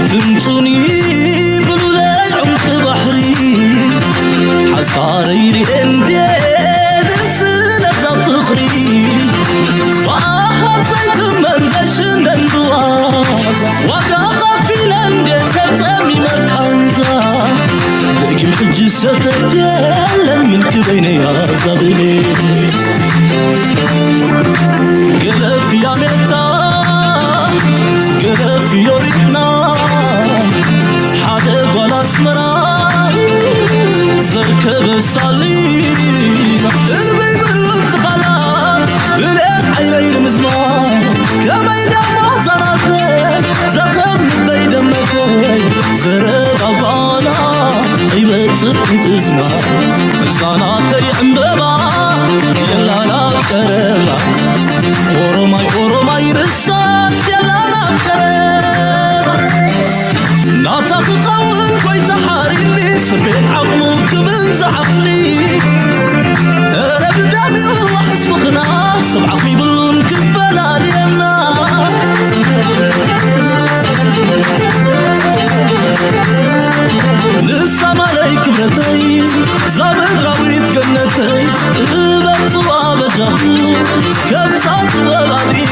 تمتوني بلولي عمق بحري حصاري ريندي درسنا زفخري وأخذت منزل نندواز وقاقا في لندي كتامي مكانزا دقي الجسد يالا من كبيني يا زبيني قلف يا ميتا قلف يورينا حدا قول اسمرا زركب الصليب قلبي بالانتقالات بلقيت عيني المزمان كبيدا ما زرتك زقم بيدا مفاي زرق افانا يبتر إذنا إزناتي أمبابا يلا لا كرما أوروماي رساس يلا لا كرما ناطق قول كويت حاريني سبيت عقلك بنزعقلي أنا بدامي وحس فقنا سبعقلي بلون كفلا لينا لسه ملايك بنتي زابد راويت جنتي بطوى بجخو كم صوت بلادي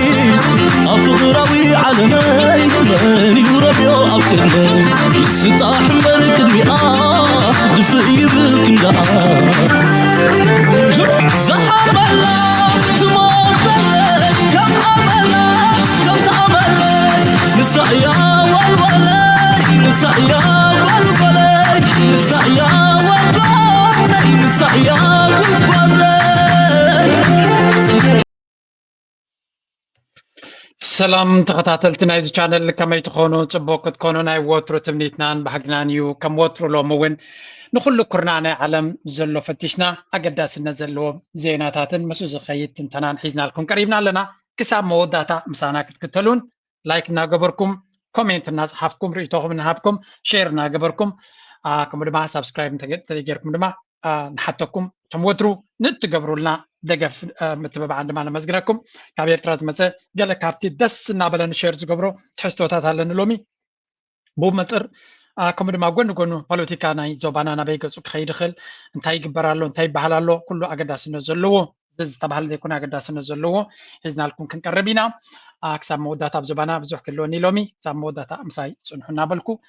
أفقراوي علمي ماني وربيو أبكرني ستاح مبارك المئة دفعي بالكندا زحر الله تموت كم أملا كم تأملا نسعيا والولا نسعيا والولا نسعيا والولا نسعيا والولا سلام تخطاتلتنا إذا channel كما يتخونوا تبوك تكونوا ناي ووترو تمنيتنان بحقنانيو كم ووترو لو موين نخلو كرنانا علم زلو فتشنا أقداسنا زلو زيناتاتن مسوز خيط تنتنان حيزنا لكم قريبنا لنا كساب موداتا مسانا كتكتلون لايكنا قبركم كومنت الناس حافكم ريتوهم نهابكم شيرنا قبركم كم دما سبسكرايب تجيركم دما نحطكم تموترو نتقبروا لنا دقف متبع عندما نمزقناكم كابير تراز مسا قال كابتي دس نابلن شيرز قبرو تحستو تاتالن لومي بو مطر كم دما قونو بوليتيكا ناي زوبانا نبيقصو خيد خل انتاي قبرالو انتاي بحلالو كله أقداس نزلوه زز تبحل ديكون أقداس نزلوه إذن لكم كنقربينا كساب موداتا بزوبانا بزوح كلوني لومي كساب موداتا امساي صنحنا بالكو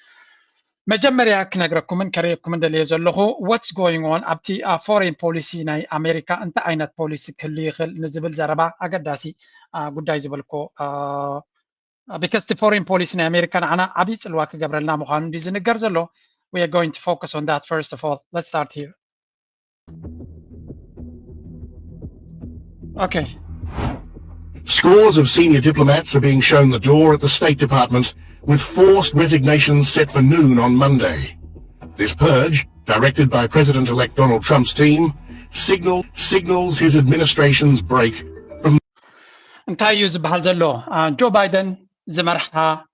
مجمريا كنقرأكم من كريكم من اللي يزلخو what's going on أبتي foreign policy ناي أمريكا أنت عينت policy كلي خل نزبل زربا أقداسي قد يزبلكو because the foreign policy ناي أمريكا أنا عبيت الواقع قبرنا مخان ديزن الجرزلو we are going to focus on that first of all. Let's start here. Okay. Scores of senior diplomats are being shown the door at the State Department with forced resignations set for noon on Monday. This purge, directed by President-elect Donald Trump's team, signals his administration's break from انتايو زبحال زلو جو بايدن زمرحها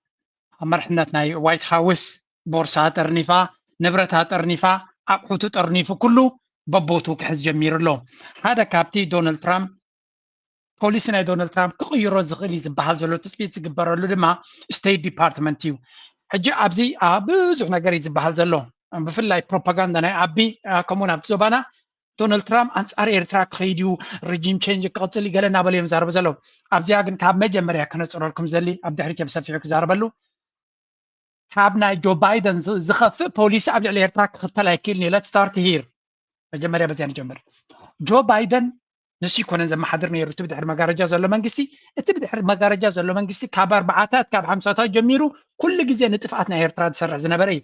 مرحنتنا وايت هاوس بورصات ارنفا نبرتات ارنفا اقحوتت ارنفو كله ببوتو كحز جمير له هذا كابتي دونالد ترامب بوليسنا دونالد ترامب كغيرو زغلي زبحال زلو تسبيت زقبرلو دما ستيت ديبارتمنت يو حجي ابزي بزح نغير يزبحال زلو بفلاي بروباغندا ناي ابي كمون اب زبانا دونالد ترامب انصار ايرترا كيديو ريجيم تشينج قصل يغلنا بليم زارب زلو ابزيا ግን ካብ መጀመርያ ከነጽረልኩም ዘሊ ኣብ ድሕሪት ብሰፊሑ ክዛረበሉ ካብ ናይ ጆ ባይደን ዝኸፍእ ፖሊሲ ኣብ ልዕሊ ኤርትራ ክኽተል ኣይክእልኒ let's start here መጀመርያ በዚያ ንጀምር ጆ ባይደን ንሱ ይኮነን ዘመሓድር ነይሩ እቲ ብድሕሪ መጋረጃ ዘሎ መንግስቲ እቲ ብድሕሪ መጋረጃ ዘሎ መንግስቲ ካብ 40ታት ካብ 50ታት ጀሚሩ ኩሉ ግዜ ንጥፍኣት ናይ ኤርትራ ዝሰርሕ ዝነበረ እዩ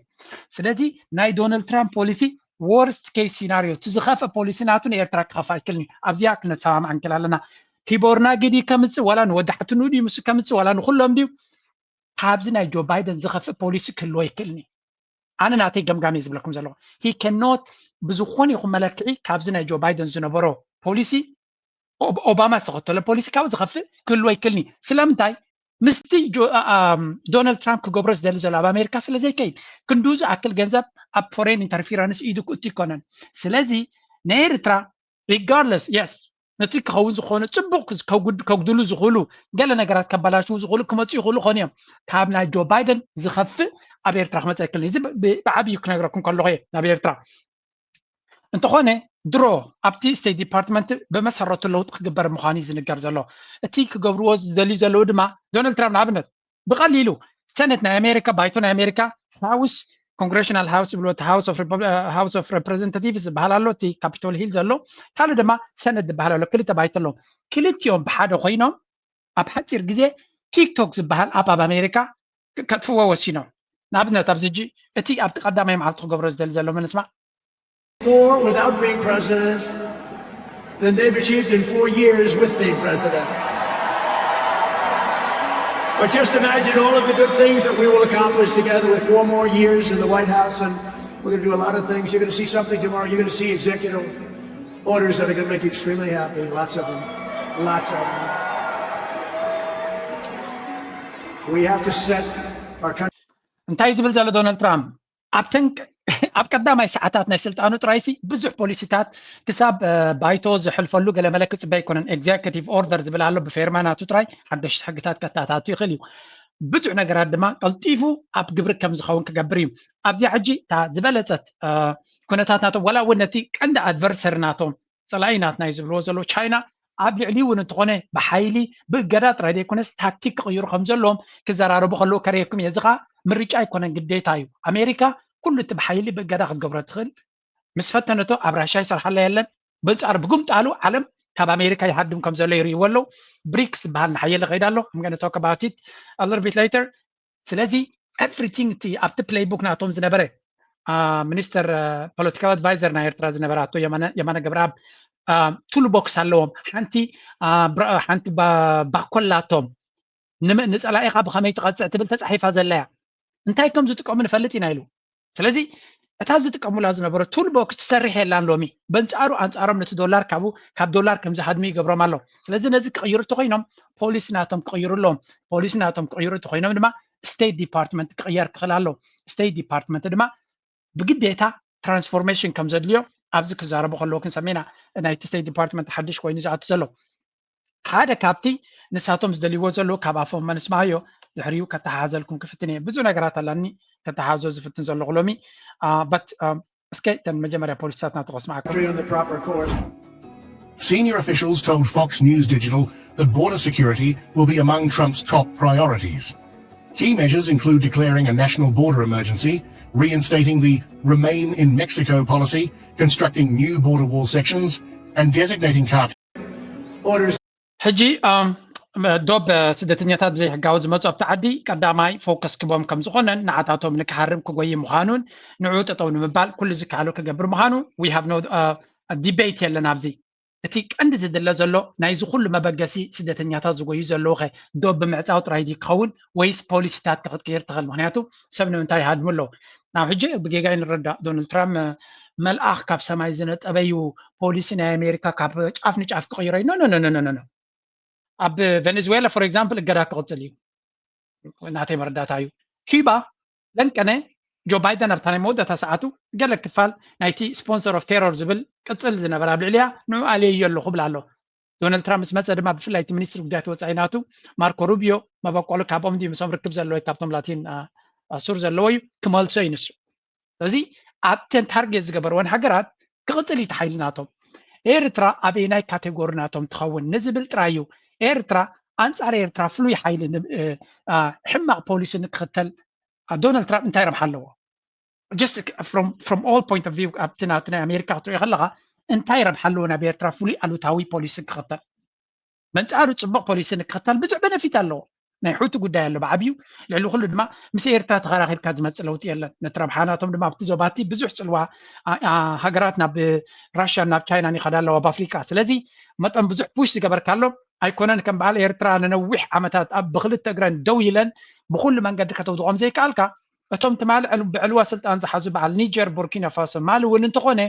ስለዚ ናይ ዶናልድ ትራምፕ ፖሊሲ worst case scenario تزخف بوليسي ناتو نيرترا كخفا كلني ابزياك نتسامع عن كلالنا تيبورنا قدي كمص ولا نودحت نودي مس كمص ولا نخلهم ديو حابزنا جو بايدن زخف بوليسي كلو يكلني انا ناتي جمجامي زبلكم زلو he cannot بزخون يخو ملكعي كابزنا جو بايدن زنبرو بوليسي اوباما سقطله بوليسي كاو زخف كلو يكلني سلامتاي مستي جو دونالد ترامب كغبرس دل زلا بامريكا سلازي كاين كندوز اكل جنزب اب فورين انترفيرنس ايدو كوتي كونن سلازي نيرترا regardless yes نتي كون زخونه صبوق كوغدلو زخلو قال نغرات كبالاشو زخلو كمصي يخلو خونيم كابنا جو بايدن زخف ابيرترا خمصا يكل زي بعبي كنغركم كلو هي ابيرترا انت خونه درو ابتي ستيت ديبارتمنت بمسرته لو تخبر مخاني زنجر زلو اتي كغبروز دلي زلو دما دونالد ترامب نابنت بقليلو سنتنا امريكا بايتون امريكا هاوس كونغريشنال هاوس بلوت هاوس اوف ريبريزنتاتيفز بحالالو تي كابيتول هيل زلو كالو دما سند بحالالو كلتا بايتلو كلتيوم بحادو خوينو اب حصير غزي تيك توك زبحال اب امريكا كتفوا وسينو نابنت ابزجي اتي اب تقدامي معلت غبروز دل زلو منسمع more without being president than they've achieved in 4 years with being president. But just imagine all of the good things that we will accomplish together with 4 more years in the White House, and we're going to do a lot of things. You're going to see something tomorrow. You're going to see executive orders that are going to make you extremely happy. Lots of them. Lots of them. We have to set our country. እንታይ ዝብል ዘሎ ዶናልድ ትራምፕ ኣብ ቀዳማይ ሰዓታት ናይ ስልጣኑ ጥራይሲ ብዙሕ ፖሊሲታት ክሳብ ባይቶ ዝሕልፈሉ ገለ መለክት ጽበይ ኮነን ኤግዜኪቲቭ ኦርደር ዝብል ኣሎ ብፌርማናቱ ጥራይ ሓደሽቲ ሕግታት ከታታቱ ይኽእል እዩ ብዙሕ ነገራት ድማ ቀልጢፉ ኣብ ግብሪ ከም ዝኸውን ክገብር እዩ ኣብዚ ሕጂ እታ ዝበለፀት ኩነታት ናቶም ወላ እውን ነቲ ቀንዲ ኣድቨርሰሪ ናቶም ፀላኢናትና እዩ ዝብልዎ ዘሎ ቻይና ኣብ ልዕሊ እውን እንትኾነ ብሓይሊ ብእገዳ ጥራይ ዘይኮነስ ታክቲክ ክቕይሩ ከም ዘለዎም ክዘራረቡ ከለዉ ከርየኩም እየ እዚ ከዓ ምርጫ ኣይኮነን ግዴታ እዩ ኣሜሪካ كل تبحيلي بقدر خد تخل مسفتنته أبرشاي صراحة يلن بنصار بقوم تعالوا عالم كاب أمريكا يحدم كم زلوا يريولو بريكس بهالنا حيل غير له I'm gonna talk about it a little bit later سلازي everything تي up the playbook ناتهم زنبرة minister political advisor ناير تراز نبراتو يمانا جبراب tool box هلوم حنتي بكلاتهم نسأل أي خاب خميت قد تعتبر تصحيح هذا لا انتهي كم زتكم من فلتين هيلو ስለዚ እታ ዝጥቀሙላ ዝነበረ ቱል ቦክስ ትሰርሕ የላን ሎሚ በንፃሩ አንፃሮም ነቲ ዶላር ካብ ዶላር ከም ዝሃድሚ ይገብሮም ኣሎ ስለዚ ነዚ ክቕይሩ ተኮይኖም ፖሊስ ናቶም ክቕይሩሎም ፖሊስ ናቶም ክቕይሩ ተኮይኖም ድማ ስቴት ዲፓርትመንት ክቕየር ክኽእል ኣሎ ስቴት ዲፓርትመንት ድማ ብግዴታ ትራንስፎርሜሽን ከም ዘድልዮ ኣብዚ ክዛረቡ ከለዎ ክንሰሚና ናይቲ ስቴት ዲፓርትመንት ሓድሽ ኮይኑ ዝኣቱ ዘሎ ሓደ ካብቲ ንሳቶም ዝደልይዎ ዘሎ ካብ ኣፎም መንስማዮ ድሕሪኡ ከተሓዘልኩም ክፍትን እየ ብዙ ነገራት ኣለኒ ከተሓዞ ዝፍትን ዘሎ ሎሚ but እስከ ተን መጀመርያ ፖሊሳትና ተቆስማዓኩም Senior officials told Fox News Digital that border security will be among Trump's top priorities. Key measures include declaring a national border emergency, reinstating the Remain in Mexico policy, constructing new border wall sections, and designating cartels. Orders. ሕጂ ዶብ ስደተኛታት ብዘይ ሕጋዊ ዝመፁ ኣብቲ ዓዲ ቀዳማይ ፎከስ ክቦም ከም ዝኾነን ንዓታቶም ንክሓርም ክጎይ ምዃኑን ንዑ ጠጠው ንምባል ኩሉ ዝከኣሉ ክገብር ምዃኑ ዊ ሃቭ ኖ ዲቤት የለን ኣብዚ እቲ ቀንዲ ዝድለ ዘሎ ናይዚ ኩሉ መበገሲ ስደተኛታት ዝጎዩ ዘለዉ ኸ ዶብ ብምዕፃው ጥራይ ክኸውን ወይስ ፖሊሲታት ክትቅይር ትኽእል ምክንያቱ ሰብ ንምንታይ ይሃድሙ ኣለዉ ናብ ሕጂ ብጌጋይ ንረዳእ ዶናልድ ትራምፕ መልኣኽ ካብ ሰማይ ዝነጠበዩ ፖሊሲ ናይ ኣሜሪካ ካብ ጫፍ ንጫፍ ክቅይሮ እዩ ኖ ኣብ ቬኔዙዌላ ፎር ኤግዛምፕል እገዳ ክቕፅል እዩ ናተይ መረዳእታ እዩ ኩባ ለንቀነ ጆ ባይደን ኣብታ ናይ መወዳእታ ሰዓቱ ገለ ክፋል ናይቲ ስፖንሰር ኦፍ ቴሮር ዝብል ቅፅል ዝነበረ ኣብ ልዕልያ ንዑ ኣልየዩ ኣለኹ ብላ ኣሎ ዶናልድ ትራምፕ ምስ መፀ ድማ ብፍላይ እቲ ሚኒስትሪ ጉዳያት ወፃኢ ናቱ ማርኮ ሩቢዮ መበቆሉ ካብኦም ድዩ ምሶም ርክብ ዘለዎ ካብቶም ላቲን ሱር ዘለዎ እዩ ክመልሶ እዩ ንሱ ስለዚ ኣብተን ታርጌት ዝገበርዎን ሃገራት ክቕፅል እዩ ተሓይሊ ናቶም ኤርትራ ኣበይ ናይ ካቴጎሪ ናቶም ትኸውን ንዝብል ጥራይ እዩ ኤርትራ ኣንጻር ኤርትራ ፍሉይ ሓይሊ ሕማቕ ፖሊሲ ንክኽተል ዶናልድ ትራምፕ እንታይ ረብሓ ኣለዎ just from all point of view ኣብቲ ናቱ ናይ ኣሜሪካ ክትሪኦ ከለኻ እንታይ ረብሓ ኣለዎ ናብ ኤርትራ ፍሉይ ኣሉታዊ ፖሊሲ ክኽተል መንጻሩ ፅቡቕ ፖሊሲ ንክኽተል ብዙሕ በነፊት ኣለዎ ናይ ሕቱ ጉዳይ ኣሎ ብዓብዩ ልዕሊ ኩሉ ድማ ምስ ኤርትራ ተኸራኺብካ ዝመፅእ ለውጢ የለን ነቲ ረብሓ ናቶም ድማ ኣብቲ ዞባቲ ብዙሕ ፅልዋ ሃገራት ናብ ራሽያ ናብ ቻይና ይኸዳ ኣለዋ ኣብ ኣፍሪካ ስለዚ መጠን ብዙሕ ፑሽ ዝገበርካሎ ኣይኮነን ከም በዓል ኤርትራ ንነዊሕ ዓመታት ኣብ ብክልተ እግረን ደው ኢለን ብኩሉ መንገዲ ከተውድቖም ዘይከኣልካ እቶም ትማል ብዕልዋ ስልጣን ዝሓዙ በዓል ኒጀር ቡርኪና ፋሶ ማሊ እውን እንተኾነ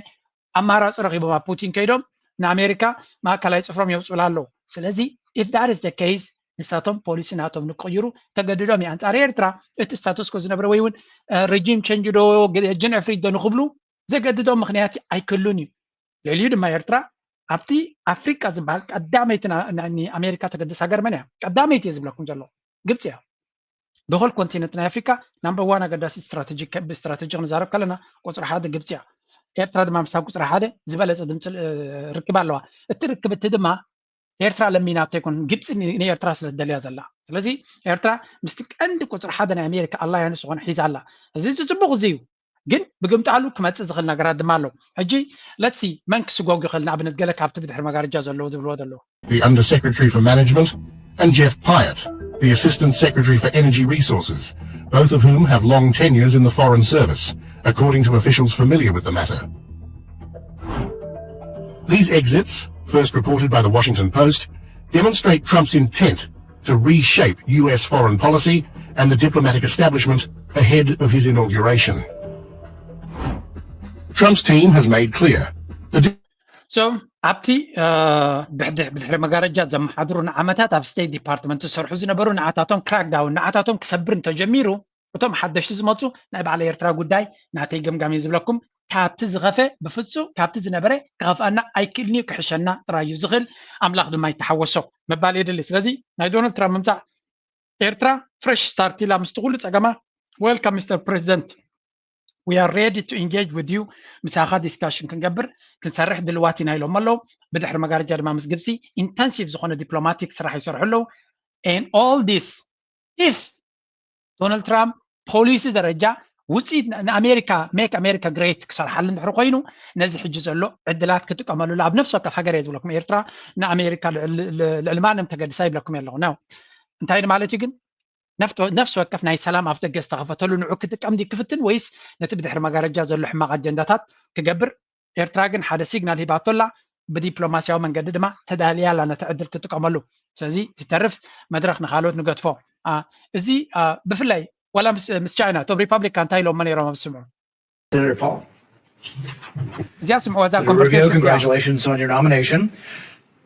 ኣማራፂ ረኺቦም ኣብ ፑቲን ከይዶም ንኣሜሪካ ማእከላይ ፅፍሮም የውፅኡላ ኣለዉ ስለዚ if that is the case ንሳቶም ፖሊሲ ናቶም ንክቕይሩ ተገዲዶም እዩ ኣንጻር ኤርትራ እቲ ስታቱስኮ ዝነበረ ወይ እውን ሬጂም ቸንጅ ዶ ጀን ዕፍሪት ዶ ንክብሉ ዘገድዶም ምክንያት ኣይክሉን እዩ ልዕሊኡ ድማ ኤርትራ ኣብቲ ኣፍሪካ ዝበሃል ቀዳመይቲ ንኣሜሪካ ተገድስ ሃገር መን እያ? ቀዳመይቲ እየ ዝብለኩም ዘሎ ግብፂ እያ። ብኩል ኮንቲነንት ናይ ኣፍሪካ ናምበር ዋን ኣገዳሲ ብስትራቴጂ ክንዛረብ ከለና ቁፅሪ ሓደ ግብፂ እያ። ኤርትራ ድማ ምሳብ ቁፅሪ ሓደ ዝበለፀ ድምፂ ርክብ ኣለዋ። እቲ ርክብ እቲ ድማ ኤርትራ ለሚናቶ ይኩን ግብፂ ንኤርትራ ስለ ትደልያ ዘላ። ስለዚ ኤርትራ ምስቲ ቀንዲ ቁፅሪ ሓደ ናይ ኣሜሪካ ኣላያንስ ዝኾነ ሒዛ ኣላ። እዚ ፅቡቅ እዚ እዩ። ግን ብግምጣሉ ክመፅእ ዝኽእል ነገራት ድማ ኣሎ። ሕጂ ለትሲ መን ክስጓጉ ይኽእል ንኣብነት ገለ ካብቲ ብድሕሪ መጋረጃ ዘለዎ ዝብልዎ ዘለዉ the Undersecretary for Management, and Jeff Pyatt, the Assistant Secretary for Energy Resources, both of whom have long tenures in the Foreign Service, according to officials familiar with the matter. These exits, first reported by the Washington Post, demonstrate Trump's intent to reshape US foreign policy and the diplomatic establishment ahead of his inauguration. Trump's team has made clear that ኣብቲ ብድሕሪ መጋረጃ ዘመሓድሩ ንዓመታት ኣብ ስቴት ዲፓርትመንት ዝሰርሑ ዝነበሩ ንዓታቶም ክራክዳውን ንዓታቶም ክሰብር እንተጀሚሩ እቶም ሓደሽቲ ዝመፁ ናይ ባዕለ ኤርትራ ጉዳይ ናተይ ገምጋም እየ ዝብለኩም ካብቲ ዝኸፈ ብፍፁም ካብቲ ዝነበረ ክኸፍአና ኣይክእልኒ ክሕሸና ጥራዩ ዝኽእል ኣምላኽ ድማ ይተሓወሶ መባል የድሊ። ስለዚ ናይ ዶናልድ ትራምፕ ምምፃእ ኤርትራ ፍሬሽ ስታርት ኢላ ምስቲ ኩሉ ፀገማ ዌልካም ሚስተር ፕሬዚደንት we are ready to engage with you ምሳኻ ዲስካሽን ክንገብር ክንሰርሕ ድልዋት ኢና ኢሎም ኣለዉ። ብድሕሪ መጋረጃ ድማ ምስ ግብፂ ኢንተንሲቭ ዝኾነ ዲፕሎማቲክ ስራሕ ይሰርሑ ኣለዉ። and all this if ዶናልድ ትራምፕ ፖሊሲ ደረጃ ውፅኢት ንኣሜሪካ ሜክ ኣሜሪካ ግሬት ክሰርሓሉ እንድሕሪ ኮይኑ ነዚ ሕጂ ዘሎ ዕድላት ክጥቀመሉሉ ኣብ ነፍሲ ወከፍ ሃገር እየ ዝብለኩም ኤርትራ ንኣሜሪካ ልዕልማንም ተገድሳ ይብለኩም ኣለኹ ነው እንታይ ማለት እዩ ግን ነፍሲ ወከፍ ናይ ሰላም ኣፍ ደገ ዝተኸፈተሉ ንዑ ክጥቀም ዲ ክፍትን ወይስ ነቲ ብድሕሪ መጋረጃ ዘሎ ሕማቕ ኣጀንዳታት ክገብር? ኤርትራ ግን ሓደ ሲግናል ሂባቶላ ብዲፕሎማስያዊ መንገዲ ድማ ተዳልያላ ነቲ ዕድል ክጥቀመሉ። ስለዚ ትተርፍ መድረክ ንካልኦት ንገድፎ እዚ ብፍላይ ወላ ምስ ቻይና እቶም ሪፐብሊካ እንታይ ኢሎም ነይሮም ኣብ ስምዑ እዚኣ ስምዑ ወዛ ኮንቨርሴሽን congratulations on your nomination.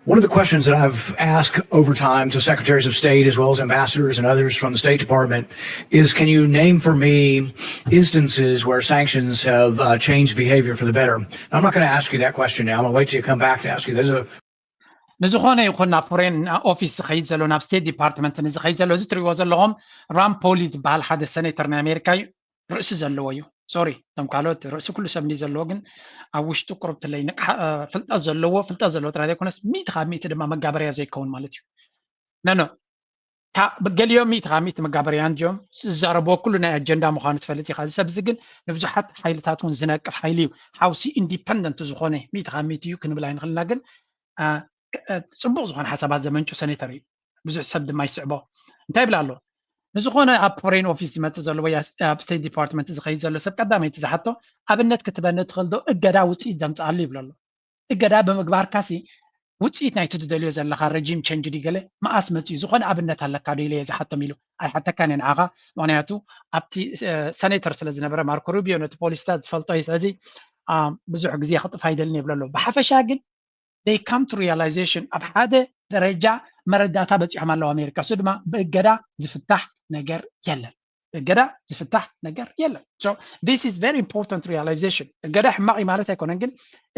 One of the questions that I've asked over time to secretaries of state as well as ambassadors and others from the State Department is, can you name for me instances where sanctions have changed behavior for the better? I'm not going to ask you that question now. I'm going to wait till you come back to ask you. There's a ንዝኾነ ይኹን ናብ ፎሬን ኦፊስ ዝኸይድ ዘሎ ናብ ስቴት ዲፓርትመንት ንዝኸይድ ዘሎ እዚ ትሪእዎ ዘለኹም ራም ፖሊ ዝበሃል ሓደ ሰኔተር ናይ ኣሜሪካ እዩ። ርእሲ ዘለዎ እዩ። ሶሪ እቶም ካልኦት ርእሲ ኩሉ ሰብ እንዲ ዘለዎ ግን ኣብ ውሽጡ ቁርብትለይ ፍልጠት ዘለዎ ጥራይ ዘይኮነስ 100% ድማ መጋበርያ ዘይከውን ማለት እዩ። ነኖ ገሊኦም 100% መጋበርያ እንዲኦም ዝዛረብዎ ኩሉ ናይ ኣጀንዳ ምዃኑ ትፈልጥ ኢኻ። እዚ ሰብ እዚ ግን ንብዙሓት ሓይልታት እውን ዝነቅፍ ሓይሊ እዩ። ሓውሲ ኢንዲፐንደንት ዝኾነ 100% እዩ ክንብል ኣይንኽእልና። ግን ፅቡቅ ዝኾነ ሓሳባት ዘመንጩ ሰኔተር እዩ። ብዙሕ ሰብ ድማ ይስዕቦ እንታይ ይብላ ኣሎ ንዝኾነ ኣብ ፎሬን ኦፊስ ዝመፅእ ዘሎ ወይ ኣብ ስቴት ዲፓርትመንት ዝኸይድ ዘሎ ሰብ ቀዳመይቲ ዝሓቶ ኣብነት ክትበነ ትኽእል ዶ እገዳ ውፅኢት ዘምፅኣሉ ይብሎ ኣሎ። እገዳ ብምግባር ካሲ ውፅኢት ናይቲ ትደልዮ ዘለካ ረጂም ቸንጅ ዲገለ መኣስ መፅኡ ዝኾነ ኣብነት ኣለካ ዶ ኢለ ዝሓቶም ኢሉ ኣይሓተካን እየ ንዓኻ ምክንያቱ ኣብቲ ሰኔተር ስለ ዝነበረ ማርኮ ሩቢዮ ነቲ ፖሊስታት ዝፈልጦ እዩ። ስለዚ ብዙሕ ግዜ ክጥፋ ኣይደልን ይብሎ ኣሎ። ብሓፈሻ ግን they come to realization ኣብ ሓደ ደረጃ መረዳእታ በፂሖም ኣለዉ ኣሜሪካ። እሱ ድማ ብእገዳ ዝፍታሕ ነገር የለን። እገዳ ዝፍታሕ ነገር የለን። so this is very important realization. እገዳ ሕማቕ ማለት ኣይኮነን፣ ግን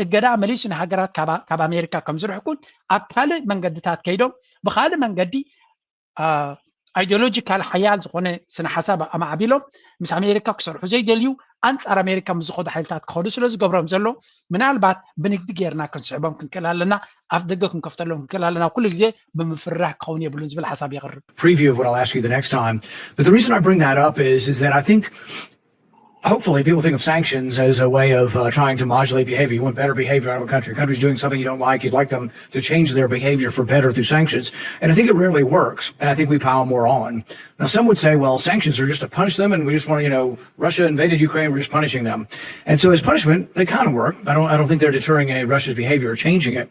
እገዳ መሊሱ ንሃገራት ካብ ኣሜሪካ ከም ዝርሕኩን ኣብ ካልእ መንገድታት ከይዶም ብካልእ መንገዲ አይዲዮሎጂካል ሓያል ዝኾነ ስነ ሓሳብ ኣማዕቢሎም ምስ ኣሜሪካ ክሰርሑ ዘይደልዩ ኣንጻር ኣሜሪካ ምስ ዝኸዱ ሓይልታት ክኸዱ ስለ ዝገብሮም ዘሎ ምናልባት ብንግዲ ጌርና ክንስዕቦም ክንክእል ኣለና፣ ኣፍ ደገ ክንከፍተሎም ክንክእል ኣለና፣ ኩሉ ግዜ ብምፍራሕ ክኸውን የብሉን ዝብል ሓሳብ የቕርብ። Preview of what I'll ask you the next time. But the reason I bring that up is that I think hopefully people think of sanctions as a way of trying to modulate behavior. You want better behavior out of a country. A country's doing something you don't like. You'd like them to change their behavior for better through sanctions. And I think it rarely works. And I think we pile more on. Now, some would say, well, sanctions are just to punish them. And we just want to, Russia invaded Ukraine. We're just punishing them. And so as punishment, they kind of work. I don't think they're deterring Russia's behavior or changing it.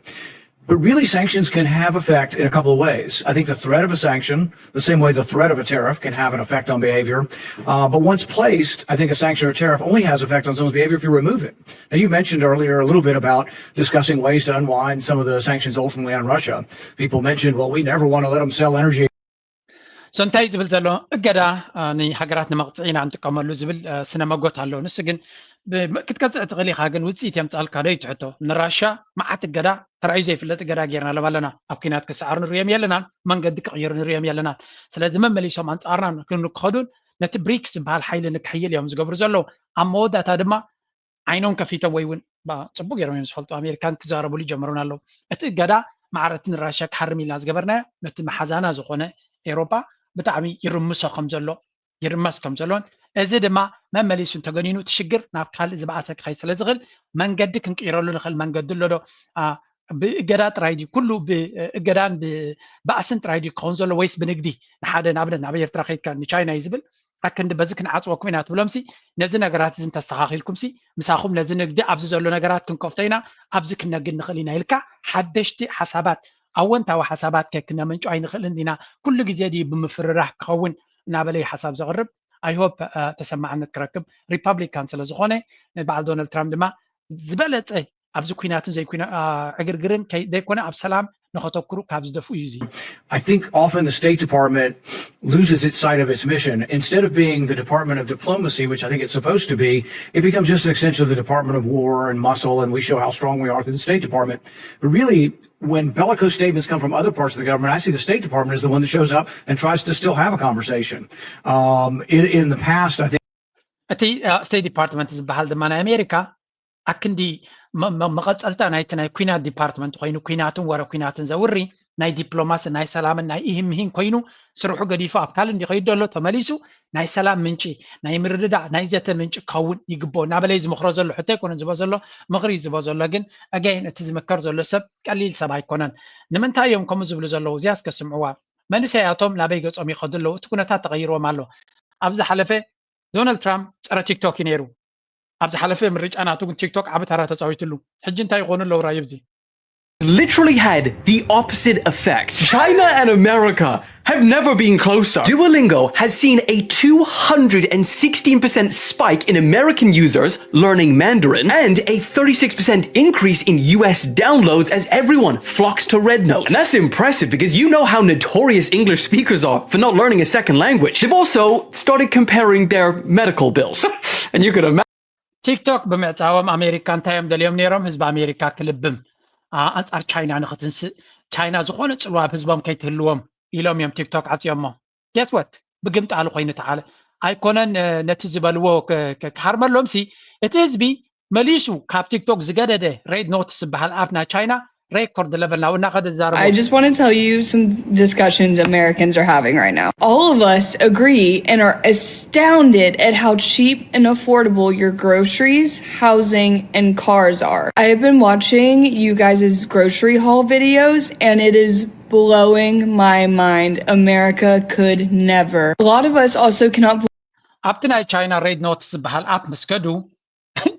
But really, sanctions can have effect in a couple of ways. I think the threat of a sanction, the same way the threat of a tariff can have an effect on behavior. But once placed, I think a sanction or a tariff only has effect on someone's behavior if you remove it. Now, you mentioned earlier a little bit about discussing ways to unwind some of the sanctions ultimately on Russia. People mentioned, well, we never want to let them sell energy. سنتاي زبل زلو اجدا ني حجرات نمقطعين عن تقاملو زبل سنه مغوت አለው ንስ ግን ክትከጽዕ ትኽእል ኢኻ ግን ውጽኢት የምጻልካ ዶ ይትሕቶ ንራሻ ማዓት እገዳ ተራእዩ ዘይፍለጥ እገዳ ጌርና ለባለና ኣብ ኩናት ክሰዓር ንሪኦም የለና መንገዲ ክቕይሩ ንሪኦም የለና ስለዚ መመሊሶም አንጻርና ክንከዱን ነቲ ብሪክስ ዝበሃል ሓይሊ ንክሕይል እዮም ዝገብሩ ዘለዉ ኣብ መወዳእታ ድማ ዓይኖም ከፊቶም ወይ እውን ፅቡቅ ጌሮም እዮም ዝፈልጡ ኣሜሪካን ክዛረብሉ ይጀምሩን ኣለዉ እቲ እገዳ ማዕረት ንራሻ ክሓርም ኢልና ዝገበርናዮ ነቲ መሓዛና ዝኾነ ኤሮፓ ብጣዕሚ ይርምሶ ከም ዘሎ ይርመስ ከም ዘሎን እዚ ድማ መመሊሱን ተገኒኑ ትሽግር ናብ ካልእ ዝበኣሰ ክኸይ ስለ ዝኽእል መንገዲ ክንቅይረሉ ንኽእል መንገዲ ኣሎ ዶ ብእገዳ ጥራይ ድዩ ኩሉ ብእገዳን ብባእስን ጥራይ ድዩ ክኸውን ዘሎ ወይስ ብንግዲ ንሓደ ንኣብነት ናብ ኤርትራ ከይድካ ንቻይና እዩ ዝብል ኣከንዲ በዚ ክንዓፅወኩም ኢና ትብሎምሲ ነዚ ነገራት እዚ እንተስተኻኺልኩምሲ ምሳኹም ነዚ ንግዲ ኣብዚ ዘሎ ነገራት ክንከፍቶ ኢና ኣብዚ ክነግድ ንኽእል ኢና ኢልካ ሓደሽቲ ሓሳባት ኣወንታዊ ሓሳባት ከክነምንጩ ኣይንኽእልን ኢና ኩሉ ግዜ ድዩ ብምፍርራሕ ክኸውን እናበለይ ሓሳብ ዘቕርብ ኣይሆፕ ተሰማዕነት ክረክብ ሪፐብሊካን ስለ ዝኾነ በዓል ዶናልድ ትራምፕ ድማ ዝበለፀ ኣብዚ ኩናትን ዘይኩና ዕግርግርን ዘይኮነ ኣብ ሰላም ንኸተኩሩ ካብ ዝደፍኡ እዩ እዚ I think often the State Department loses its sight of its mission. Instead of being the Department of Diplomacy, which I think it's supposed to be, it becomes just an extension of the Department of War and Muscle, and we show how strong we are through the State Department. But really, when bellicose statements come from other parts of the government, I see the State Department as the one that shows up and tries to still have a conversation. In the past, I think... እቲ State Department ዝበሃል ድማ ናይ ኣሜሪካ ኣክንዲ መቐፀልታ ናይቲ ናይ ኩናት ዲፓርትመንት ኮይኑ ኩናትን ወረ ኩናትን ዘውሪ ናይ ዲፕሎማሲ ናይ ሰላምን ናይ ኢህምሂን ኮይኑ ስርሑ ገዲፉ ኣብ ካልእ እንዲኸይድ ዘሎ ተመሊሱ ናይ ሰላም ምንጪ ናይ ምርድዳእ ናይ ዘተ ምንጪ ክኸውን ይግብኦ ናበለይ ዝምክሮ ዘሎ ሕቶ ኣይኮነን ዝቦ ዘሎ ምኽሪ ዝቦ ዘሎ ግን ኣጋይን እቲ ዝመከር ዘሎ ሰብ ቀሊል ሰብ ኣይኮነን ንምንታይ እዮም ከምኡ ዝብሉ ዘለዉ እዚያስ ከስምዕዋ መንእሰያቶም ናበይ ገጾም ይኸዱ ኣለዉ እቲ ኩነታት ተቐይርዎም ኣሎ ኣብ ዝሓለፈ ዶናልድ ትራምፕ ፀረ ቲክቶክ እዩ ነይሩ ኣብዚ ሓለፈ ምርጫናቱ ግን ቲክቶክ ዓብ ታራ ተፃዊትሉ ሕጂ እንታይ ይኾኑ ኣለዉ ራይብዚ literally had the opposite effect. China and America have never been closer. Duolingo has seen a 216% spike in American users learning Mandarin and a 36% increase in US downloads as everyone flocks to RedNote. And that's impressive because you know how notorious English speakers are for not learning a second language. They've also started comparing their medical bills. And you could imagine ቲክቶክ ብምዕፃቦም ኣሜሪካ እንታይ እዮም ደልዮም ነይሮም ህዝቢ ኣሜሪካ ክልብም ኣንጻር ቻይና ንኽትንስእ ቻይና ዝኾነ ፅልዋ ህዝቦም ከይትህልዎም ኢሎም እዮም ቲክቶክ ዓፅዮሞ ጌስወት ብግምጣሉ ኮይኑ ተዓለ ኣይኮነን ነቲ ዝበልዎ ክሃርመሎም ሲ እቲ ህዝቢ መሊሱ ካብ ቲክቶክ ዝገደደ ሬድ ኖትስ ዝበሃል ኣፍ ናይ ቻይና record level now. I just want to tell you some discussions Americans are having right now. All of us agree and are astounded at how cheap and affordable your groceries, housing, and cars are. I have been watching you guys' grocery haul videos and it is blowing my mind. America could never. A lot of us also cannot up to night China red notes bahal app مسكدو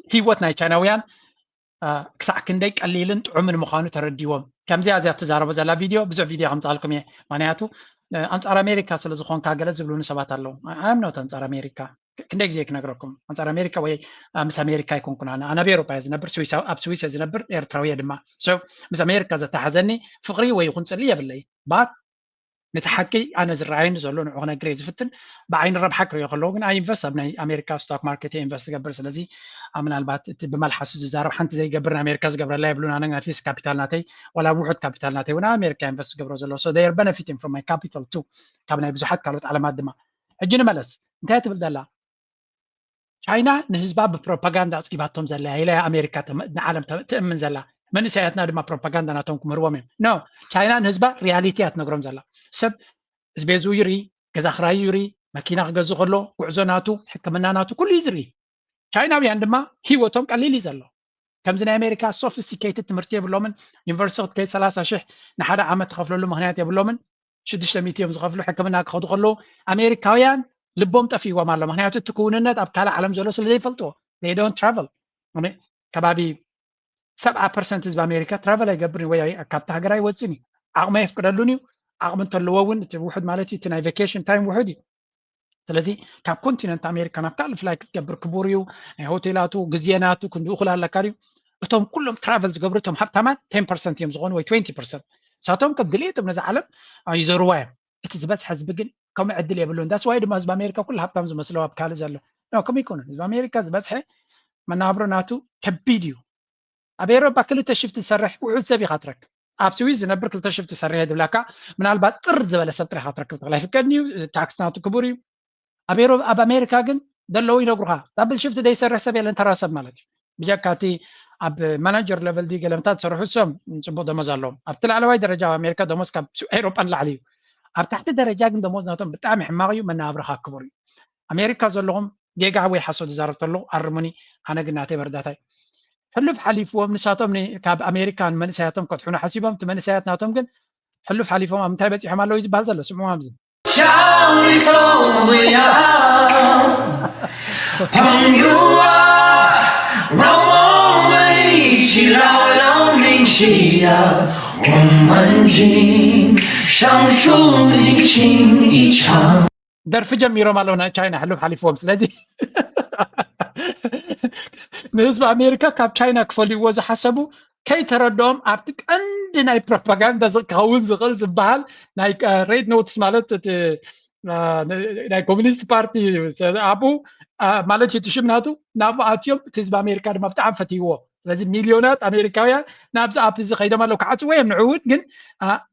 he what night China ويان ክሳዕ ክንደይ ቀሊልን ጥዑምን ምዃኑ ተረዲዎም ከምዚኣ እዚኣ ተዛረበ ዘላ ቪድዮ ብዙሕ ቪድዮ ከምፃልኩም እየ ምክንያቱ ኣንጻር ኣሜሪካ ስለ ዝኾንካ ገለ ዝብሉኒ ሰባት ኣለዉ ኣምኖት ኣንጻር ኣሜሪካ ክንደይ ግዜ ክነግረኩም ኣንጻር ኣሜሪካ ወይ ምስ ኣሜሪካ ይኮንኩን ኣነ ኣብ ኤሮፓ እየ ዝነብር ኣብ ስዊስ እየ ዝነብር ኤርትራዊ እየ ድማ ምስ ኣሜሪካ ዘተሓዘኒ ፍቕሪ ወይ ይኹን ፅሊ የብለይ ባት ነቲ ሓቂ ኣነ ዝረኣየኒ ዘሎ ንዑ ክነግረ ዝፍትን ብዓይኒ ረብሓ ክሪኦ ከለዎ ግን ኣይንቨስት ኣብ ናይ ኣሜሪካ ስቶክ ማርኬት ኢንቨስት ዝገብር ስለዚ ምናልባት እቲ ብመልሓሱ ዝዛረብ ሓንቲ ዘይገብር ኣሜሪካ ዝገብረላ የብሉን ኣነ ኣትሊስት ካፒታል ናተይ ወላ ውሑድ ካፒታል ናተይ እውን ኣሜሪካ ኢንቨስት ዝገብሮ ዘሎ ሶ ዴር ቤነፊቲንግ ፍሮም ማይ ካፒታል ቱ ካብ ናይ ብዙሓት ካልኦት ዓለማት ድማ ሕጂ ንመለስ እንታይ ትብል ዘላ ቻይና ንህዝባ ብፕሮፓጋንዳ ኣፅጊባቶም ዘላ ኢላ ኣሜሪካ ንዓለም ትእምን ዘላ መንእሰያትና ድማ ፕሮፓጋንዳ ናቶም ክምርዎም እዮም ኖ ቻይና ንህዝባ ሪያሊቲ ኣትነግሮም ዘላ ሰብ ዝቤዙ ይርኢ ገዛ ክራዩ ይርኢ መኪና ክገዙ ከሎ ጉዕዞ ናቱ ሕክምና ናቱ ኩሉ ይዝርኢ ቻይናውያን ድማ ሂወቶም ቀሊል እዩ ዘሎ ከምዚ ናይ ኣሜሪካ ሶፊስቲኬትድ ትምህርቲ የብሎምን ዩኒቨርሲቲ ክትከይድ 30,000 ንሓደ ዓመት ትኸፍለሉ ምክንያት የብሎምን 600 እዮም ዝኸፍሉ ሕክምና ክኸዱ ከለዉ ኣሜሪካውያን ልቦም ጠፊዎም ኣሎ ምክንያቱ እቲ ክውንነት ኣብ ካልእ ዓለም ዘሎ ስለ ዘይፈልጥዎ they don't travel ከባቢ 70% ህዝቢ ኣሜሪካ ትራቨል ኣይገብርን ወይ ካብቲ ሃገር ኣይወፅን እዩ ዓቕሚ የፍቅደሉን እዩ ዓቕሚ እንተለዎ እውን እቲ ውሑድ ማለት እዩ እቲ ናይ ቬኬሽን ታይም ውሑድ እዩ ስለዚ ካብ ኮንቲነንት ኣሜሪካ ናብ ካልእ ፍላይ ክትገብር ክቡር እዩ ናይ ሆቴላቱ ግዜናቱ ክንድኡ ክእል ኣለካ ድዩ እቶም ኩሎም ትራቨል ዝገብሩ እቶም ሃብታማት 10% እዮም ዝኾኑ ወይ 20% ሳቶም ከም ድሌቶም ነዚ ዓለም ይዘርዋ እዮም እቲ ዝበዝሐ ህዝቢ ግን كم عدل يبلون داس وايد ما زب أمريكا كلها هبتم زمسلوا بكال زلوا نو كم يكونون زب أمريكا زبسحة منابرناتو كبيديو أبي أوروبا كل تشفت تسرح وعود سبي خاطرك أبسويز نبر كل تشفت تسرح دبلاكا من البعض طرد زبالة سبتر خاطرك بتغلى في كنيو تاكس ناتو كبوري أبي أوروبا أب أمريكا جن دلوا ينقرها قبل شفت ده يسرح سبي لين ترى سب مالتي بيجاكاتي أب مانجر ليفل دي قلم تسرح السم نسبوا دمز اللهم أبتلع على وايد درجة أمريكا دمز كاب أوروبا نلعليو أب تحت درجة جن دمز ناتهم بتعمل حماقيو من أبرخا كبوري أمريكا زلهم جيجا وي حسود زارت له أرمني أنا قلنا برداتي حلف حليفهم نساتهم كاب أمريكان من سياتهم قد حنا حسيبهم تمن سياتناتهم جن حلف حليفهم أم تابع يحمل له يزبال زلوا سمعوا همزين درف جميرو مالونا تشاينا حلف حليفهم سلازي نسبة أمريكا كاب تشاينا كفولي وزا حسبو كي تردهم أبتك عند ناي بروباغاندا كون زغل زبال ناي ريد نوتس مالت ناي كومونيست بارتي أبو مالت يتشمناتو نابو آتيوم تسبة أمريكا ما بتعرف فتيوه لازم مليونات أمريكاوية نابز أبز خيدا مالو كعاتو ويم نعود جن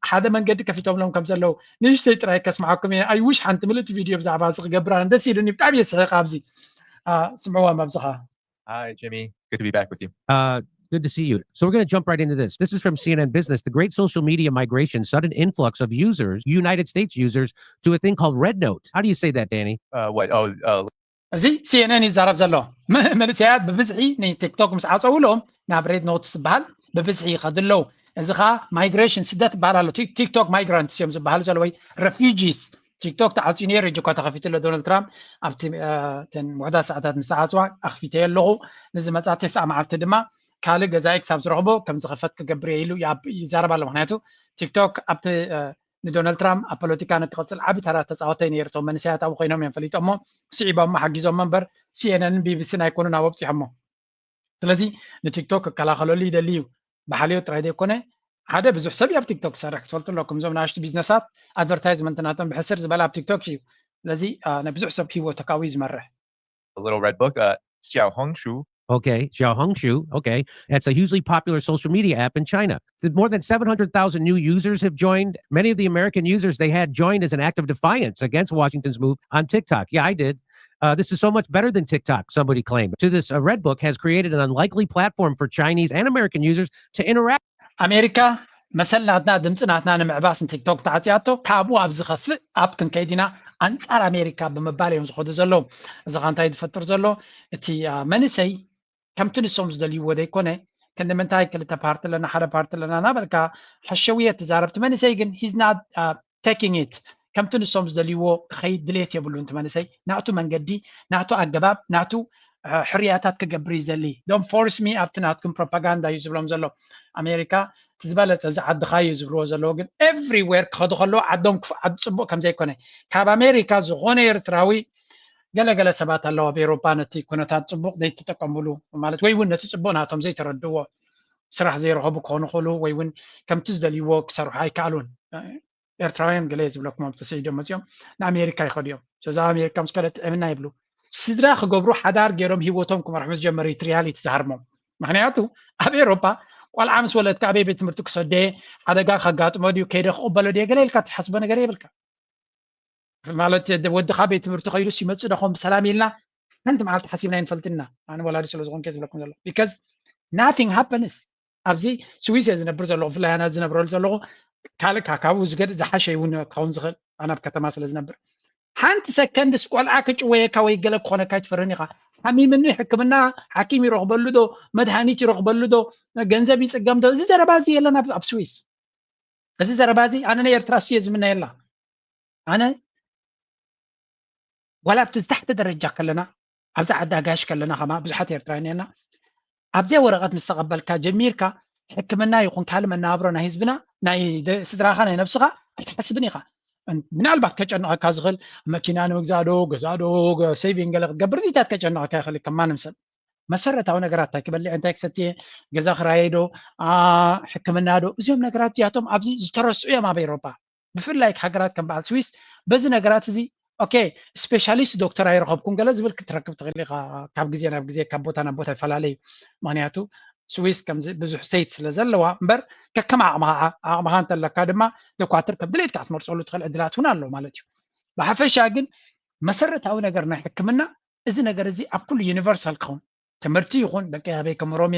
هذا من قد كفيتهم لهم كم سلو نيش ترايك اسمعكم أي وش حنت ملت فيديو بزعبا صغ جبران دسي لأني بتعب يسحق أبزي سمعوها ما بزخها. Hi, Jimmy. Good to be back with you. Good to see you. So we're going to jump right into this. This is from CNN Business. The great social media migration, sudden influx of users, United States users, to a thing called Red Note. How do you say that, Danny? What? زي CNN يزارب زلو من سياد ببزعي ني تيك توك مس عصولهم ناب ريد نوت سبحال ببزعي خدلو إذا مايجريشن سدات بالالو تيك توك مايجرانتس يوم سبحال زلوي ريفيجيز تيك توك تعصيني رجع كات خفيت له دونالد ترامب أبتي تن وحدة ساعات مساعة سوا أخفيته له نزل مساعة 9 مع التدمى كاله جزائك سبز رغبو كم زخفت كجبريلو يزارب على مهنته تيك توك أبتي ندونالد ترامب أبوليتيكان كقصل عبي ترى تسعوتين يرتون من سيات أو قينهم ينفليت أمه سيبا ما حجزهم منبر CNN BBC نايكونوا نواب سيحمو سلازي نتيك توك كلا خلو لي دليو بحاليو ترايدي كونه هذا بزح سبي أب تيك توك سارك تفضل لكم زمنا عشت بيزنسات أدفرتايزمنت ناتهم بحسر زبالة أب تيك توك شيء لذي نبزح سب كيو تكاويز مرة. A little red book. Xiaohongshu. Okay, Xiaohongshu. Okay, it's a hugely popular social media app in China. More than 700,000 new users have joined. Many of the American users they had joined as an act of defiance against Washington's move on TikTok. Yeah, I did. This is so much better than TikTok, somebody claimed. To this, Red Book has created an unlikely platform for Chinese and American users to interact. أمريكا مثلا عندنا دمتنا نمعباس تيك توك تعطياتو كابو أبز خف أب كنكيدنا أنصار أمريكا بمبالي مزخود زلو إذا كان تايد فتر زلو تي منسي كم تنسوم زدلي ودي كونه كنا من تاي كلتا بارت لنا حدا بارت لنا نابلكا حشوية تزاربت منسي جن he's not taking it كم تنسوم زدلي و خيد دليت يبلون تمنسي نعتو من قدي نعتو أجباب نعتو حرياتات كجبري زلي don't force me up تناتكم propaganda يزبلهم زلو أمريكا تزبالت إذا عد خاي يزبلوا زلو جن everywhere خدوا عدهم عد صبوا كم زي كونه كاب أمريكا زغونة يرتراوي قال سبات الله بأوروبا نتي كونتات صبوق دي تتقبلوا مالت ويون نتصبوا ناتهم زي تردوا سرح زي رهبوا كونوا خلوا ويون كم تزدلي ووك سرح هاي كالون إرتراوين قال يزبلوك ما بتسيدهم مزيوم أمريكا يخديهم جزا أمريكا مسكلت أمنا يبلو سدرا خجبرو حدار جيروم هيوتهم كم رح مسجم ريتريالي تزهرمهم معناته أبي أوروبا والعامس ولد كعبي بيت مرتك صدق هذا جا خجات موديو كيرخ قبلوا دي قال لك تحسبنا قريبلك مالت ود خابي تمرتو خيرو سي متص دخون بسلام يلنا انت مالت حسيبنا ينفلتنا انا ولا رسول زغون كيز لكم الله because nothing happens ابزي سويس زنبر زلو فلانا زنبر زلو كالك هكاو زغد زحشي ون كون زغل انا بكتما سلا زنبر حنت سكند سكول عكچ وي كوي گله كونه كايت فرنيقه حمي مني حكمنا حكيم يرغبلو دو مدهانيت يرغبلو دو ገንዘብ ይጽገም دو زربازي يلنا بسويس እዚ زربازي انا نيرتراسي زمنا يلا انا ولا بتزتحت درجة كلنا أبزع عداقاش كلنا خما بزحت يرترانينا أبزع ورقات مستقبل جميركا حكمنا يكون كلمة نابرنا هزبنا ناي سدراخنا نفسها تحسبني خا من البعض كجنا كازغل ماكينان وغزادو سيفين قال قبرتي تات كجنا كاخلي كمان مسل مسرت أو نجارات كبل لي عندك ستي جزاخ رايدو حكمنا دو زيوم نجارات ياتهم أبزي زترسوا يا ما بأوروبا ብፍላይ ሃገራት ከም በዓል ስዊስ በዚ ነገራት እዚ ኦኬ ስፔሻሊስት ዶክተር ኣይረኸብኩም ገለ ዝብል ክትረክብ ትኽእል ኢኻ ካብ ግዜ ናብ ግዜ ካብ ቦታ ናብ ቦታ ይፈላለዩ ምክንያቱ ስዊስ ከምዚ ብዙሕ ስቴት ስለ ዘለዋ እምበር ከከም ዓቕምኻ እንተለካ ድማ ደኳትር ከም ድሌትካ ክትመርፀሉ ትኽእል ዕድላት እውን ኣሎ ማለት እዩ ብሓፈሻ ግን መሰረታዊ ነገር ናይ ሕክምና እዚ ነገር እዚ ኣብ ኩሉ ዩኒቨርሳል ክኸውን ትምህርቲ ይኹን ደቂ ኣበይ ከም ሮሜ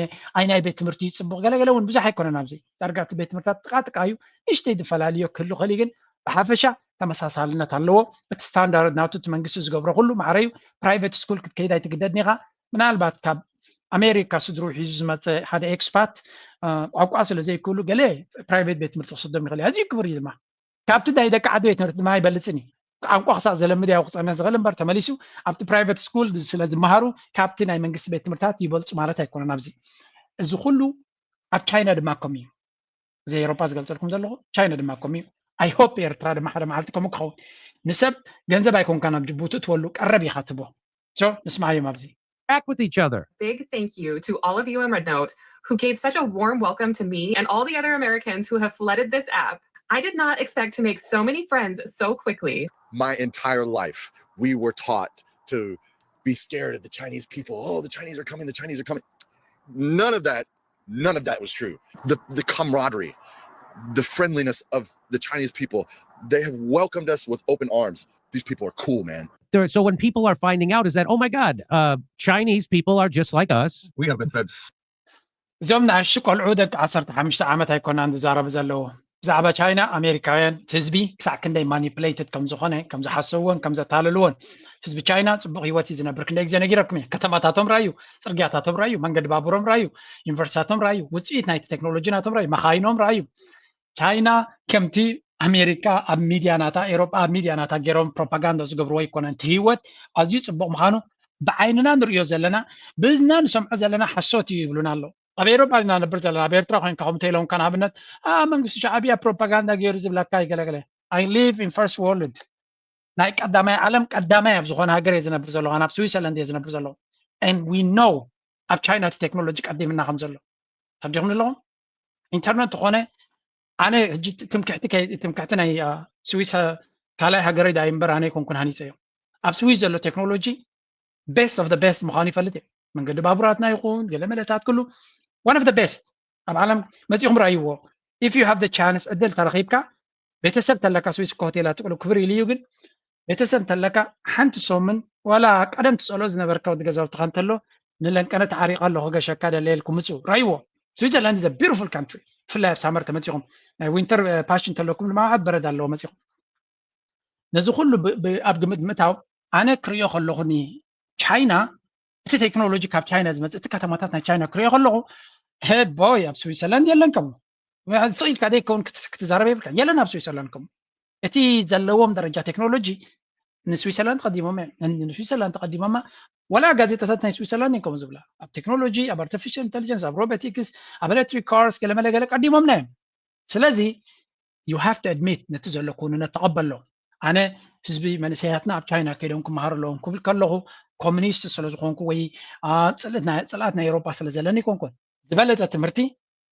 ናይ ቤት ትምህርቲ ይፅቡቕ ገለገለ እውን ብዙሕ ኣይኮነን ኣብዚ ዳርጋ እቲ ቤት ትምህርታት ጥቃጥቃ እዩ ንእሽተይ ዝፈላለዮ ክህሉ ኽእል ግን ብሓፈሻ ተመሳሳልነት ኣለዎ እቲ ስታንዳርድ ናቱ እቲ መንግስቲ ዝገብሮ ኩሉ ማዕረዩ ፕራይቬት ስኩል ክትከይድ ኣይትግደድን ኢኻ ምናልባት ካብ ኣሜሪካ ስድሩ ሒዙ ዝመፀ ሓደ ኤክስፓት ቋንቋ ስለ ዘይክእሉ ገለ ፕራይቬት ቤት ትምህርቲ ክስዶም ይኽእል ኣዝዩ ክቡር እዩ ድማ ካብቲ ናይ ደቂ ዓዲ ቤት ትምህርቲ ድማ ይበልፅን እዩ ቋንቋ ክሳብ ዘለምድ ያው ክፀንሕ ዝኽእል እምበር ተመሊሱ ኣብቲ ፕራይቬት ስኩል ስለ ዝመሃሩ ካብቲ ናይ መንግስቲ ቤት ትምህርታት ይበልፁ ማለት ኣይኮነን ኣብዚ እዚ ኩሉ ኣብ ቻይና ድማ ከም እዩ እዚ ኤሮፓ ዝገልፀልኩም ዘለኹ ቻይና ድማ ከም እዩ ኣይ ሆፕ ኤርትራ ድማ ሓደ መዓልቲ ከምኡ ክኸውን ንሰብ ገንዘብ ኣይኮንካ ናብ ጅቡቲ ትወሉ ቀረብ ኢኻ ትቦ ሶ ንስማዕዮም ኣብዚ Act with each other. Big thank you to all of you in Red Note who gave such a warm welcome to me and all the other Americans who have flooded this app. I did not expect to make so many friends so quickly. My entire life, we were taught to be scared of the Chinese people. Oh, the Chinese are coming, the Chinese are coming. None of that was true. The camaraderie, the friendliness of the Chinese people, they have welcomed us with open arms. These people are cool, man. So when people are finding out is that, oh my God, Chinese people are just like us. We have been fed. እዞም ንኣሽቱ ቆልዑ ደቂ 15 ዓመት ኣይኮናን ዝዛረቡ ዘለዎ ብዛዕባ ቻይና ኣሜሪካውያን ህዝቢ ክሳዕ ክንደይ ማኒፕሌትድ ከም ዝኾነ ከም ዝሓሰብዎን ከም ዘታለልዎን ህዝቢ ቻይና ፅቡቅ ሂወት እዩ ዝነብር ክንደይ ግዜ ነጊረኩም እየ ከተማታቶም ራእዩ ፅርግያታቶም ራእዩ መንገዲ ባቡሮም ራእዩ ዩኒቨርሲታቶም ራእዩ ውፅኢት ናይቲ ቴክኖሎጂ ናቶም ራእዩ መኻይኖም ራእዩ ቻይና ከምቲ ኣሜሪካ ኣብ ሚድያ ናታ ኤሮጳ ኣብ ሚድያ ናታ ገይሮም ፕሮፓጋንዳ ዝገብርዎ ይኮነን እቲ ሂወት ኣዝዩ ፅቡቅ ምዃኑ ብዓይንና ንሪኦ ዘለና ብእዝና ንሰምዖ ዘለና ሓሶት እዩ ይብሉና ኣሎ ኣብ ኤሮጳ ኢና ነብር ዘለና ኣብ ኤርትራ ኮይንካ ከምቲ ኢሎምካ ንኣብነት መንግስቲ ሻዕብያ ፕሮፓጋንዳ ገይሩ ዝብለካ ይገለገለ ኣይ ሊቭ ኢን ፈርስት ወርልድ ናይ ቀዳማይ ዓለም ቀዳማይ ኣብ ዝኾነ ሃገር እየ ዝነብር ዘለኹ ናብ ስዊዘርላንድ እየ ዝነብር ዘለኹ and we know ኣብ ቻይና እቲ ቴክኖሎጂ ቀዲምና ከም ዘሎ ተርዲኹም ኣለኹም ኢንተርኔት ዝኾነ ኣነ ሕጂ ትምክሕቲ ናይ ስዊስ ካልኣይ ሃገረይ ዳይ እምበር ኣነ ይኮንኩን ሃኒፀ እዮም ኣብ ስዊስ ዘሎ ቴክኖሎጂ ቤስት ኦፍ ደ ቤስት ምዃኑ ይፈልጥ እየ መንገዲ ባቡራትና ይኹን ገለ መለታት ኩሉ one of the best ኣብ ዓለም መፂኹም ራእይዎ if you have the chance ዕድል ተረኺብካ ቤተሰብ ተለካ ስዊስ ሆቴላት ትቅሉ ክብሪ ኢልዩ ግን ቤተሰብ ተለካ ሓንቲ ሶምን ዋላ ቀደም ትፀሎ ዝነበርካ ወዲ ገዛውትካ እንተሎ ንለንቀነ ተዓሪቃ ኣለኹ ገሸካ ደለየልኩም ምፅኡ ራእይዎ ስዊዘርላንድ is a beautiful country ፍላይ ኣብ ሳመር ተመፂኹም ናይ ዊንተር ፓሽን ተለኩም ድማ ዓድ በረድ ኣለዎ መፂኹም ነዚ ኩሉ ኣብ ግምት ምእታው ኣነ ክሪኦ ከለኹኒ ቻይና እቲ ቴክኖሎጂ ካብ ቻይና ዝመፅእ እቲ ከተማታት ናይ ቻይና ክሪኦ ከለኹ ቦይ ኣብ ስዊዘርላንድ የለን ከምኡ ስኢልካ ደይከውን ክትዛረበ ይብልካ የለን ኣብ ስዊዘርላንድ ከምኡ እቲ ዘለዎም ደረጃ ቴክኖሎጂ ንስዊዘርላንድ ተቀዲሞም እዮም ንስዊዘርላንድ ተቀዲሞማ ወላ ጋዜጣታት ናይ ስዊዘርላንድ እዮም ከምኡ ዝብላ ኣብ ቴክኖሎጂ ኣብ ኣርቲፊሻል ኢንተሊጀንስ ኣብ ሮቦቲክስ ኣብ ኤሌክትሪክ ካርስ ገለመለገለ ቀዲሞምና እዮም ስለዚ you have to admit ነቲ ዘሎ ኩንነት ተቐበሎ ኣነ ህዝቢ መንእሰያትና ኣብ ቻይና ከይዶም ክመሃሩ ኣለዎም ክብል ከለኹ ኮሚኒስት ስለ ዝኾንኩ ወይ ፅልኣት ናይ ኤሮጳ ስለ ዘለኒ ይኮንኩን ዝበለፀ ትምህርቲ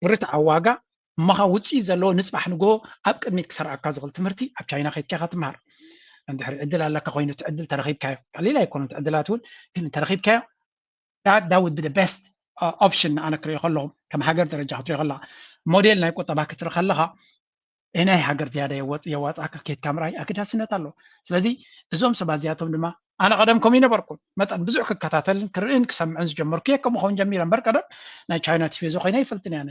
ብርትዕ ዋጋ እማኻ ውፅኢት ዘለዎ ንፅባሕ ንጎ ኣብ ቅድሚት ክሰርዓካ ዝኽእል ትምህርቲ ኣብ ቻይና ከይድካ ኢኻ ትምሃር እንድሕሪ ዕድል ኣለካ ኮይኑ እቲ ዕድል ተረኺብካዮ ቀሊል ኣይኮኑ እቲ ዕድላት እውን ግን ተረኺብካዮ that would be the best option ኣነ ክሪኦ ከለኹ ከም ሃገር ደረጃ ክትሪኦ ከለኻ ሞዴል ናይ ቁጠባ ክትርኢ ከለኻ ናይ ሃገር ዝያዳ የዋፅኣካ ከይድካ ምርኣይ ኣገዳስነት ኣሎ ስለዚ እዞም ሰባት እዚኣቶም ድማ ኣነ ቀደም ከምኡ ይነበርኩ መጠን ብዙሕ ክከታተልን ክርእን ክሰምዕን ዝጀመርኩ እየ ከምኡ ኸውን ጀሚረ እምበር ቀደም ናይ ቻይና ቲቪ ኮይነ ይፈልጥን ኣነ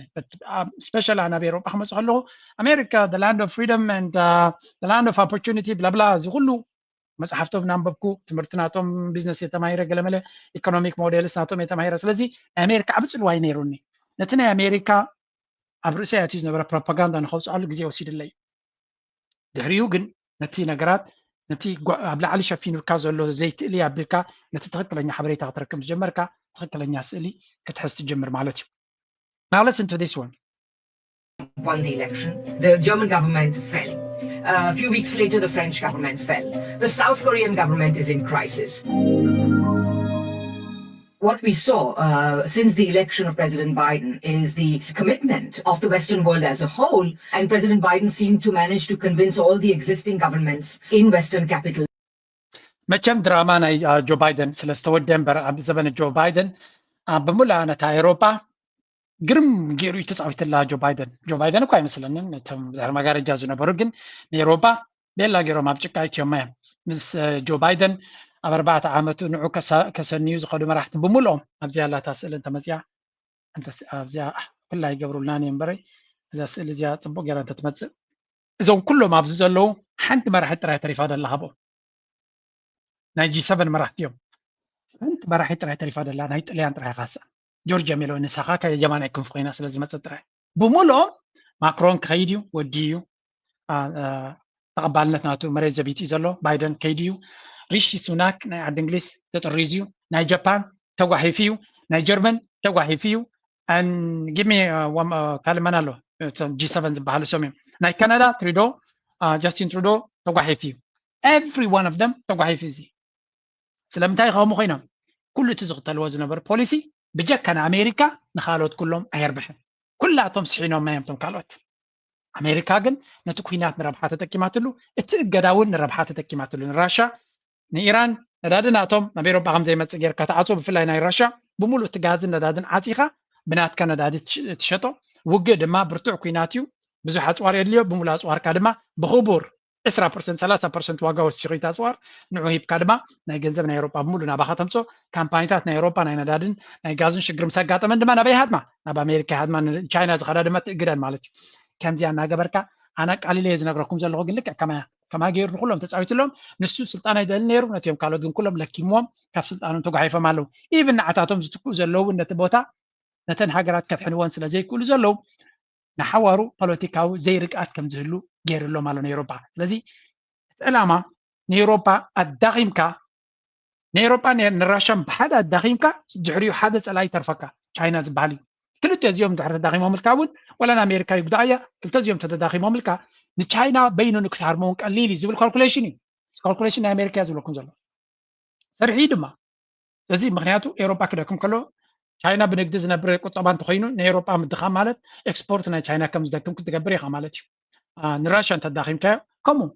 ስፔሻል ኣነ ኣብ ኤሮጳ ክመፅእ ከለኹ ኣሜሪካ the land of freedom and the land of opportunity ብላብላ እዚ ኩሉ መፅሓፍቶም ናንበብኩ ትምህርቲ ናቶም ቢዝነስ የተማሂረ ገለመለ ኢኮኖሚክ ሞዴልስ ናቶም የተማሂረ ስለዚ ናይ ኣሜሪካ ዓብ ፅልዋይ ነይሩኒ ነቲ ናይ ኣሜሪካ ኣብ ርእሰይ ኣትዩ ዝነበረ ፕሮፓጋንዳ ንኸውፅኣሉ ግዜ ወሲድለይ ድሕሪኡ ግን ነቲ ነገራት ነቲ ኣብ ላዕሊ ሸፊኑካ ዘሎ ዘይትእሊ ኣቢልካ ነቲ ትክክለኛ ሓበሬታ ክትረክብ ዝጀመርካ ትክክለኛ ስእሊ ክትሕዝ ትጀምር ማለት እዩ Now listen to this one. Won the election. The German government fell. A few weeks later, the French government fell. The South Korean government is in crisis. what we saw since the election of President Biden is the commitment of the Western world as a whole, and President Biden seemed to manage to convince all the existing governments in Western capitals. መቸም ድራማ ናይ ጆ ባይደን ስለስተወደን በር ኣብ ዘበን ጆ ባይደን በሙላ ነታ ኤሮፓ ግርም ገይሩ ተጻዊትላ ጆ ባይደን እኮ አይመስለንን ነተም መጋረጃ ዝነበሩ ግን ኤሮፓ ቤላ ገይሮም ኣብ ጭቃ ይትዮም ምስ ጆ ባይደን ኣብ 4 ዓመቱ ንዑ ከሰንዩ ዝኸዱ መራሕቲ በሙሉኦም ኣብዚ ያላታ ስእሊ እንተመፅያ ኣብዚያ ኩላይ ይገብሩልና ነንበረይ እዛ ስእሊ እዚያ ጽቡቅ ገይራ እንተትመጽእ እዞም ኩሎም ኣብዚ ዘለዉ ሓንቲ መራሒት ጥራይ ተሪፋ ደላ ሃቦ ናይ G7 መራሕቲ እዮም ሓንቲ መራሒት ጥራይ ተሪፋ ደላ ናይ ጣልያን ጥራይ ካሳ ጆርጅያ ሜሎኒ ንሳኻ ከየማናይ ክንፍ ኮይና ስለዚ መጽእ ጥራይ በሙሉኦም ማክሮን ከይድ እዩ ወዲ እዩ ተቐባልነት ናቱ መሬት ዘቢት እዩ ዘሎ ባይደን ከይድ እዩ ሪሺ ሱናክ ናይ ዓዲ እንግሊዝ ተጠሪዙ እዩ ናይ ጃፓን ተጓሒፉ እዩ ናይ ጀርመን ተጓሒፉ እዩ and give me ካልመን ኣሎ G7 ዝበሃሉ ሰም እዮም ናይ ካናዳ ትሩዶ ጃስቲን ትሩዶ ተጓሒፉ እዩ every one of them ተጓሒፉ እዚ ስለምንታይ ከምኡ ኮይኖም ኩሉ እቲ ዝኽተልዎ ዝነበረ ፖሊሲ ብጀካ ንኣሜሪካ ንኻልኦት ኩሎም ኣይርብሕን ኩላቶም ስሒኖም እዮም ቶም ካልኦት ኣሜሪካ ግን ነቲ ኩናት ንረብሓ ተጠቂማትሉ እቲ እገዳ እውን ንረብሓ ተጠቂማትሉ ንራሻ ንኢራን ነዳድናቶም ናብ ኤሮፓ ከምዘይመፅእ ጌርካ ተዓፅቦ ብፍላይ ናይ ራሻ ብምሉእ እቲ ጋዝን ነዳድን ዓፂኻ ብናትካ ነዳዲ ትሸጦ ውግእ ድማ ብርቱዕ ኩናት እዩ ብዙሕ ኣፅዋር የድልዮ ብምሉእ ኣፅዋርካ ድማ ብኽቡር 20% 30% ዋጋ ወሲኹ ይታፅዋር ንዑ ሂብካ ድማ ናይ ገንዘብ ናይ ኤሮፓ ብምሉእ ናባኻ ተምፆ ካምፓኒታት ናይ ኤሮፓ ናይ ነዳድን ናይ ጋዝን ሽግር ምስ ኣጋጠመን ድማ ናበይ ሃድማ ናብ ኣሜሪካ ሃድማ ቻይና ዝኸዳ ድማ ትእግደን ማለት እዩ ከምዚያ እናገበርካ ኣነ ቃሊለ ዝነግረኩም ዘለኹ ግን ልክዕ ከማ ገይሩ ንኩሎም ተፃዊትሎም ንሱ ስልጣን ኣይደሊ ነይሩ ነትዮም ካልኦት ግን ኩሎም ለኪሞም ካብ ስልጣኖም ተጓሒፎም ኣለዉ ኢቭን ንዓታቶም ዝትክኡ ዘለዉ ነቲ ቦታ ነተን ሃገራት ከትሕንወን ስለ ዘይክእሉ ዘለዉ ንሓዋሩ ፖለቲካዊ ዘይርቃት ከም ዝህሉ ገይሩሎም ኣሎ ንኤሮፓ ስለዚ እቲ ዕላማ ንኤሮፓ ኣዳኺምካ ንኤሮፓ ንራሻን ብሓደ ኣዳኺምካ ድሕሪኡ ሓደ ፀላይ ተርፈካ ቻይና ዝበሃል እዩ ክልተ እዚኦም ድሕሪ ተዳኺሞምልካ እውን ወላ ንኣሜሪካ ይጉዳእ እያ ክልተ እዚኦም ተተዳኺሞምልካ ንቻይና በይኑ ንክትሃርመውን ቀሊል እዩ ዝብል ካልኩሌሽን እዩ ካልኩሌሽን ናይ ኣሜሪካ ዝብለኩም ዘሎ ሰርሒ ድማ ስለዚ ምክንያቱ ኤሮፓ ክደክም ከሎ ቻይና ብንግዲ ዝነብር ቁጠባ እንተኮይኑ ንኤሮፓ ምድኻም ማለት ኤክስፖርት ናይ ቻይና ከም ዝደክም ክትገብር ኢኻ ማለት እዩ ንራሻ እንተዳኺምካዮ ከምኡ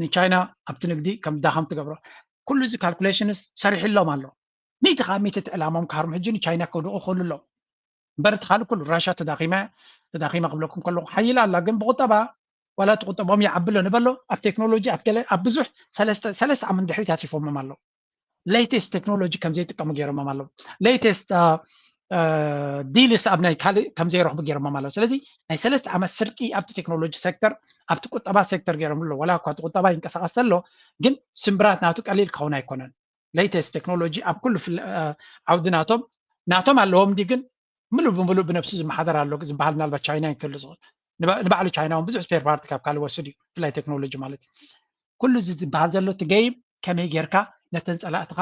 ንቻይና ኣብቲ ንግዲ ከም ዳኸም ትገብሮ ኩሉ እዚ ካልኩሌሽንስ ሰሪሕሎም ኣሎ ሚእቲ ካብ ሚእቲ እቲ ዕላሞም ክሃርሙ ሕጂ ንቻይና ከውድቑ ክእሉ ኣለዉ እምበር እቲ ካልእ ኩሉ ራሻ ተዳኺማ ክብለኩም ከለኹ ሓይላ ኣላ ግን ብቁጠባ ወላ ትቁጠቦም ይዓብሎ ንበሎ ኣብ ቴክኖሎጂ ኣብ ገለ ኣብ ብዙሕ ሰለስተ ዓመት ድሕሪት ኣትሪፎሞም ኣለዉ ሌቴስት ቴክኖሎጂ ከምዘይጥቀሙ ገይሮሞም ኣለዉ ሌቴስት ዲልስ ኣብ ናይ ካልእ ከምዘይረኽቡ ገይሮሞም ኣለዉ ስለዚ ናይ 3 ዓመት ስርቂ ኣብቲ ቴክኖሎጂ ሴክተር ኣብቲ ቁጠባ ሴክተር ገይሮም ኣሎ ወላ እኳ እቲ ቁጠባ ይንቀሳቐስ ተሎ ግን ስምብራት ናቱ ቀሊል ክኸውን ኣይኮነን ሌቴስት ቴክኖሎጂ ኣብ ኩሉ ዓውዲ ናቶም ኣለዎም ዲ ግን ምሉእ ብምሉእ ብነፍሱ ዝመሓደር ኣሎ ዝበሃል ምናልባት ቻይና ይክእል ዝኽእል ንባዕሉ ቻይና እውን ብዙሕ ስፔር ፓርቲ ካብ ካልእ ወስድ እዩ ብፍላይ ቴክኖሎጂ ማለት እዩ ኩሉ እዚ ዝበሃል ዘሎ እቲ ገይብ ከመይ ጌርካ ነተን ፀላእትኻ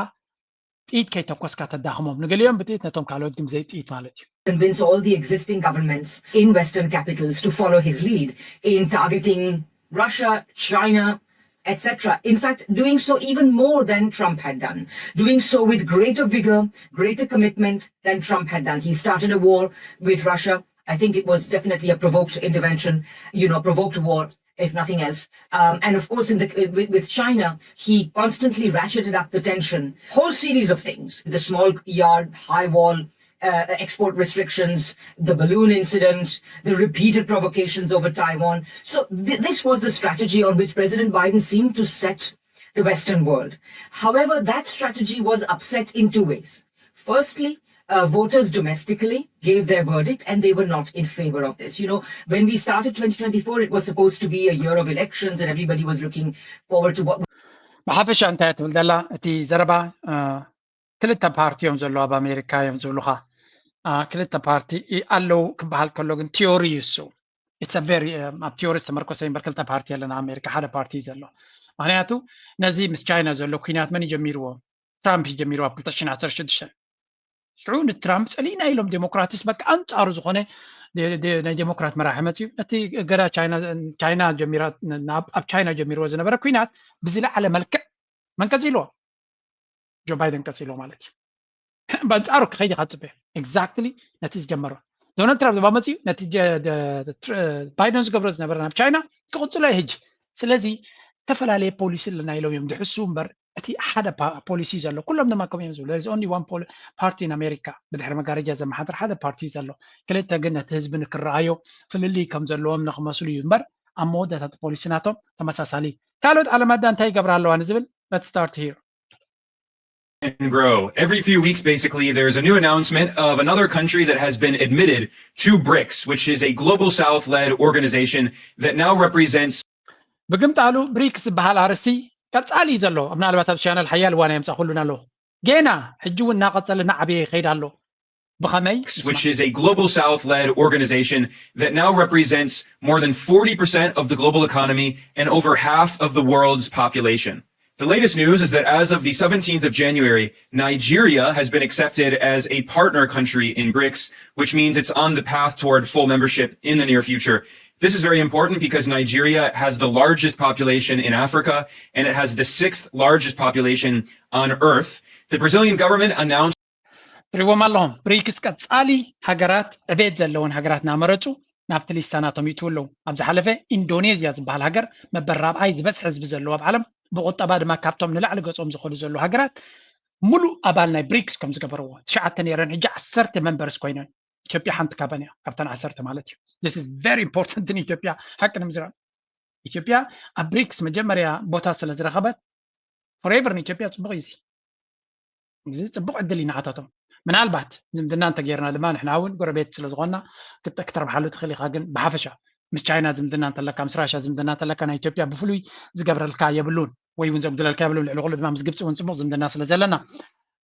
ጥኢት ከይተኮስካ ተዳኽሞም ንገሊኦም ብጥኢት ነቶም ካልኦት ግን ብዘይ ጥኢት ማለት እዩ convince all the existing governments in Western capitals to follow his lead in targeting Russia, China, etc. In fact, doing so even more than Trump had done, doing so with greater vigor, greater commitment than Trump had done. He started a war with Russia. I think it was definitely a provoked intervention, provoked war, if nothing else. And of course, with China, he constantly ratcheted up the tension. Whole series of things, the small yard, high wall, export restrictions, the balloon incident, the repeated provocations over Taiwan. So this was the strategy on which President Biden seemed to set the Western world. However, that strategy was upset in two ways. Firstly, voters domestically gave their verdict and they were not in favor of this. When we started 2024, it was supposed to be a year of elections and everybody was looking forward to what... ብሓፈሻ እንታይ ትብል ዘላ እቲ ዘረባ ክልተ ፓርቲ እዮም ዘለዋ ኣብ ኣሜሪካ እዮም ዝብሉኻ ክልተ ፓርቲ ኣለዉ ክበሃል ከሎ ግን ቲዮሪ ይሱ ኣብ ቲዮሪ ዝተመርኮሰ እምበር ክልተ ፓርቲ ኣለና ኣሜሪካ ሓደ ፓርቲ እዩ ዘሎ ምክንያቱ ነዚ ምስ ቻይና ዘሎ ኩናት መን ጀሚርዎ ትራምፕ ጀሚርዎ ኣብ 2016 ሽዑ ንትራምፕ ፀሊና ኢሎም ዴሞክራትስ በቃ ኣንጻሩ ዝኾነ ናይ ዴሞክራት መራሒ መፅዩ እቲ ገዳ ቻይና ጀሚራ ኣብ ቻይና ጀሚርዎ ዝነበረ ኩናት ብዝለዓለ መልክዕ መን ቀፂልዎ ጆ ባይደን ቀፂልዎ ማለት እዩ በአንጻሩ ክኸይድ ኢኻ ትፅበዮ ኤግዛክትሊ ነቲ ዝጀመሮ ዶናልድ ትራምፕ ድማ መፅኡ ነቲ ባይደን ዝገብሮ ዝነበረ ናብ ቻይና ክቕፅሎ እዩ ሕጂ ስለዚ ዝተፈላለየ ፖሊሲ ኣለና ኢሎም እዮም ድሕሱ እምበር እቲ ሓደ ፖሊሲ ዘሎ ኩሎም ድማ ከምኡ እዮም ዝብሉ there is only one party in America ብድሕሪ መጋረጃ ዘመሓድር ሓደ ፓርቲ ዘሎ ክልተ ግን ነቲ ህዝቢ ንክረኣዮ ፍልልይ ከም ዘለዎም ንክመስሉ እዩ እምበር ኣብ መወዳእታ ፖሊሲ ናቶም ተመሳሳሊ ካልኦት ዓለማዳ እንታይ ይገብራ ኣለዋ ንዝብል let's start here and grow. Every few weeks, basically, there's a new announcement of another country that has been admitted to BRICS, which is a global south-led organization that now represents ብግምጣሉ ብሪክስ ዝበሃል ኣርስቲ ቀጻሊ እዩ ዘሎ ምናልባት ኣብ ቻነል ሓያል ዋና የምፃእኩሉና ኣሎ ገና ሕጂ እውን እናቐፀለ እናዓበየ ይኸይድ ኣሎ ብኸመይ which is a global south-led organization that now represents more than 40% of the global economy and over half of the world's population. The latest news is that as of the 17th of January, Nigeria has been accepted as a partner country in BRICS, which means it's on the path toward full membership in the near future. This is very important because Nigeria has the largest population in Africa and it has the 6th largest population on Earth. The Brazilian government announced ትሪዎም ኣለኹም ብሪክስ ቀጻሊ ሃገራት ዕቤት ዘለዎን ሃገራት እናመረፁ ናብቲ ሊስታናቶም ይእትው ኣለዉ ኣብ ዝሓለፈ ኢንዶኔዝያ ዝበሃል ሃገር መበል ራብዓይ ዝበዝሐ ህዝቢ ዘለዎ ኣብ ዓለም ብቁጠባ ድማ ካብቶም ንላዕሊ ገጾም ዝኸዱ ዘሎ ሃገራት ሙሉእ ኣባል ናይ ብሪክስ ከም ዝገበርዎ 9 ነይረን ሕጂ 10 መንበርስ ኮይነን ኢትዮጵያ ሓንቲ ካበን እያ ካብተን 10 ማለት እዩ this is very important in ኢትዮጵያ ሓቂ ንምዝራብ ኢትዮጵያ ኣብ ብሪክስ መጀመርያ ቦታ ስለ ዝረኸበት forever ንኢትዮጵያ ፅቡቅ እዩ እዚ ፅቡቅ ዕድል ይናዓታቶም ምናልባት ዝምድና እንተገይርና ድማ ንሕና እውን ጎረቤት ስለ ዝኾንና ክትረብሓሉ ትኽእል ኢኻ ግን ብሓፈሻ ምስ ቻይና ዝምድና እንተለካ ምስ ራሽያ ዝምድና እንተለካ ናይ ኢትዮጵያ ብፍሉይ ዝገብረልካ የብሉን ወይ እውን ዘጉድለልካ የብሉን ልዕሊ ኩሉ ድማ ምስ ግብፂ እውን ፅቡቅ ዝምድና ስለ ዘለና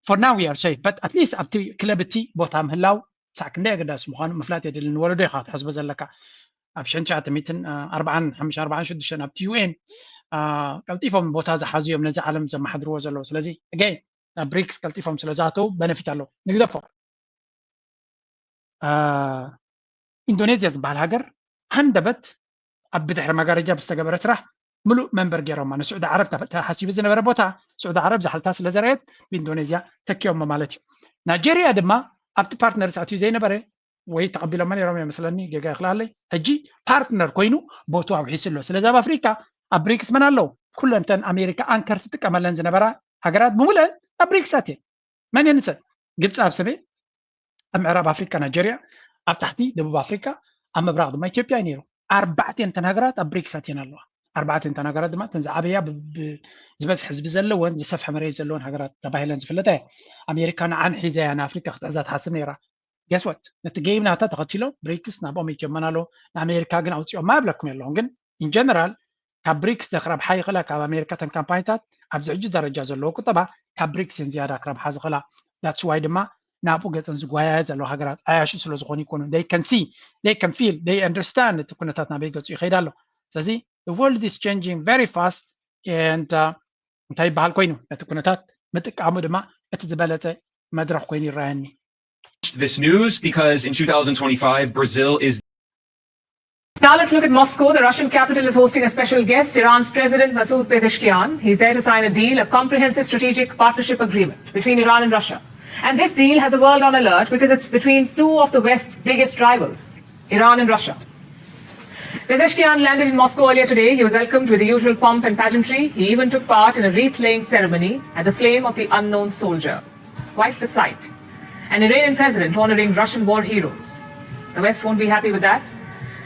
for now we are safe but at least ኣብቲ ክለብ እቲ ቦታ ምህላው ሳዕ ክንደይ ኣገዳሲ ምዃኑ ምፍላጥ የድልን ወለዶ ኢኻ ትሕስቦ ዘለካ ኣብ 1945 ኣብቲ UN ቀልጢፎም ቦታ ዝሓዙ እዮም ነዚ ዓለም ዘመሓድርዎ ዘለዉ ስለዚ again ናብ ብሪክስ ቀልጢፎም ስለ ዝኣተው በነፊት ኣለዎ ንግደፎ ኢንዶኔዝያ ዝበሃል ሃገር ሃንደበት ኣብ ብድሕሪ መጋረጃ ብዝተገበረ ስራሕ ሙሉእ መንበር ገይሮማ ንስዑድ ዓረብ ተሓሲቡ ዝነበረ ቦታ ስዑድ ዓረብ ዝሓልታ ስለ ዘርአት ብኢንዶኔዝያ ተኪዮሞ ማለት እዩ ናይጀርያ ድማ ኣብቲ ፓርትነርስ ኣትዩ ዘይነበረ ወይ ተቐቢሎማ ነይሮም ይመስለኒ ጌጋ ይኽላለይ ሕጂ ፓርትነር ኮይኑ ቦቱ ኣውሒሱ ኣሎ ስለዚ ኣብ ኣፍሪካ ኣብ ብሪክስ መን ኣለዉ ኩለንተን ኣሜሪካ ኣንከር ትጥቀመለን ዝነበራ ሃገራት ብምሉአን ኣብ ብሪክስ ኣትየን መን የንሰን ግብፂ ኣብ ሰሜን ኣብ ምዕራብ ኣፍሪካ ናይጀርያ ኣብ ታሕቲ ደቡብ ኣፍሪካ ኣብ ምብራቕ ድማ ኢትዮጵያ እዩ ነይሩ 4 ሃገራት ኣብ ብሪክስ ኣትየን ኣለዋ 4 ሃገራት ድማ ተን ዝዓበያ ዝበዝሕ ህዝቢ ዘለወን ዝሰፍሐ መሬት ዘለወን ሃገራት ተባሂለን ዝፍለጣ እየን ኣሜሪካ ንዓን ሒዛ እያ ንኣፍሪካ ክትዕዛ ትሓስብ ነይራ guess what ነቲ ጌም ናታ ተኸቲሎም ብሪክስ ናብኦም ይጀመና ኣለዉ ንኣሜሪካ ግን ኣውፂኦም ማያብለኩም ኣለዎም ግን ኢን ጀነራል ካብ ብሪክስ ዘኽረብሓ ይኽእላ ካብ ኣሜሪካ ተን ካምፓኒታት ኣብዚ ሕጂ ደረጃ ዘለዎ ቁጠባ ካብ ብሪክስ እን ዝያዳ ክረብሓ ዝኽእላ that's why ድማ ናብኡ ገፀን ዝጓያየ ዘለዉ ሃገራት ኣያሹ ስለ ዝኾኑ ይኮኑ they can see they can feel they understand እቲ ኩነታት ናበይ ገፁ ይኸይድ ኣሎ ስለዚ the world is changing very fast and እንታይ ይበሃል ኮይኑ ነቲ ኩነታት ምጥቃሙ ድማ እቲ ዝበለፀ መድረኽ ኮይኑ ይረአየኒ this news because in 2025 Brazil is Now let's look at Moscow. The Russian capital is hosting a special guest, Iran's President Masoud Pezeshkian. He's there to sign a deal, a comprehensive strategic partnership agreement between Iran and Russia. And this deal has the world on alert because it's between two of the West's biggest rivals, Iran and Russia. Pezeshkian landed in Moscow earlier today. He was welcomed with the usual pomp and pageantry. He even took part in a wreath-laying ceremony at the flame of the unknown soldier. Quite the sight. An Iranian president honoring Russian war heroes. The West won't be happy with that.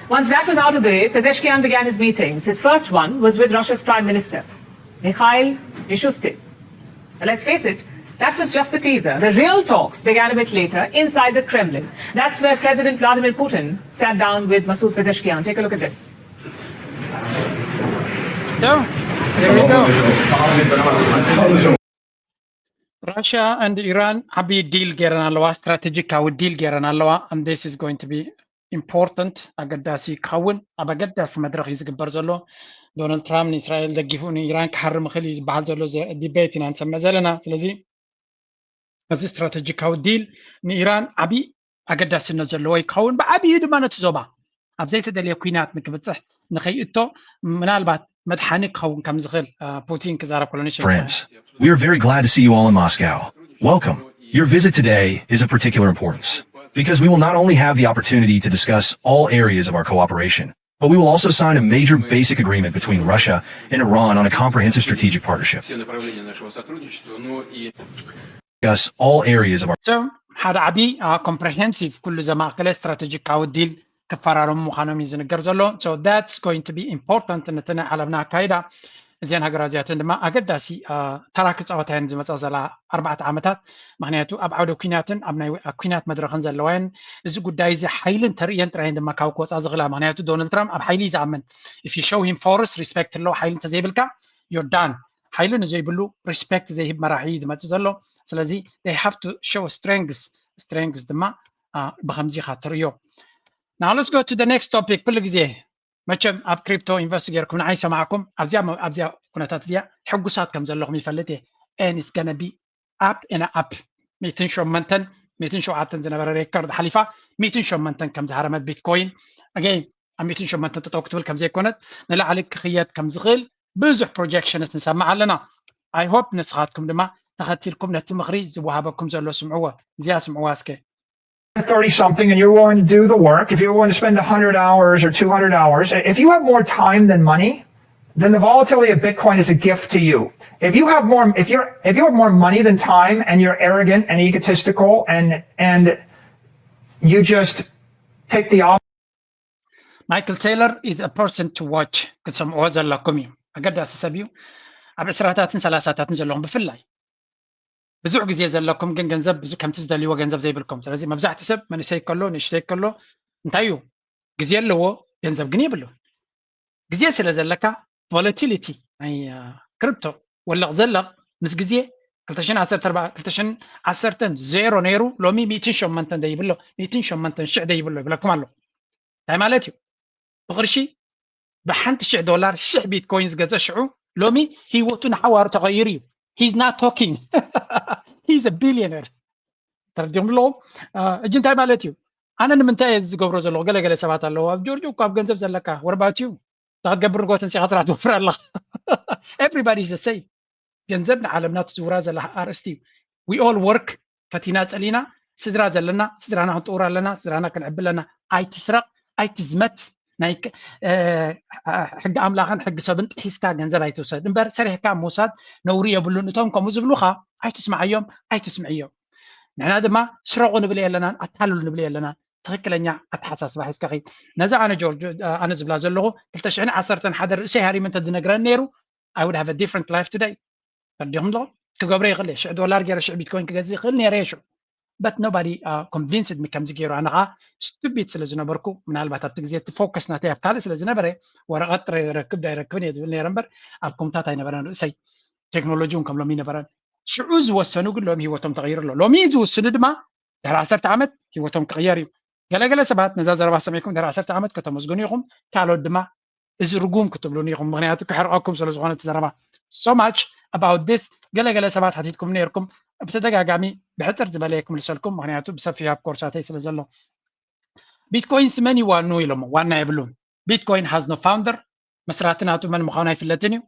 Once that was out of the way, Pezeshkian began his meetings. His first one was with Russia's Prime Minister, Mikhail Mishustin. Now let's face it, that was just the teaser. The real talks began a bit later inside the Kremlin. That's where President Vladimir Putin sat down with Masoud Pezeshkian. Take a look at this. There we go. Russia and Iran have a deal ገይረን ኣለዋ ስትራቴጂካዊ ዲል ገይረን ኣለዋ and this is going to be important ኣገዳሲ ክኸውን ኣብ ኣገዳሲ መድረኽ እዩ ዝግበር ዘሎ ዶናልድ ትራምፕ ንእስራኤል ደጊፉ ንኢራን ክሓርም ይኽእል እዩ ዝበሃል ዘሎ ዲቤት ኢና ንሰምዕ ዘለና ስለዚ እዚ ስትራቴጂካዊ ዲል ንኢራን ዓብዪ ኣገዳሲነት ዘለዎ ይክኸውን ብዓብዪ ድማ ነቲ ዞባ ኣብ ዘይተደልየ ኩናት ንክብፅሕ ንኸይእቶ ምናልባት መድሓኒ ክኸውን ከም ዝኽእል ፑቲን ክዛረብ ከሎ Friends, we are very glad to see you all in Moscow. Welcome. Your visit today is of particular importance because we will not only have the opportunity to discuss all areas of our cooperation, but we will also sign a major basic agreement between Russia and Iran on a comprehensive strategic partnership. Discuss all areas of our So ሓደ ዓቢ comprehensive ኩሉ ዘማእከለ ስትራቴጂካዊ ዲል ክፈራረሙ ምዃኖም እዩ ዝንገር ዘሎ so that's going to be important ነቲ ናይ ዓለምና ኣካይዳ እዚአን ሃገራት እዚኣተን ድማ ኣገዳሲ ተራ ክፃወታ እየን ዝመፃ ዘላ 4 ዓመታት ምክንያቱ ኣብ ዓውደ ኩናትን ኣብ ናይ ኩናት መድረኽን ዘለዋን እዚ ጉዳይ እዚ ሓይልን ተርእየን ጥራይን ድማ ካብ ክወፃ ዝኽእላ ምክንያቱ ዶናልድ ትራምፕ ኣብ ሓይሊ ዝኣምን if you show him force respect ኣለዎ ሓይልን ተዘይብልካ you're done ሓይልን ዘይብሉ respect ዘይህብ መራሒ ዝመፅእ ዘሎ ስለዚ they have to show strengths ድማ ብከምዚ ኢኻ ትርእዮ now let's go to the next topic ኩሉ ግዜ መቸም ኣብ ክሪፕቶ ኢንቨስት ገርኩም ንዓይ ሰማዕኩም ኣብዚያ ኩነታት እዚኣ ሕጉሳት ከም ዘለኹም ይፈልጥ እየ and it's gonna be up and up 108 ዝነበረ ሬከርድ ሓሊፋ 108 ከም ዝሃረመት ቢትኮይን again ኣብ 108 ተጠው ክትብል ከም ዘይኮነት ንላዕሊ ክኽየት ከም ዝኽእል ብዙሕ ፕሮጀክሽንስ ንሰማዕ ኣለና I hope ንስኻትኩም ድማ ተኸቲልኩም ነቲ ምኽሪ ዝወሃበኩም ዘሎ ስምዕዎ እዚኣ ስምዕዋ እስከ 30 something and you're willing to do the work, if you're willing to spend 100 hours or 200 hours, if you have more time than money, then the volatility of Bitcoin is a gift to you. If you have more money than time and you're arrogant and egotistical and you just take the opposite. Michael Taylor is a person to watch. ክትሰምዕዎ ዘለኩም እዩ ኣገዳሲ ሰብ እዩ ኣብ 20ታትን 30ታትን ዘለዎም ብፍላይ ብዙሕ ግዜ ዘለኩም ግን ገንዘብ ብዙ ከምቲ ዝደልይዎ ገንዘብ ዘይብልኩም ስለዚ መብዛሕትኡ ሰብ መንእሰይ ከሎ ንእሽተይ ከሎ እንታይ እዩ ግዜ ኣለዎ ገንዘብ ግን የብሉ ግዜ ስለ ዘለካ ቮላቲሊቲ ናይ ክሪፕቶ ወለቕ ዘለቕ ምስ ግዜ 2010 ዜሮ ነይሩ ሎሚ 108 ደይብሎ 108 ሽዕ ደይብሎ ይብለኩም ኣሎ እንታይ ማለት እዩ ብቅርሺ $1,000 ሽሕ ቢትኮይን ዝገዘ ሽዑ ሎሚ ሂወቱ ንሓዋሩ ተቐይሩ እዩ he's not talking he's a billionaire ተርዲም ሎ እጅ እንታይ ማለት እዩ ኣነ ንምንታይ ዝገብሮ ዘለኹ ገለገለ ሰባት ኣለዎ ኣብ ጆርጅ እኮ ኣብ ገንዘብ ዘለካ ወርባት እዩ ተገብር ጎተን ሲኻ ስራ ትወፍር ኣለኻ everybody is the same ገንዘብ ንዓለምና ትዝውራ ዘላ ኣርእስቲ እዩ we all work ፈቲና ፀሊና ስድራ ዘለና ስድራና ክንጥውር ኣለና ስድራና ክንዕቢ ኣለና ኣይትስረቕ ኣይትዝመት ናይ ሕጊ ኣምላኽን ሕጊ ሰብን ጥሒስካ ገንዘብ ኣይትውሰድ እምበር ሰሪሕካ ምውሳድ ነውሪ የብሉን እቶም ከምኡ ዝብሉኻ ኣይትስማዕዮም ኣይትስምዕዮም ንሕና ድማ ስረቑ ንብል የለናን ኣታልሉ ንብል የለናን ትክክለኛ ኣተሓሳስባ ሒዝካ ኸይድ ነዛ ኣነ ጆርጅ ኣነ ዝብላ ዘለኹ 2011 ርእሰይ ሃሪም እንተዝነግረኒ ነይሩ I would have a different life today ተርዲኹም ዶ ክገብሮ ይኽእል እየ $10 ገይረ 10 ቢትኮይን ክገዝእ ይኽእል ነይረ እየ ሽዑ but nobody convinced me ከምዚ ገይሩ ኣነኻ stupid ስለ ዝነበርኩ ምናልባት ኣብቲ ግዜ እቲ ፎከስ ናተይ ኣብ ካልእ ስለ ዝነበረ ወረቐት ጥረ ይረክብ ዳይረክብን እየ ዝብል ነይረ እምበር ኣብ ኮምታት ኣይነበረን ርእሰይ ቴክኖሎጂ እውን ከም ሎሚ ይነበረን ሽዑ ዝወሰኑ ግን ሎሚ ሂወቶም ተቐይሩ ኣሎ ሎሚ ዝውስኑ ድማ ድሕሪ 10 ዓመት ሂወቶም ክቕየር እዩ ገለገለ ሰባት ነዛ ዘረባ ሰሚዕኩም ድሕሪ 10 ዓመት ከተመስግኑ ኢኹም ካልኦት ድማ እዚ ርጉም ክትብሉን ኢኹም ምክንያቱ ክሕርቐኩም ስለ ዝኾነ እቲ ዘረባ so much about this ገለገለ ሰባት ሓቲትኩም ነይርኩም ብተደጋጋሚ ብሕፅር ዝበለ ክምልሰልኩም ምክንያቱ ብሰፊሕ ኣብ ኮርሳተይ ስለ ዘሎ ቢትኮይንስ መን ይዋኑ ኢሎም ዋና የብሉን ቢትኮይን has no founder መስራቲ ናቱ መን ምዃኑ ኣይፍለጥን እዩ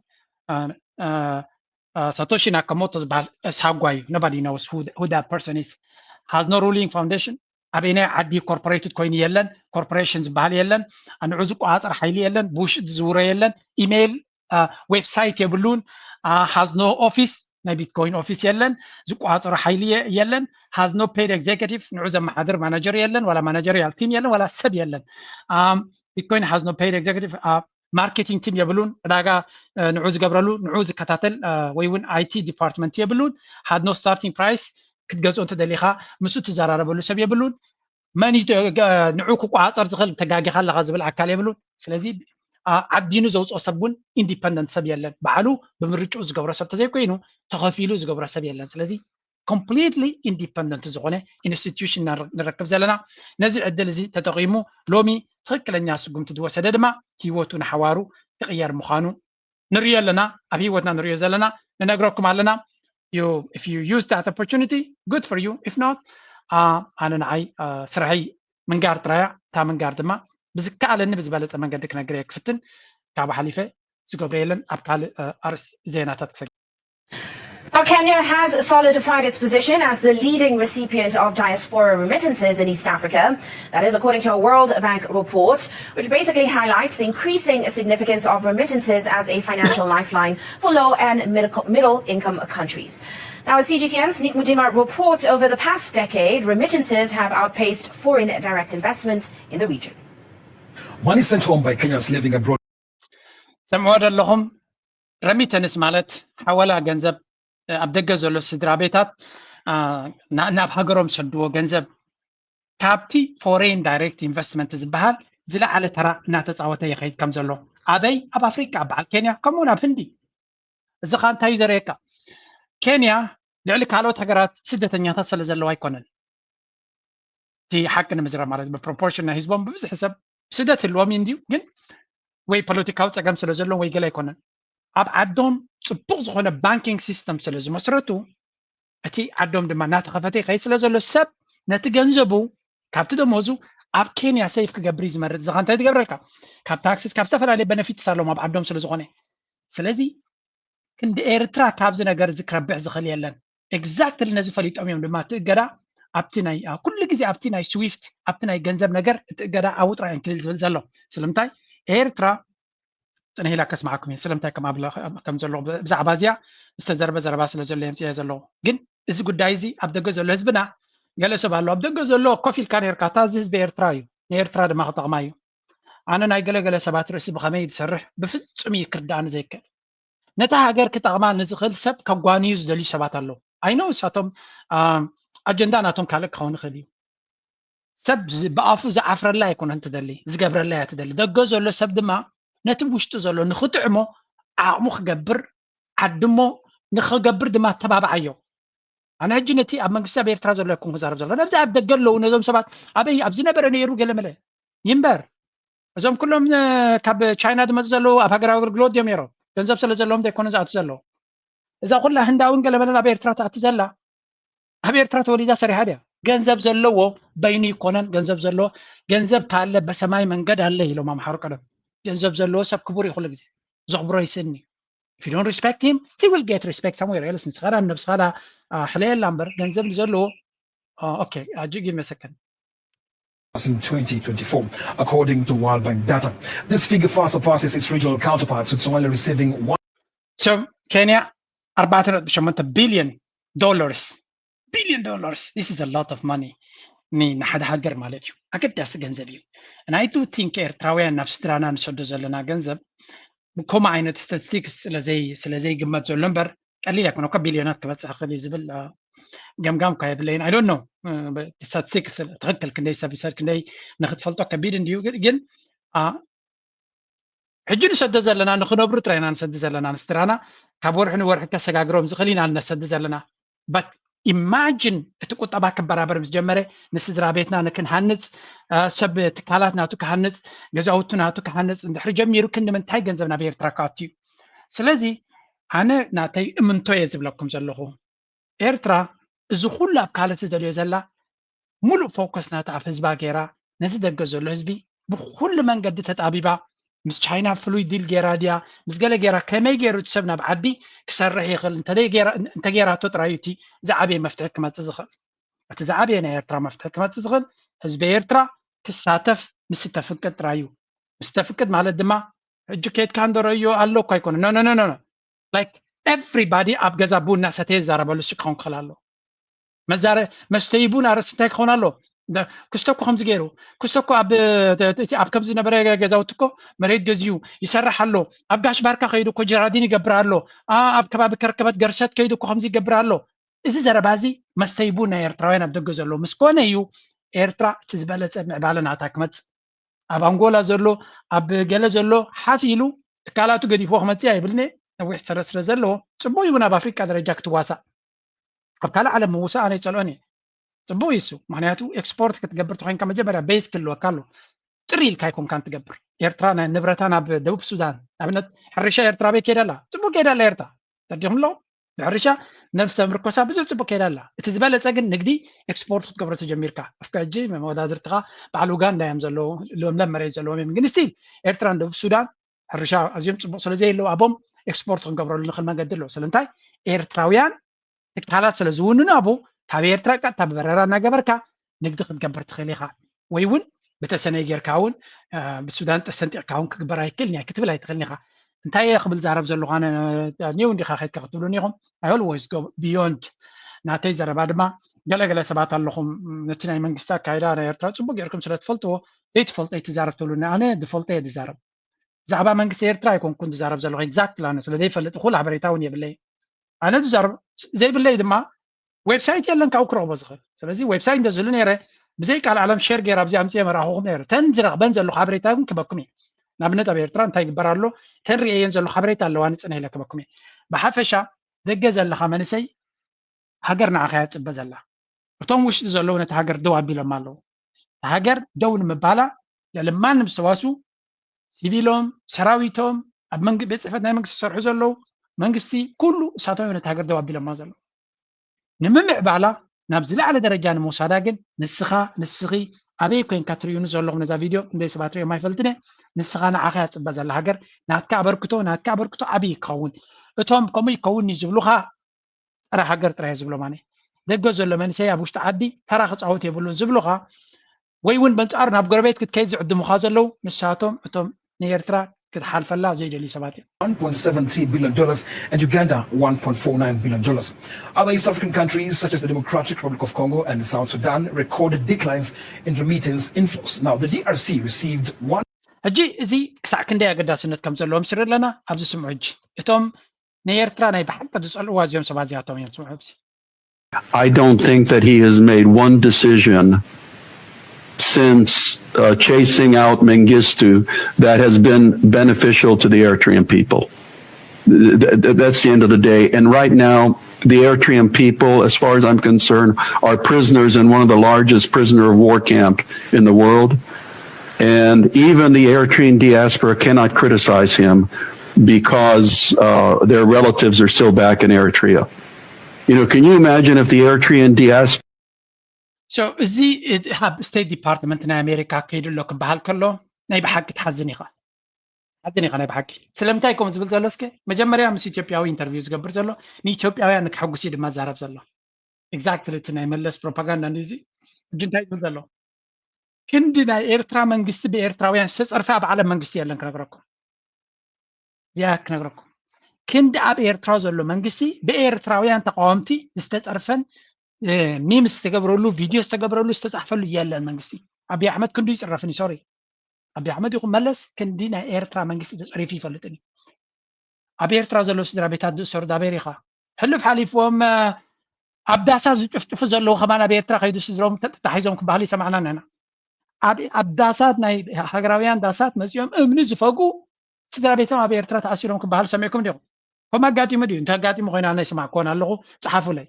ሳቶሺ ናካሞቶ ዝበሃል ሳጓ እዩ nobody knows who that person is has no ruling foundation ኣብ ናይ ዓዲ ኮርፖሬትድ ኮይኑ የለን ኮርፖሬሽን ዝበሃል የለን ንዑ ዝቆፃፀር ሓይሊ የለን ብውሽጢ ዝውረ የለን ኢሜይል ዌብሳይት የብሉን has no office ናይ ቢትኮይን ኦፊስ የለን ዝቆፃፀሩ ሓይሊ የለን has no paid executive ንዑ ዘመሓድር ማናጀር የለን ወላ ማናጀሪያል ቲም የለን ወላ ሰብ የለን ቢትኮይን has no paid executive ማርኬቲንግ ቲም የብሉን ዕዳጋ ንዑ ዝገብረሉ ንዑ ዝከታተል ወይ እውን IT ዲፓርትመንት የብሉን had no starting price ክትገዝኦ እንተደሊኻ ምስኡ ትዘራረበሉ ሰብ የብሉን መን ንዑ ክቆፃፀር ዝኽእል ተጋጊኻ ኣለኻ ዝብል ኣካል የብሉን ስለዚ ዓዲኑ ዘውፅኦ ሰብ እውን ኢንዲፐንደንት ሰብ የለን ባዕሉ ብምርጭኡ ዝገብሮ ሰብ ተዘይኮይኑ ተኸፊሉ ዝገብሮ ሰብ የለን ስለዚ ኮምፕሊትሊ ኢንዲፐንደንት ዝኾነ ኢንስቲትዩሽን ንረክብ ዘለና ነዚ ዕድል እዚ ተጠቂሙ ሎሚ ትክክለኛ ስጉምቲ ዝወሰደ ድማ ሂወቱ ንሓዋሩ ክቕየር ምዃኑ ንሪኦ ኣለና ኣብ ሂወትና ንሪኦ ዘለና ንነግረኩም ኣለና if you use that opportunity good for you if not ኣነ ንዓይ ስራሐይ ምንጋር ጥራያ እታ ምንጋር ድማ ብዝከኣለኒ ብዝበለፀ መንገዲ ክነግር እየ ክፍትን ካብ ሓሊፈ ዝገብረ የለን ኣብ ካልእ ኣርእስ ዜናታት ክሰግድ Now, Kenya has solidified its position as the leading recipient of diaspora remittances in East Africa. That is according to a World Bank report, which basically highlights the increasing significance of remittances as a financial lifeline for low and middle income countries. Now, as CGTN's Nick Mujima reports, over the past decade, remittances have outpaced foreign direct investments in the region. Money sent home by Kenyans living abroad. سمعوا لهم ريميتنس مالت حوالا ገንዘብ ኣብ ደገ ዘሎ ስድራ ቤታት ናብ ሃገሮም ሰድዎ ገንዘብ ካብቲ ፎሬን ዳይሬክት ኢንቨስትመንት ዝበሃል ዝለዓለ ተራ እናተፃወተ ይኸይድ ከም ዘሎ ኣበይ ኣብ ኣፍሪካ በዓል ኬንያ ከምኡውን ኣብ ህንዲ እዚ ኸ እንታይ እዩ ዘርእየካ ኬንያ ልዕሊ ካልኦት ሃገራት ስደተኛታት ስለ ዘለዋ ኣይኮነን እቲ ሓቂ ንምዝራብ ማለት ብፕሮፖርሽን ናይ ህዝቦም ብብዝሒ ሰብ ስደት ህልዎም እንድዩ ግን ወይ ፖለቲካዊ ፀገም ስለ ዘሎ ወይ ገለ ኣይኮነን ኣብ ዓዶም ጽቡቕ ዝኾነ ባንኪንግ ሲስተም ስለ ዝመስረቱ እቲ ዓዶም ድማ እናተኸፈተ ይኸይድ ስለ ዘሎ ሰብ ነቲ ገንዘቡ ካብቲ ደመወዙ ኣብ ኬንያ ሰይፍ ክገብር እዩ ዝመርፅ እዚ ኸ እንታይ ትገብረልካ ካብ ታክሲስ ካብ ዝተፈላለየ በነፊትስ ኣለዎም ኣብ ዓዶም ስለ ዝኾነ ስለዚ ክንዲ ኤርትራ ካብዚ ነገር እዚ ክረብሕ ዝኽእል የለን ኤግዛክትሊ ነዚ ፈሊጦም እዮም ድማ እቲ እገዳ ኣብቲ ናይ ኩሉ ግዜ ኣብቲ ናይ ስዊፍት ኣብቲ ናይ ገንዘብ ነገር እቲ እገዳ ኣውጥራ እዮም ክልል ዝብል ዘሎ ስለምንታይ ኤርትራ ጽንሄላ ከስማዓኩም እየ ስለምንታይ ከም ዘሎ ብዛዕባ እዚኣ ዝተዘረበ ዘረባ ስለ ዘሎ የምፅየ ዘለዎ ግን እዚ ጉዳይ እዚ ኣብ ደገ ዘሎ ህዝብና ገለ ሰብ ኣሎ ኣብ ደገ ዘሎ ኮፍ ኢልካ ነርካ እታ እዚ ህዝቢ ኤርትራ እዩ ንኤርትራ ድማ ክጠቕማ እዩ ኣነ ናይ ገለገለ ሰባት ርእሲ ብኸመይ ዝሰርሕ ብፍጹም እዩ ክርዳእኒ ዘይክእል ነታ ሃገር ክጠቕማ ንዝኽእል ሰብ ከጓንዩ ዝደልዩ ሰባት ኣለዉ ኣይኖ እሳቶም ኣጀንዳ ናቶም ካልእ ክኸውን ይኽእል እዩ ሰብ ብኣፉ ዝዓፍረላ ኣይኮነን ትደሊ ዝገብረላ እያ ትደሊ ደገ ዘሎ ሰብ ድማ ነቲ ውሽጡ ዘሎ ንኽጥዕሞ ዓቕሙ ክገብር ዓድሞ ንኽገብር ድማ ተባብዓዮ ኣነ ሕጂ ነቲ ኣብ መንግስቲ ኣብ ኤርትራ ዘሎ ይኩን ክዛረብ ዘሎ ነብዚ ኣብ ደገ ኣለዉ ነዞም ሰባት ኣበይ ኣብ ዝነበረ ነይሩ ገለመለ ይምበር እዞም ኩሎም ካብ ቻይና ዝመፁ ዘለዉ ኣብ ሃገራዊ ኣገልግሎት እዮም ነይሮም ገንዘብ ስለ ዘለዎም ዘይኮነ ዝኣቱ ዘለዉ እዛ ኩላ ህንዳውን ገለመለን ኣብ ኤርትራ ተኣቱ ዘላ ኣብ ኤርትራ ተወሊዳ ሰሪሓ ድያ ገንዘብ ዘለዎ በይኑ ይኮነን ገንዘብ ዘለዎ ገንዘብ ካለ በሰማይ መንገድ አለ ኢሎም ኣምሓሩ ቀደም ገንዘብ ዘለዎ ሰብ ክቡር እዩ ኩሉ ግዜ ዘኽብሮ ይስኒ if you don't respect him he will get respect somewhere else ንስኻዳ ነብስኻዳ ሕለየላ እምበር ገንዘብ ዘለዎ okay give me a second in 2024, according to World Bank data. This figure far surpasses its regional counterparts, with Somalia receiving So Kenya, $4.8 billion. $1 billion. This is a lot of money. من حد هاجر مالتيو أكيد درس جنزبيو and I do think إيرتراوية نفس درانا نشدو زلنا جنزب بكم عينة statistics سلزي جمعت زلنبر قليل يكونوا كبليونات كبس أخلي زبل جم كايبلين I don't know statistics تغكل كندي سبيسر كندي ناخد فلتو كبير نديو جن حجون سد زلنا نخنو برترينا نسد زلنا نسترانا كابور حنو ورح كسجاجروم زخلينا نسد زلنا but imagine اتقطبا كبرابر مزجمره نسدرا بيتنا نكنحنص سب تكالاتنا تكحنص غزاوتنا تكحنص اندحر جميرو كن منታይ ገንዘብና በኤርትራ ካትዩ ስለዚ ኣነ ናተይ እምንቶ የዝብለኩም ዘለኹ ኤርትራ እዚ ሁሉ ኣብ ካልኦት ዝደልዮ ዘላ ሙሉእ ፎከስ ናታ ኣብ ህዝባ ገይራ ነዚ ደገ ዘሎ ህዝቢ ብኩሉ መንገዲ ተጣቢባ ምስ ቻይና ፍሉይ ዲል ገይራ ድያ ምስ ገለ ገይራ ከመይ ገይሩ ሰብ ናብ ዓዲ ክሰርሕ ይኽእል እንተ ገይራቶ ጥራዩ እቲ ዝዓበየ መፍትሒ ክመፅእ ዝኽእል እቲ ዝዓበየ ናይ ኤርትራ መፍትሒ ክመፅእ ዝኽእል ህዝቢ ኤርትራ ክሳተፍ ምስ ተፍቅድ ጥራዩ ምስ ተፍቅድ ማለት ድማ ሕጂ ከይድካ እንደረዮ ኣሎ እኮ ኣይኮነ ኖ ላይክ ኤቭሪባዲ ኣብ ገዛ ቡና ሰተየ ዝዛረበሉ ሱ ክኸውን ክኽእል ኣሎ መዛረ መስተይ ቡና ርእሲ እንታይ ክኸውን ኣሎ ክስተኮ ከምዚ ገይሩ ክስተኮ ኣብ ከምዚ ነበረ ገዛውት እኮ መሬት ገዝዩ ይሰርሕ ኣሎ ኣብ ጋሽ ባርካ ከይዱ እኮ ጀራዲን ይገብር ኣሎ ኣብ ከባቢ ከርከበት ገርሰት ከይዱ እኮ ከምዚ ይገብር ኣሎ እዚ ዘረባ እዚ መስተይ ቡና ኤርትራውያን ኣብ ደገ ዘሎ ምስ ኮነ እዩ ኤርትራ እቲ ዝበለፀ ምዕባለ ናታ ክመፅእ ኣብ ኣንጎላ ዘሎ ኣብ ገለ ዘሎ ሓፍ ኢሉ ትካላቱ ገዲፎ ክመፅእ ኣይብልኒ ነዊሕ ሰረ ስለ ዘለዎ ፅቡቅ እውን ኣብ ኣፍሪካ ደረጃ ክትዋሳእ ኣብ ካልእ ዓለም ምውሳእ ኣነ ይፀልኦን እየ ጽبوي يسو معناته اكسبورت كتجبر تخين كما جبر بيس كله كله تريل كايكون كانت تجبر إيرترانا نبرتنا بدوب السودان أبنت حرشة إيرترا بي كده لا صبو كده لا إيرتا ترجم له حرشة نفس أمريكا بس صبو كده لا تزبالة سجن نقدي اكسبورت كتجبر تجميركا أفكار جي ما موداد ارتقا بعلوغان دا يمزلو لو ملم مريزلو من جنستيل إيرترا دوب السودان حرشة أزيم صبو سلزي لو أبوم ኤክስፖርት ክንገብረሉ ንኽእል መንገዲ ኣሎ ስለንታይ ኤርትራውያን ትካላት ስለ ዝውንኑ ኣቦ ካብ ኤርትራ ቀጥታ ብበረራ እናገበርካ ንግዲ ክትገብር ትኽእል ኢኻ ወይ እውን ብተሰነይ ጌርካ እውን ብሱዳን ተሰንጢቕካ እውን ክግበር ኣይክእልኒ ክትብል ኣይትኽእልኒ ኢኻ እንታይ እየ ክብል ዛረብ ዘለኹ ኣነ ኒው እንዲኻ ከይድካ ክትብሉኒ ኢኹም ኣይ ኦልዌይስ ጎ ቢዮንድ ናተይ ዘረባ ድማ ገለገለ ሰባት ኣለኹም ነቲ ናይ መንግስቲ ኣካይዳ ናይ ኤርትራ ፅቡቅ ጌርኩም ስለ ትፈልጥዎ ዘይትፈልጦ ትዛረብ ትብሉኒ ኣነ ዝፈልጦ እየ ዝዛረብ ብዛዕባ መንግስቲ ኤርትራ ኣይኮንኩን ዝዛረብ ዘለኹ ኤግዛክትሊ ኣነ ስለ ዘይፈልጥ ኩሉ ሓበሬታ እውን የብለይ ኣነ ዝዛረብ ዘይብለይ ድማ ዌብሳይት የለን ካብኡ ክረኽቦ ዝኽእል ስለዚ ዌብሳይት እንተዝህሉ ነይረ ብዘይ ቃል ዓለም ሸር ጌር ኣብዚ ኣምፅየ መራኽኹም ነይረ ተን ዝረኽበን ዘለኹ ሓበሬታ እውን ክበኩም እየ ንኣብነት ኣብ ኤርትራ እንታይ ይግበር ኣሎ ተን ርአየን ዘለኹ ሓበሬታ ኣለዋ ንፅነ ኢለ ክበኩም እየ ብሓፈሻ ደገ ዘለኻ መንእሰይ ሃገር ንዓኻ እያ ትፅበ ዘላ እቶም ውሽጢ ዘለዉ ነቲ ሃገር ደው ኣቢሎም ኣለዉ ሃገር ደው ንምባላ ለልማንም ዝተዋሱ ሲቪሎም ሰራዊቶም ኣብ ቤት ፅሕፈት ናይ መንግስቲ ዝሰርሑ ዘለዉ መንግስቲ ኩሉ እሳቶም ነቲ ሃገር ደው ኣቢሎም ዘሎ ንምምዕባላ ናብ ዝለዓለ ደረጃ ንምውሳዳ ግን ንስኺ ኣበይ ኮንካ ትርእዩኒ ዘለኹም ነዛ ቪድዮ ክንደይ ሰባት ሪኦም ኣይፈልጥን ንስኻ ንዓኻ እያ ትፅበ ዘላ ሃገር ናትካ ኣበርክቶ ዓብዪ ክኸውን እቶም ከምኡ ይከውኒ ዝብሉኻ ፀረ ሃገር ጥራይ ዝብሎም ኣነ ደገ ዘሎ መንእሰይ ኣብ ውሽጢ ዓዲ ተራ ክፃወት የብሉን ዝብሉኻ ወይ እውን በንፃሩ ናብ ጎረቤት ክትከይድ ዝዕድሙኻ ዘለው ንሳቶም እቶም ንኤርትራ ክትሓልፈላ ዘይደልዩ ሰባት እዮም $1.73 billion and Uganda $1.49 billion. Other East African countries such as the Democratic Republic of Congo and South Sudan recorded declines in remittance inflows. Now the DRC received one ሕጂ እዚ ክሳዕ ክንደይ ኣገዳስነት ከም ዘለዎም ስር ኣለና ኣብዚ ስምዑ ሕጂ እቶም ንኤርትራ ናይ ብሓቂ ዝፀልእዋ እዚኦም ሰባት እዚኣቶም እዮም ስምዑ ኣብዚ I don't think that he has made one decision since chasing out Mengistu that has been beneficial to the Eritrean people. That's the end of the day. And right now, the Eritrean people, as far as I'm concerned, are prisoners in one of the largest prisoner of war camp in the world. And even the Eritrean diaspora cannot criticize him because their relatives are still back in Eritrea. You know, can you imagine if the Eritrean diaspora So እዚ ኣብ ስቴት ዲፓርትመንት ናይ ኣሜሪካ ከይድሎ ክበሃል ከሎ ናይ ብሓቂ ትሓዝን ኢኻ ናይ ብሓቂ ስለምንታይ ከም ዝብል ዘሎ እስከ መጀመርያ ምስ ኢትዮጵያዊ ኢንተርቪው ዝገብር ዘሎ ንኢትዮጵያውያን ንክሐጉስ ድማ ዛረብ ዘሎ ኤግዛክትሊ እቲ ናይ መለስ ፕሮፓጋንዳ እዚ ሕጂ እንታይ ዝብል ዘሎ ክንዲ ናይ ኤርትራ መንግስቲ ብኤርትራውያን ዝተፀርፈ ኣብ ዓለም መንግስቲ የለን ክነግረኩም እዚኣ ክነግረኩም ክንዲ ኣብ ኤርትራ ዘሎ መንግስቲ ብኤርትራውያን ተቃወምቲ ዝተፀርፈን ሚምስ ተገብረሉ ቪዲዮ ተገብረሉ ዝተጻሕፈሉ የለን መንግስቲ አብይ አሕመድ ክንዱ ይጽረፍኒ ሶሪ አብይ አሕመድ ይኹን መለስ ክንዲ ናይ ኤርትራ መንግስቲ ተጽሪፍ ይፈልጥኒ ኣብ ኤርትራ ዘሎ ስድራ ቤታት ዝእሰሩ ዳቤሪኻ ሕልፍ ሓሊፎም ኣብ ዳሳ ዝጭፍጭፉ ዘለዉ ከማን ኣብ ኤርትራ ከይዱ ስድሮም ተታሒዞም ክበሃል ይሰማዕና ነና ኣብ ዳሳት ናይ ሃገራውያን ዳሳት መፅኦም እምኒ ዝፈጉ ስድራ ቤቶም ኣብ ኤርትራ ተኣሲሮም ክበሃል ሰሚዕኩም ዲኹም ከም ኣጋጢሙ ድዩ እንተጋጢሙ ኮይና ናይ ሰማዕኮን ኣለኹ ጽሓፉለይ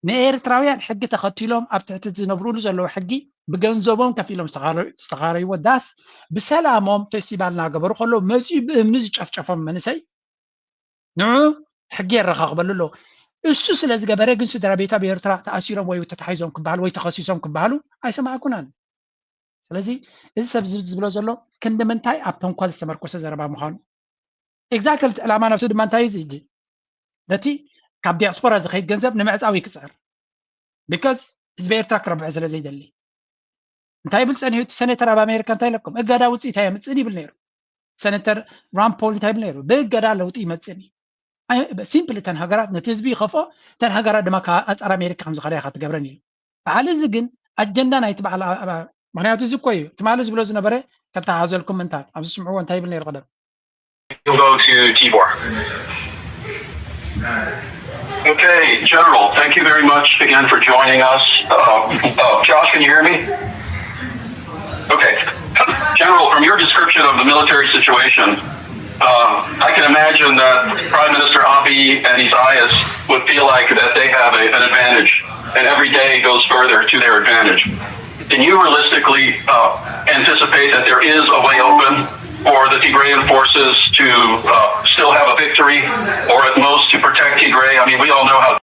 ንኤርትራውያን ሕጊ ተኸቲሎም ኣብ ትሕቲ ዝነብሩሉ ዘለዉ ሕጊ ብገንዘቦም ከፊሎም ዝተኻረይዎ ዳስ ብሰላሞም ፌስቲቫል እናገበሩ ከሎ መፂኡ ብእምኒ ዝጨፍጨፎም መንእሰይ ንዑ ሕጊ የረኻኽበሉ ኣሎ እሱ ስለ ዝገበረ ግን ስድራ ቤታ ብኤርትራ ተኣሲሮም ወይ ተታሒዞም ክበሃል ወይ ተኸሲሶም ክበሃሉ ኣይሰማዕኩናን ስለዚ እዚ ሰብ ዝብሎ ዘሎ ክንዲ ምንታይ ኣብ ተንኮል ዝተመርኮሰ ዘረባ ምዃኑ ኤግዛክትሊ ዕላማ ናብቲ ድማ እንታይ እዚ ሕጂ ነቲ ካብ ዲያስፖራ ዝኸይድ ገንዘብ ንምዕፃዊ ክፅዕር ቢካዝ ህዝቢ ኤርትራ ክረብሕ ስለ ዘይደሊ እንታይ ይብል ፀኒሑ እቲ ሰኔተር ኣብ ኣሜሪካ እንታይ ኢለኩም እገዳ ውፅኢት ኣየምፅእን ይብል ነይሩ ሰኔተር ራን ፖል እንታይ ይብል ነይሩ ብእገዳ ለውጢ ይመፅእኒ ሲምፕሊ ተን ሃገራት ነቲ ህዝቢ ይኸፍኦ ተን ሃገራት ድማ ኣፃር ኣሜሪካ ከም ዝኸዳ ኢኻ ትገብረን እዩ በዓል እዚ ግን ኣጀንዳ ናይቲ በዓል ምክንያቱ እዚ እኮ እዩ ትማሊ ዝብሎ ዝነበረ ከተሓዘልኩም ምንታት ኣብዚ ስምዕዎ እንታይ ይብል ነይሩ ቀደም You'll go to Tibor. Okay, General, thank you very much again for joining us. Josh, can you hear me? Okay. General, from your description of the military situation, I can imagine that Prime Minister Abiy and Isaias would feel like that they have an advantage, and every day goes further to their advantage. Can you realistically anticipate that there is a way open for the Tigrayan forces to still have a victory, or at most to protect Tigray? I mean, we all know how.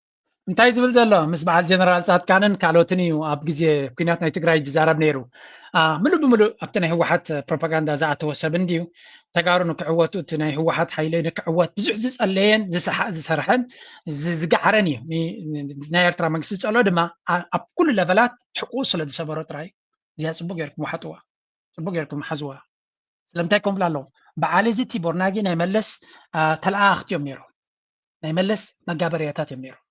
እንታይ ዝብል ዘሎ ምስ በዓል ጀነራል ጻድቃንን ካልኦትን እዩ ኣብ ግዜ ኩናት ናይ ትግራይ ዝዛረብ ነይሩ ምሉእ ብምሉእ ኣብቲ ናይ ህወሓት ፕሮፓጋንዳ ዝኣተወ ሰብ እንድዩ ተጋሩ ንክዕወቱ እቲ ናይ ህወሓት ሓይለ ንክዕወት ብዙሕ ዝጸለየን ዝሰርሐን ዝገዓረን እዩ ናይ ኤርትራ መንግስቲ ዝጸሎ ድማ ኣብ ኩሉ ለቨላት ሕቁ ስለ ዝሰበሮ ጥራይ እዚኣ ጽቡቅ ጌርኩም ዋሓጥዋ ጽቡቅ ጌርኩም ሓዝዋ ስለምንታይ ከምብላ ኣለዉ በዓል እዚ እቲ ቦርናጊ ናይ መለስ ተለኣኽትዮም ነይሮም ናይ መለስ መጋበርያታት እዮም ነይሮም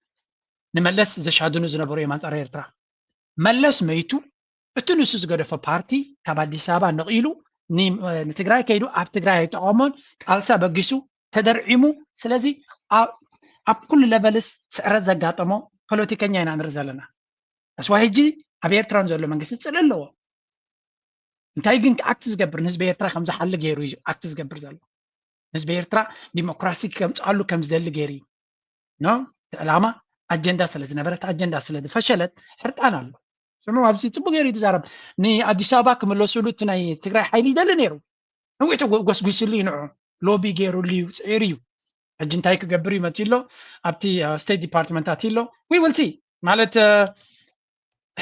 ንመለስ ዘሻድኑ ዝነበሩ እዮም አንጻር ኤርትራ መለስ መይቱ እቲ ንሱ ዝገደፈ ፓርቲ ካብ ኣዲስ ኣበባ ነቂሉ ንትግራይ ከይዱ ኣብ ትግራይ ኣይጠቐሞን ቃልሳ በጊሱ ተደርዒሙ ስለዚ ኣብ ኩሉ ለቨልስ ስዕረት ዘጋጠሞ ፖለቲከኛ ኢና ንርኢ ዘለና ኣስዋይ ሕጂ ኣብ ኤርትራን ዘሎ መንግስቲ ፅል ኣለዎ እንታይ ግን ኣክት ዝገብር ንህዝቢ ኤርትራ ከም ዝሓሊ ገይሩ እዩ ኣክት ዝገብር ዘሎ ንህዝቢ ኤርትራ ዲሞክራሲ ከምፅኣሉ ከም ዝደሊ ገይሩ እዩ ኖ ዕላማ ኣጀንዳ ስለ ዝነበረት ኣጀንዳ ስለ ዝፈሸለት ሕርቃን ኣሎ ስምዑ ኣብዚ ፅቡቅ ገይሩ ይዛረብ ንኣዲስ ኣበባ ክምለስሉ እቲ ናይ ትግራይ ሓይሊ ይደሊ ነይሩ ንዊዕቲ ጎስጒስሉ ይንዑ ሎቢ ገይሩሉ እዩ ፅዒር እዩ ሕጂ እንታይ ክገብር እዩ መፂሎ ኣብቲ ስቴት ዲፓርትመንት ኣትሎ ዊ ዊል ሲ ማለት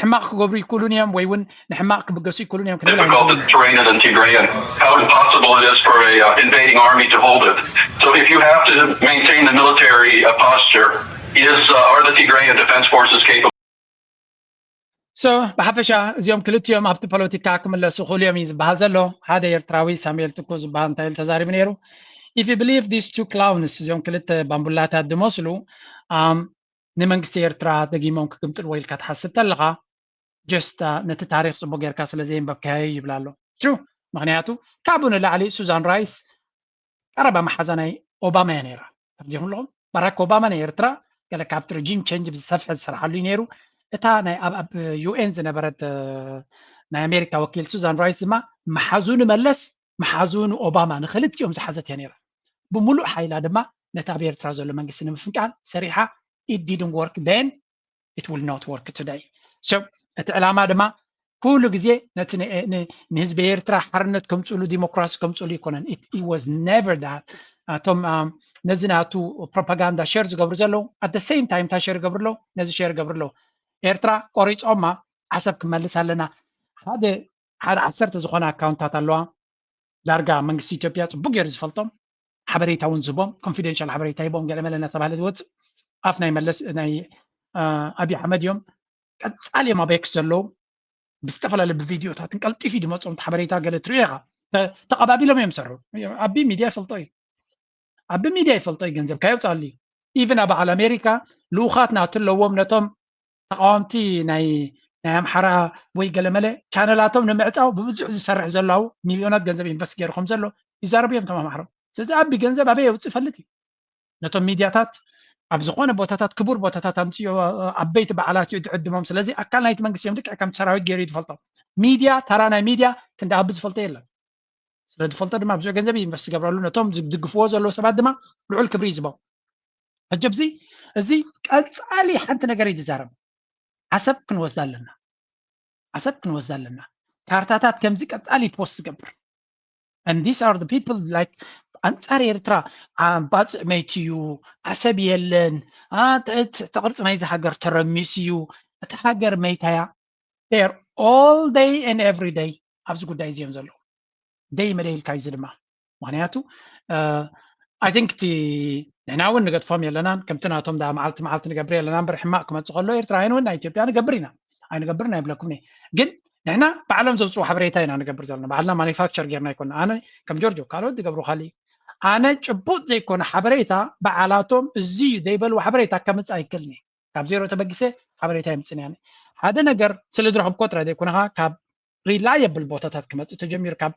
ሕማቅ ክገብሩ ይክእሉን እዮም ወይ እውን ንሕማቅ ክብገሱ ይክእሉን እዮም ክንብል difficult terrain in Tigray and how impossible it is for a invading army to hold it. So if you have to maintain the military posture, are the Tigrayan Defense Forces capable? So ብሓፈሻ እዚኦም ክልቲኦም ኣብቲ ፖለቲካ ክምለሱ ክእሉ እዮም እዩ ዝበሃል ዘሎ ሓደ ኤርትራዊ ሳሙኤል ትኩ ዝበሃል እንታይ ተዛሪቡ ነይሩ if you believe these two clowns እዚኦም ክልተ ባምቡላታት ዝመስሉ ንመንግስቲ ኤርትራ ደጊሞም ክግምጥልዎ ኢልካ ትሓስብ ተለኻ ጀስት ነቲ ታሪክ ፅቡቅ ጌርካ ስለዘይንበብካዮ ይብላ ኣሎ ትሩ ምክንያቱ ካብኡ ንላዕሊ ሱዛን ራይስ ቀረባ መሓዛ ናይ ኦባማ እያ ነይራ ተርጂምለኹም ባራክ ኦባማ ናይ ኤርትራ ገለ ካብቲ ሪጂም ቼንጅ ብዝሰፍሐ ዝሰርሓሉ እዩ ነይሩ እታ ናይ ኣብ ዩኤን ዝነበረት ናይ ኣሜሪካ ወኪል ሱዛን ራይስ ድማ መሓዙን መለስ መሓዙን ኦባማ ንክልቲኦም ዝሓዘት እያ ነይራ ብሙሉእ ሓይላ ድማ ነቲ ኣብ ኤርትራ ዘሎ መንግስቲ ንምፍንቃል ሰሪሓ it didn't work then it will not work today so እቲ ዕላማ ድማ ኩሉ ግዜ ነቲ ንህዝቢ ኤርትራ ሓርነት ከምፅሉ ዲሞክራሲ ከምፅሉ ይኮነን it was never that ኣቶም ነዚ ናቱ ፕሮፓጋንዳ ሼር ዝገብሩ ዘለዉ at the same time ታ ሼር ገብርሎ ነዚ ሼር ገብርሎ ኤርትራ ቆሪፆማ ሓሰብ ክመልስ ኣለና ሓደ 10 ዝኾነ ኣካውንታት ኣለዋ ዳርጋ መንግስቲ ኢትዮጵያ ፅቡቅ ገይሩ ዝፈልጦም ሓበሬታ እውን ዝቦም ኮንፊደንሻል ሓበሬታ ይቦም ገለ መለና ተባሃለ ዝወፅእ ኣፍ ናይ መለስ ናይ ኣብይ ኣሕመድ እዮም ቀፃሊ እዮም ኣብ ኤክስ ዘለዉ ብዝተፈላለዩ ብቪድዮታትን ቀልጢፉ ድመፆም ሓበሬታ ገለ ትሪኡ ኢኻ ተቐባቢሎም እዮም ሰርሑ ኣቢ ሚድያ ይፈልጦ እዩ ኣቢ ሚድያ ይፈልጦ እዩ ገንዘብካ የውፃሉ እዩ ኢቨን ኣብ በዓል ኣሜሪካ ልኡኻት ናቱ ኣለዎም ነቶም ተቃዋምቲ ናይ ኣምሓራ ወይ ገለ መለ ቻነላቶም ንምዕፃው ብብዙሕ ዝሰርሕ ዘለው ሚልዮናት ገንዘብ ኢንቨስት ገይሩ ከም ዘሎ ይዛረቡ እዮም ቶም ኣምሓራ ስለዚ ኣቢ ገንዘብ ኣበይ የውፅእ ይፈልጥ እዩ ነቶም ሚድያታት ኣብ ዝኾነ ቦታታት ክቡር ቦታታት ኣምፅዮ ዓበይቲ በዓላት እዩ ትዕድሞም ስለዚ ኣካል ናይቲ መንግስቲ እዮም ልክዕ ከም ሰራዊት ገይሩ እዩ ዝፈልጦም ሚድያ ተራ ናይ ሚድያ ክንደኣቢ ዝፈልጦ የለን ስለ ዝፈልጦ ድማ ብዙሕ ገንዘብ ኢንቨስት ዝገብረሉ ነቶም ዝድግፍዎ ዘለዎ ሰባት ድማ ልዑል ክብሪ ይዝቦም ሕጂ እዚ ቀፃሊ ሓንቲ ነገር እዩ ዝዛረብ ዓሰብ ክንወስዳ ኣለና ካርታታት ከምዚ ቀፃሊ ፖስት ዝገብር and these are the people like አንጻር ኤርትራ ባፅዕ መይት እዩ ዓሰብ የለን ተቅርፂ ናይዚ ሃገር ተረሚስ እዩ እቲ ሃገር መይታያ they're all day and every day ኣብዚ ጉዳይ እዚኦም ዘለዉ ደይ መደይልካ እዚ ድማ ምክንያቱ I think ንሕና እውን ንገድፎም የለናን ከምቲ ናቶም ዳ መዓልቲ ንገብር የለና እምበር ሕማቅ ክመፅእ ከሎ ኤርትራውያን እውን ናይ ኢትዮጵያ ንገብር ኢና ኣይንገብርና ይብለኩም ግን ንሕና ባዕሎም ዘውፅኡ ሓበሬታ ኢና ንገብር ዘለና ባዕልና ማኒፋክቸር ጌርና ይኮና ኣነ ከም ጆርጆ ካልኦት ዝገብሩ ካሊእ ኣነ ጭቡጥ ዘይኮነ ሓበሬታ በዓላቶም እዚዩ ዘይበልዎ ሓበሬታ ከምፅእ ኣይክልኒ ካብ ዜሮ ተበጊሰ ሓበሬታ የምፅን ያነ ሓደ ነገር ስለ ዝረኸብኮ ጥራይ ዘይኮነኻ ካብ ሪላየብል ቦታታት ክመፅእ ተጀሚሩ ካብ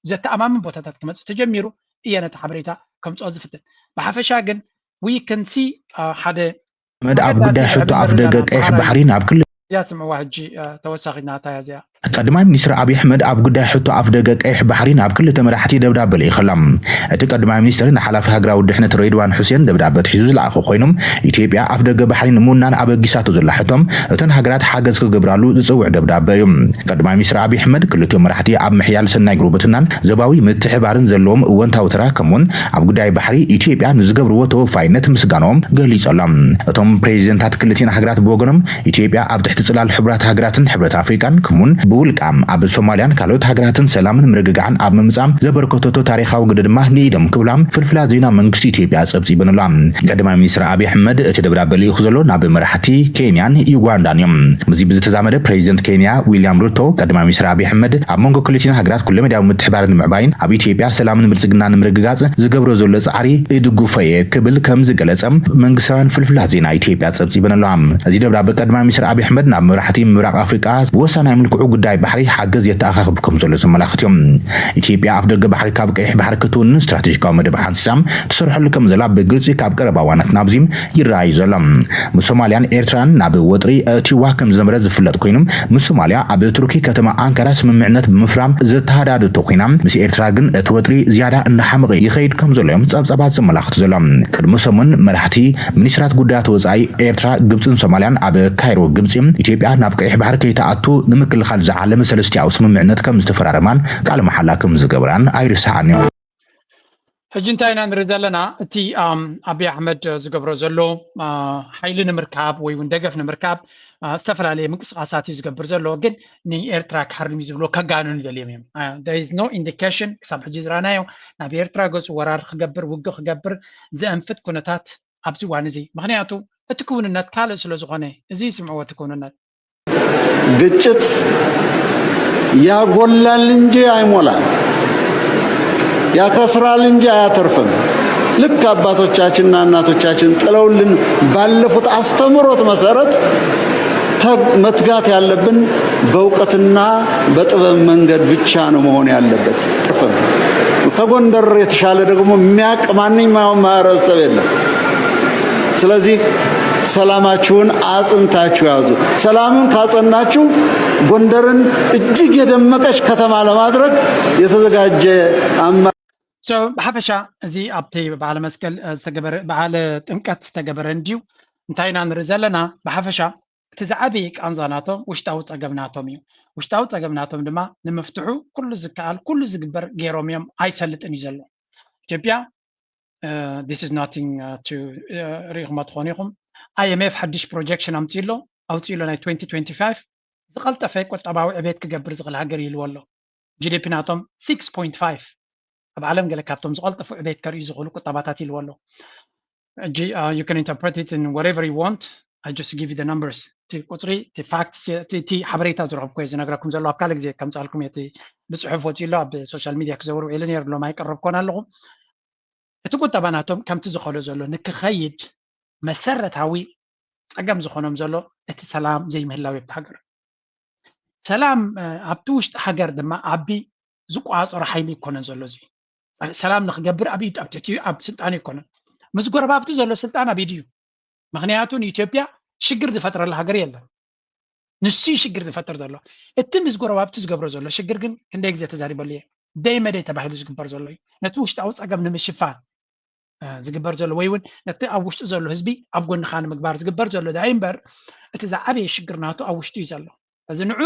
ዘተኣማምን ቦታታት ክመፅእ ተጀሚሩ እየ ነቲ ሓበሬታ ከምፅኦ ዝፍትን ብሓፈሻ ግን we can see ሓደ መድዓብ ጉዳይ ሕቶ ኣፍ ደገ ቀይሕ ባሕሪ ናብ ክልል እዚያ ስምዕዋ ሕጂ ተወሳኺ ናታ እያ እዚኣ ቀዳማይ ሚኒስትር አብይ አሕመድ ኣብ ጉዳይ ሕቶ ኣፍ ደገ ቀይሕ ባሕሪ ናብ ክልተ መራሕቲ ደብዳቤ ልኢኸሎም እቲ ቀዳማይ ሚኒስትር ንሓላፊ ሃገራዊ ድሕነት ሬድዋን ሁሴን ደብዳቤ ሒዙ ዝለኣኹ ኮይኖም ኢትዮጵያ ኣፍ ደገ ባሕሪ ንምውናን ኣበጊሳቶ ዘላ ሕቶም እተን ሃገራት ሓገዝ ክገብራሉ ዝፅውዕ ደብዳቤ እዩ ቀዳማይ ሚኒስትር አብይ አሕመድ ክልቲኦም መራሕቲ ኣብ ምሕያል ሰናይ ግሩብትናን ዘባዊ ምትሕባርን ዘለዎም እወንታዊ ተራ ከምኡውን ኣብ ጉዳይ ባሕሪ ኢትዮጵያ ንዝገብርዎ ተወፋይነት ምስጋኖም ገሊፆሎም እቶም ፕሬዚደንታት ክልቲን ሃገራት ብወገኖም ኢትዮጵያ ኣብ ትሕቲ ጽላል ሕቡራት ሃገራትን ሕብረት አፍሪካን ከምኡውን ብውልቃም ኣብ ሶማልያን ካልኦት ሃገራትን ሰላምን ምርግጋዕን ኣብ ምምጻም ዘበርከተቶ ታሪኻዊ ግደ ድማ ንኢዶም ክብላም ፍልፍላት ዜና መንግስቲ ኢትዮጵያ ጸብጺበንሎም ቀዳማይ ሚኒስትር አብይ አሕመድ እቲ ደብዳቤ ልኢኹ ዘሎ ናብ መራሕቲ ኬንያን ዩጋንዳን እዮም እዚ ብዝተዛመደ ፕሬዚደንት ኬንያ ዊልያም ሩቶ ቀዳማይ ሚኒስትር አብይ አሕመድ ኣብ መንጎ ክልቲን ሃገራት ኩሉ መዳዊ ምትሕባርን ምዕባይን ኣብ ኢትዮጵያ ሰላምን ብልጽግናን ምርግጋጽ ዝገብሮ ዘሎ ጻዕሪ እድጉፈየ ክብል ከም ዝገለጸም መንግስታውያን ፍልፍላት ዜና ኢትዮጵያ ጸብጺበንሎም እዚ ደብዳቤ ቀዳማይ ሚኒስትር አብይ አሕመድ ናብ መራሕቲ ምብራቅ አፍሪካ ወሳናይ ምልክዑ ጉዳይ ባሕሪ ሓገዝ የተኣኻኽብ ከም ዘሎ ዘመላኽትዮም ኢትዮጵያ ኣብ ደገ ባሕሪ ካብ ቀይሕ ባሕሪ ክትውን ስትራቴጂካዊ መደብ ሓንሲሳም ትሰርሐሉ ከም ዘላ ብግልፂ ካብ ቀረባ እዋናት ናብዚም ይረኣዩ ዘሎ ምስ ሶማልያን ኤርትራን ናብ ወጥሪ እትዋ ከም ዝነበረ ዝፍለጥ ኮይኖም ምስ ሶማልያ ኣብ ቱርኪ ከተማ አንካራ ስምምዕነት ብምፍራም ዘተሃዳድቶ ኮይና ምስ ኤርትራ ግን እቲ ወጥሪ ዝያዳ እንዳሓመቐ ይኸይድ ከም ዘሎ እዮም ጸብጻባት ዘመላኽቱ ዘሎ ቅድሚ ሰሙን መራሕቲ ሚኒስትራት ጉዳያት ወጻኢ ኤርትራ ግብፅን ሶማልያን ኣብ ካይሮ ግብፂ ኢትዮጵያ ናብ ቀይሕ ባሕሪ ከይተኣቱ ንምክልኻል ዝዓለመ ሰለስቲያዊ ስምምዕነት ከም ዝተፈራረማን ቃል መሓላ ከም ዝገብራን ኣይርሳዕን እዮም ሕጂ እንታይ ኢና ንርኢ ዘለና እቲ አብይ አሕመድ ዝገብሮ ዘሎ ሓይሊ ንምርካብ ወይ እውን ደገፍ ንምርካብ ዝተፈላለየ ምንቅስቃሳት እዩ ዝገብር ዘሎ ግን ንኤርትራ ክሓርም እዩ ዝብሎ ከጋኑን ይደልዮም እዮም there is no indication ክሳብ ሕጂ ዝረኣናዮ ናብ ኤርትራ ገፁ ወራር ክገብር ውግእ ክገብር ዘንፍት ኩነታት ኣብዚ እዋን እዚ ምክንያቱ እቲ ክውንነት ካልእ ስለ ዝኾነ እዚ ይስምዕዎ እቲ ክውንነት ግጭት ያጎላል እንጂ አይሞላል ያከስራል እንጂ አያተርፍም ልክ አባቶቻችንና እናቶቻችን ጥለውልን ባለፉት አስተምሮት መሰረት መትጋት ያለብን በእውቀትና በጥበብ መንገድ ብቻ ነው መሆን ያለበት ከጎንደር የተሻለ ደግሞ የሚያቅ ማንኛውም ማህበረሰብ የለም ስለዚህ ሰላማችሁን አጽንታችሁ ያዙ ሰላምን ካጸናችሁ ጎንደርን እጅግ የደመቀች ከተማ ለማድረግ የተዘጋጀ So ብሓፈሻ እዚ ኣብቲ በዓለ መስቀል ዝተገበረ በዓለ ጥምቀት ዝተገበረ እንድዩ እንታይ ኢና ንርኢ ዘለና ብሓፈሻ እቲ ዝዓበየ ቃንዛናቶም ውሽጣዊ ፀገምናቶም እዩ ውሽጣዊ ፀገምናቶም ድማ ንምፍትሑ ኩሉ ዝከኣል ኩሉ ዝግበር ገይሮም እዮም ኣይሰልጥን እዩ ዘሎ ኢትዮጵያ this is nothing to ሪኢኹም ትኾኑ ኢኹም IMF ሓድሽ ፕሮጀክሽን ኣምፂሎ ኣውፂሎ ናይ 2025 ዝቐልጠፈ ቁጠባዊ ዕቤት ክገብር ዝኽእል ሃገር ኢልዎ ኣሎ GDP ናቶም 6.5 ኣብ ዓለም ገለ ካብቶም ዝቐልጠፉ ዕቤት ከርእዩ ዝኽእሉ ቁጠባታት ኢልዎ ኣሎ you can interpret it in whatever you want I just give you the numbers እቲ ቁፅሪ እቲ ፋክትስ እቲ ሓበሬታ ዝረኸብኩ እየ ዝነግረኩም ዘሎ ኣብ ካልእ ግዜ ከምፃልኩም እቲ ብፅሑፍ ወፂሎ ኣብ ሶሻል ሚድያ ክዘውሩ ኢለ ነይሩ ሎም ኣይቀረብኮን ኣለኹ እቲ ቁጠባ ናቶም ከምቲ ዝኸሎ ዘሎ ንክኸይድ መሰረታዊ ፀገም ዝኾኖም ዘሎ እቲ ሰላም ዘይምህላው ኣብቲ ሃገር ሰላም ኣብቲ ውሽጢ ሃገር ድማ ዓቢ ዝቋፀሮ ሓይሊ ይኮነን ዘሎ እዚ ሰላም ንክገብር ኣብ ኢድ ኣብ ስልጣን ይኮነን ምስ ጎረባብቲ ዘሎ ስልጣን ኣብ ኢድ እዩ ምክንያቱ ንኢትዮጵያ ሽግር ዝፈጥረላ ሃገር የለን ንሱ ሽግር ዝፈጥር ዘሎ እቲ ምስ ጎረባብቲ ዝገብሮ ዘሎ ሽግር ግን ክንደይ ግዜ ተዛሪበሉ እየ ደይመደይ ተባሂሉ ዝግበር ዘሎ እዩ ነቲ ውሽጣዊ ፀገም ንምሽፋን ዝግበር ዘሎ ወይ እውን ነቲ ኣብ ውሽጢ ዘሎ ህዝቢ ኣብ ጎንኻ ንምግባር ዝግበር ዘሎ ዳይ እምበር እቲ ዝዓበየ ሽግር ናቱ ኣብ ውሽጢ እዩ ዘሎ እዚ ንዑ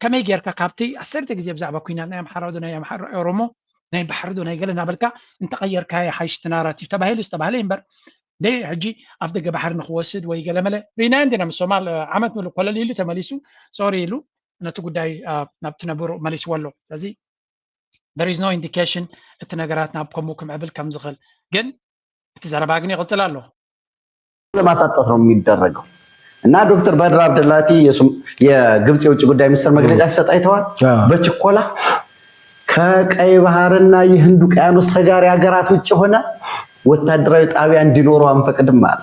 ከመይ ጌርካ ካብቲ 10 ግዜ ብዛዕባ ኩናት ናይ ኣምሓራ ዶ ናይ ኣምሓራ ኦሮሞ ናይ ባሕሪ ዶ ናይ ገለ ናበልካ እንተቀየርካዮ ሓይሽቲ ናራቲቭ ተባሂሉ ዝተባህለ እምበር ደይ ሕጂ ኣብ ደገ ባሕሪ ንክወስድ ወይ ገለመለ ሪና እንዲና ምስ ሶማል ዓመት ሙሉእ ኮለል ኢሉ ተመሊሱ ሶሪ ኢሉ ነቲ ጉዳይ ናብቲ ነብሩ መሊስዎ ኣሎ ስለዚ there is no indication እቲ ነገራት ናብ ከምኡ ክምዕብል ከም ዝኽእል ግን እቲ ዘረባ ግን ይቅፅል ኣሎ ለማሳጣት ነው የሚደረገው እና ዶክተር በድር አብደላቲ የግብጽ የውጭ ጉዳይ ሚኒስትር መግለጫ ሲሰጥ አይተዋል በችኮላ ከቀይ ባህርና የህንድ ውቅያኖስ ተጋሪ ሀገራት ውጭ ሆነ ወታደራዊ ጣቢያ እንዲኖሩ አንፈቅድም አለ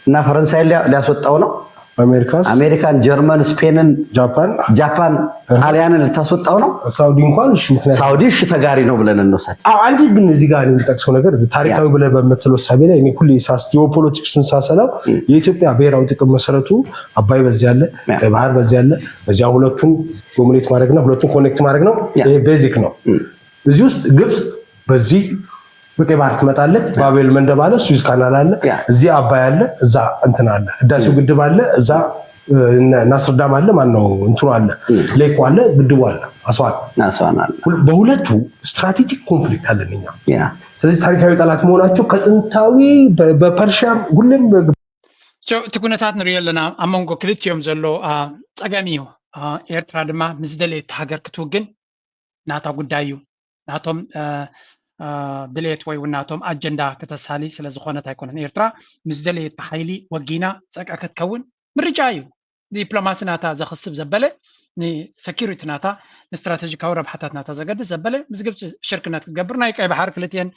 እና ፈረንሳይ ሊያስወጣው ነው አሜሪካን ጀርመን ስፔንን ጃፓን ጣሊያንን ልታስወጣው ነው ሳውዲ እንኳን እሺ ምክንያት ሳውዲ እሺ ተጋሪ ነው ብለን እንወሰድ አንድ ግን እዚህ ጋር የሚጠቅሰው ነገር ታሪካዊ ብለን በመተለው ሳቢ ላይ እኔ ሁሌ ጂኦፖለቲክሱን ሳሰላው የኢትዮጵያ ብሔራዊ ጥቅም መሰረቱ አባይ በዚያ አለ ቀይ ባህር በዚያ አለ በዚያ ሁለቱን ዶሚኔት ማድረግና ሁለቱን ኮኔክት ማድረግ ነው ይሄ ቤዚክ ነው እዚህ ውስጥ ግብጽ በዚህ በቀይ ባህር ትመጣለች ባቤል መንደብ አለ ስዊዝ ካናል አለ እዚህ አባይ አለ እዛ እንትን አለ ህዳሴው ግድብ አለ እዛ ናስርዳም አለ ማን ነው እንትኑ አለ ሌኩ አለ ግድቡ አለ አስዋን አለ በሁለቱ ስትራቴጂክ ኮንፍሊክት አለኛ ስለዚህ ታሪካዊ ጠላት መሆናቸው ከጥንታዊ በፐርሺያ ሁሉም ትኩነታት ንሪኦ ኣለና ኣብ መንጎ ክልቲኦም ዘሎ ፀገም እዩ ኤርትራ ድማ ምስ ደልየት ሃገር ክትውግን ናታ ጉዳይ እዩ ናቶም ድሌት ወይ ናቶም ኣጀንዳ ከተሳሊ ስለ ዝኾነት ኣይኮነን ኤርትራ ምስ ደልየት ሓይሊ ወጊና ፀቃ ክትከውን ምርጫ እዩ ዲፕሎማሲ ናታ ዘኽስብ ዘበለ ንሴኪሪቲ ናታ ንስትራቴጂካዊ ረብሓታት ናታ ዘገድስ ዘበለ ምስ ግብፂ ሽርክነት ክትገብር ናይ ቀይ ባሕር ክልቲአን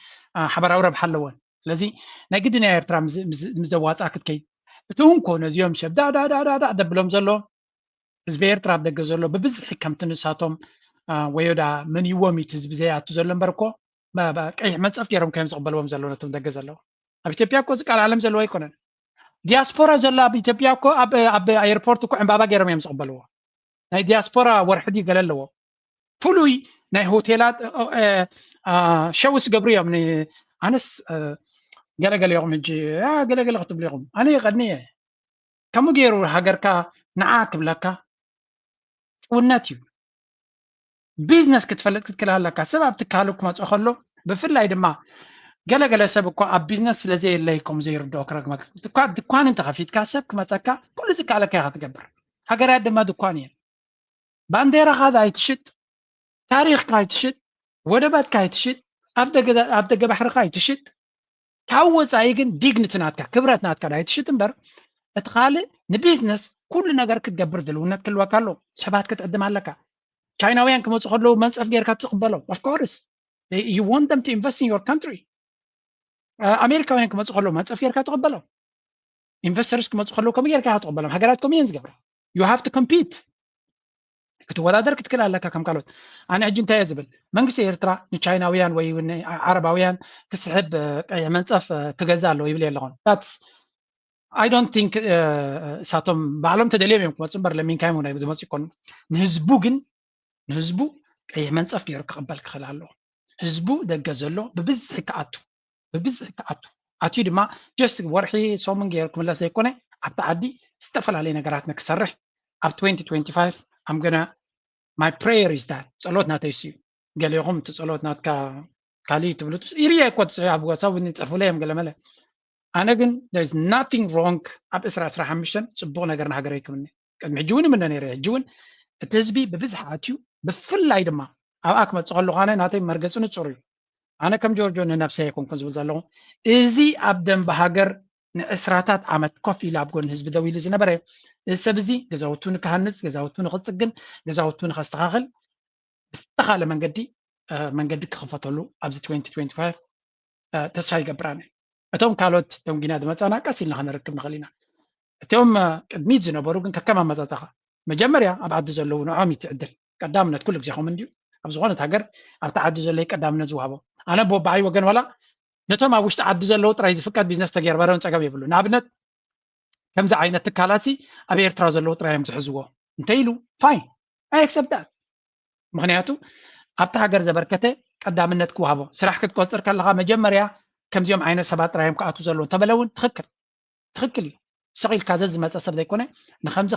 ሓበራዊ ረብሓ ኣለወን ስለዚ ናይ ግድን ኤርትራ ምስ ዘዋፃ ክትከይድ እቲ እውን ኮነ እዚኦም ሸብ ዳዳዳዳ ደብሎም ዘሎ ህዝቢ ኤርትራ ኣብ ደገ ዘሎ ብብዝሒ ከምቲ ንሳቶም ወዮዳ ምን ይወሚት ህዝቢ ዘያቱ ዘሎ እምበር እኮ ቀይሕ መንፀፍ ገይሮም ከዮም ዝቕበልዎም ዘሎ ነቶም ደገ ዘለዎ ኣብ ኢትዮጵያ እኮ ዝቃል ዓለም ዘለዎ ኣይኮነን ዲያስፖራ ዘሎ ኣብ ኢትዮጵያ እኮ ኣብ ኤርፖርት እኮ ዕምባባ ገይሮም እዮም ዝቕበልዎ ናይ ዲያስፖራ ወርሕዲ ገለ ኣለዎ ፍሉይ ናይ ሆቴላት ሸውስ ገብሩ እዮም ኣነስ ገለገለ ኢኹም ሕጂ ገለገለ ክትብሉ ኢኹም ኣነ ይቐድኒ እየ ከምኡ ገይሩ ሃገርካ ንዓ ክብለካ ጭውነት እዩ ቢዝነስ ክትፈልጥ ክትክእል ኣለካ ሰብ ኣብ ትካሉ ክመፅእ ከሎ ብፍላይ ድማ ገለገለ ሰብ እኮ ኣብ ቢዝነስ ስለዘየለይ ከምኡ ዘይርድኦ ክረግመ ድኳን እንተኸፊትካ ሰብ ክመፀካ ኩሉ ዝከኣለካ ኢኻ ትገብር ሃገራት ድማ ድኳን እየን ባንዴራኻ ኣይትሽጥ ታሪኽካ ኣይትሽጥ ወደባትካ ኣይትሽጥ ኣብ ደገ ባሕርካ ኣይትሽጥ ካብ ወፃኢ ግን ዲግኒቲ ናትካ ክብረት ናትካ ኣይትሽጥ እምበር እቲ ካልእ ንቢዝነስ ኩሉ ነገር ክትገብር ድልውነት ክልወካ ኣሎ ሰባት ክትዕድም ኣለካ ቻይናውያን ክመፁ ከለዉ መንፀፍ ጌርካ ትቕበሎም ኦፍ ኮርስ you want them to invest in your country ኣሜሪካውያን ክመፁ ከለዉ መንፀፍ ጌርካ ትቕበሎም ኢንቨስተርስ ክመፁ ከለዉ ከምኡ ጌርካ ትቕበሎም ሃገራትኩም እየን ዝገብራ you have to compete ክትወዳደር ክትክእል ኣለካ ከም ካልኦት ኣነ ሕጂ እንታይ እየ ዝብል መንግስቲ ኤርትራ ንቻይናውያን ወይ ዓረባውያን ክስሕብ ቀይሕ መንፀፍ ክገዛ ኣለዎ ይብል ኣለኹን I don't think እሳቶም ባዕሎም ተደልዮም እዮም ክመፁ እምበር ለሚንካዮም እውን ዝመፁ ይኮኑ ንህዝቡ ግን ንህዝቡ ቀይሕ መንፀፍ ገይሩ ክቕበል ክኽእል ኣለዎ ህዝቡ ደገ ዘሎ ብብዝሒ ክኣቱ ኣትዩ ድማ ጀስት ወርሒ ሶሙን ገይሩ ክምለስ ዘይኮነ ኣብቲ ዓዲ ዝተፈላለዩ ነገራት ንክሰርሕ ኣብ 2025 I'm gonna my prayer is that ጸሎት ናተይ እዩ ገሊኹም እቲ ጸሎት ናትካ ካሊእ ትብሉ ይርየ እኮ ኣብ ወሳብ ንፅፉለዮም ገለመለ ኣነ ግን there is nothing wrong ኣብ 2015 ፅቡቕ ነገር ንሃገር ይክምኒ ቅድሚ ሕጂ እውን ምነ ነይረ ሕጂ እውን እቲ ህዝቢ ብብዝሒ ኣትዩ ብፍላይ ድማ ኣብኣ ክመፅእ ከለኹ ኣነ ናተይ መርገፂ ንፁር እዩ ኣነ ከም ጆርጆ ንነብሰይ ኣይኮንኩን ዝብል ዘለኹ እዚ ኣብ ደንቢ ሃገር ንዕስራታት ዓመት ኮፍ ኢሉ ኣብ ጎኒ ህዝቢ ደው ኢሉ ዝነበረ እዚ ሰብ እዚ ገዛውቱ ንክሃንፅ ገዛውቱ ንክፅግን ገዛውቱ ንከስተኻኽል ብዝተኻለ መንገዲ ክኽፈተሉ ኣብዚ 2025 ተስፋ ይገብራነ እቶም ካልኦት እቶም ጊና ድመፃና ቀስ ኢልና ክንርክብ ንኽእል ኢና እቶም ቅድሚት ዝነበሩ ግን ከከም ኣመፃፅኻ መጀመርያ ኣብ ዓዲ ዘለዉ ንዖም ይትዕድል ቀዳምነት ኩሉ ግዜ ኸም እንድዩ ኣብ ዝኾነት ሃገር ኣብቲ ዓዲ ዘሎ ቀዳምነት ዝውሃቦ ኣነ ብዓይ ወገን ዋላ ነቶም ኣብ ውሽጢ ዓዲ ዘለዉ ጥራይ ዝፍቀድ ቢዝነስ ተገይርበረውን ፀገም የብሉ ንኣብነት ከምዚ ዓይነት ትካላሲ ኣብ ኤርትራ ዘለዉ ጥራዮም ዝሕዝዎ እንተኢሉ ፋይን ኣይ ኣክሰፕት ዳት ምክንያቱ ኣብቲ ሃገር ዘበርከተ ቀዳምነት ክውሃቦ ስራሕ ክትቆፅር ከለካ መጀመርያ ከምዚኦም ዓይነት ሰባት ጥራዮም ክኣቱ ዘለዉ እንተበለውን ትኽክል እዩ ስቂልካ ዝመፀ ሰብ ዘይኮነ ንከምዚ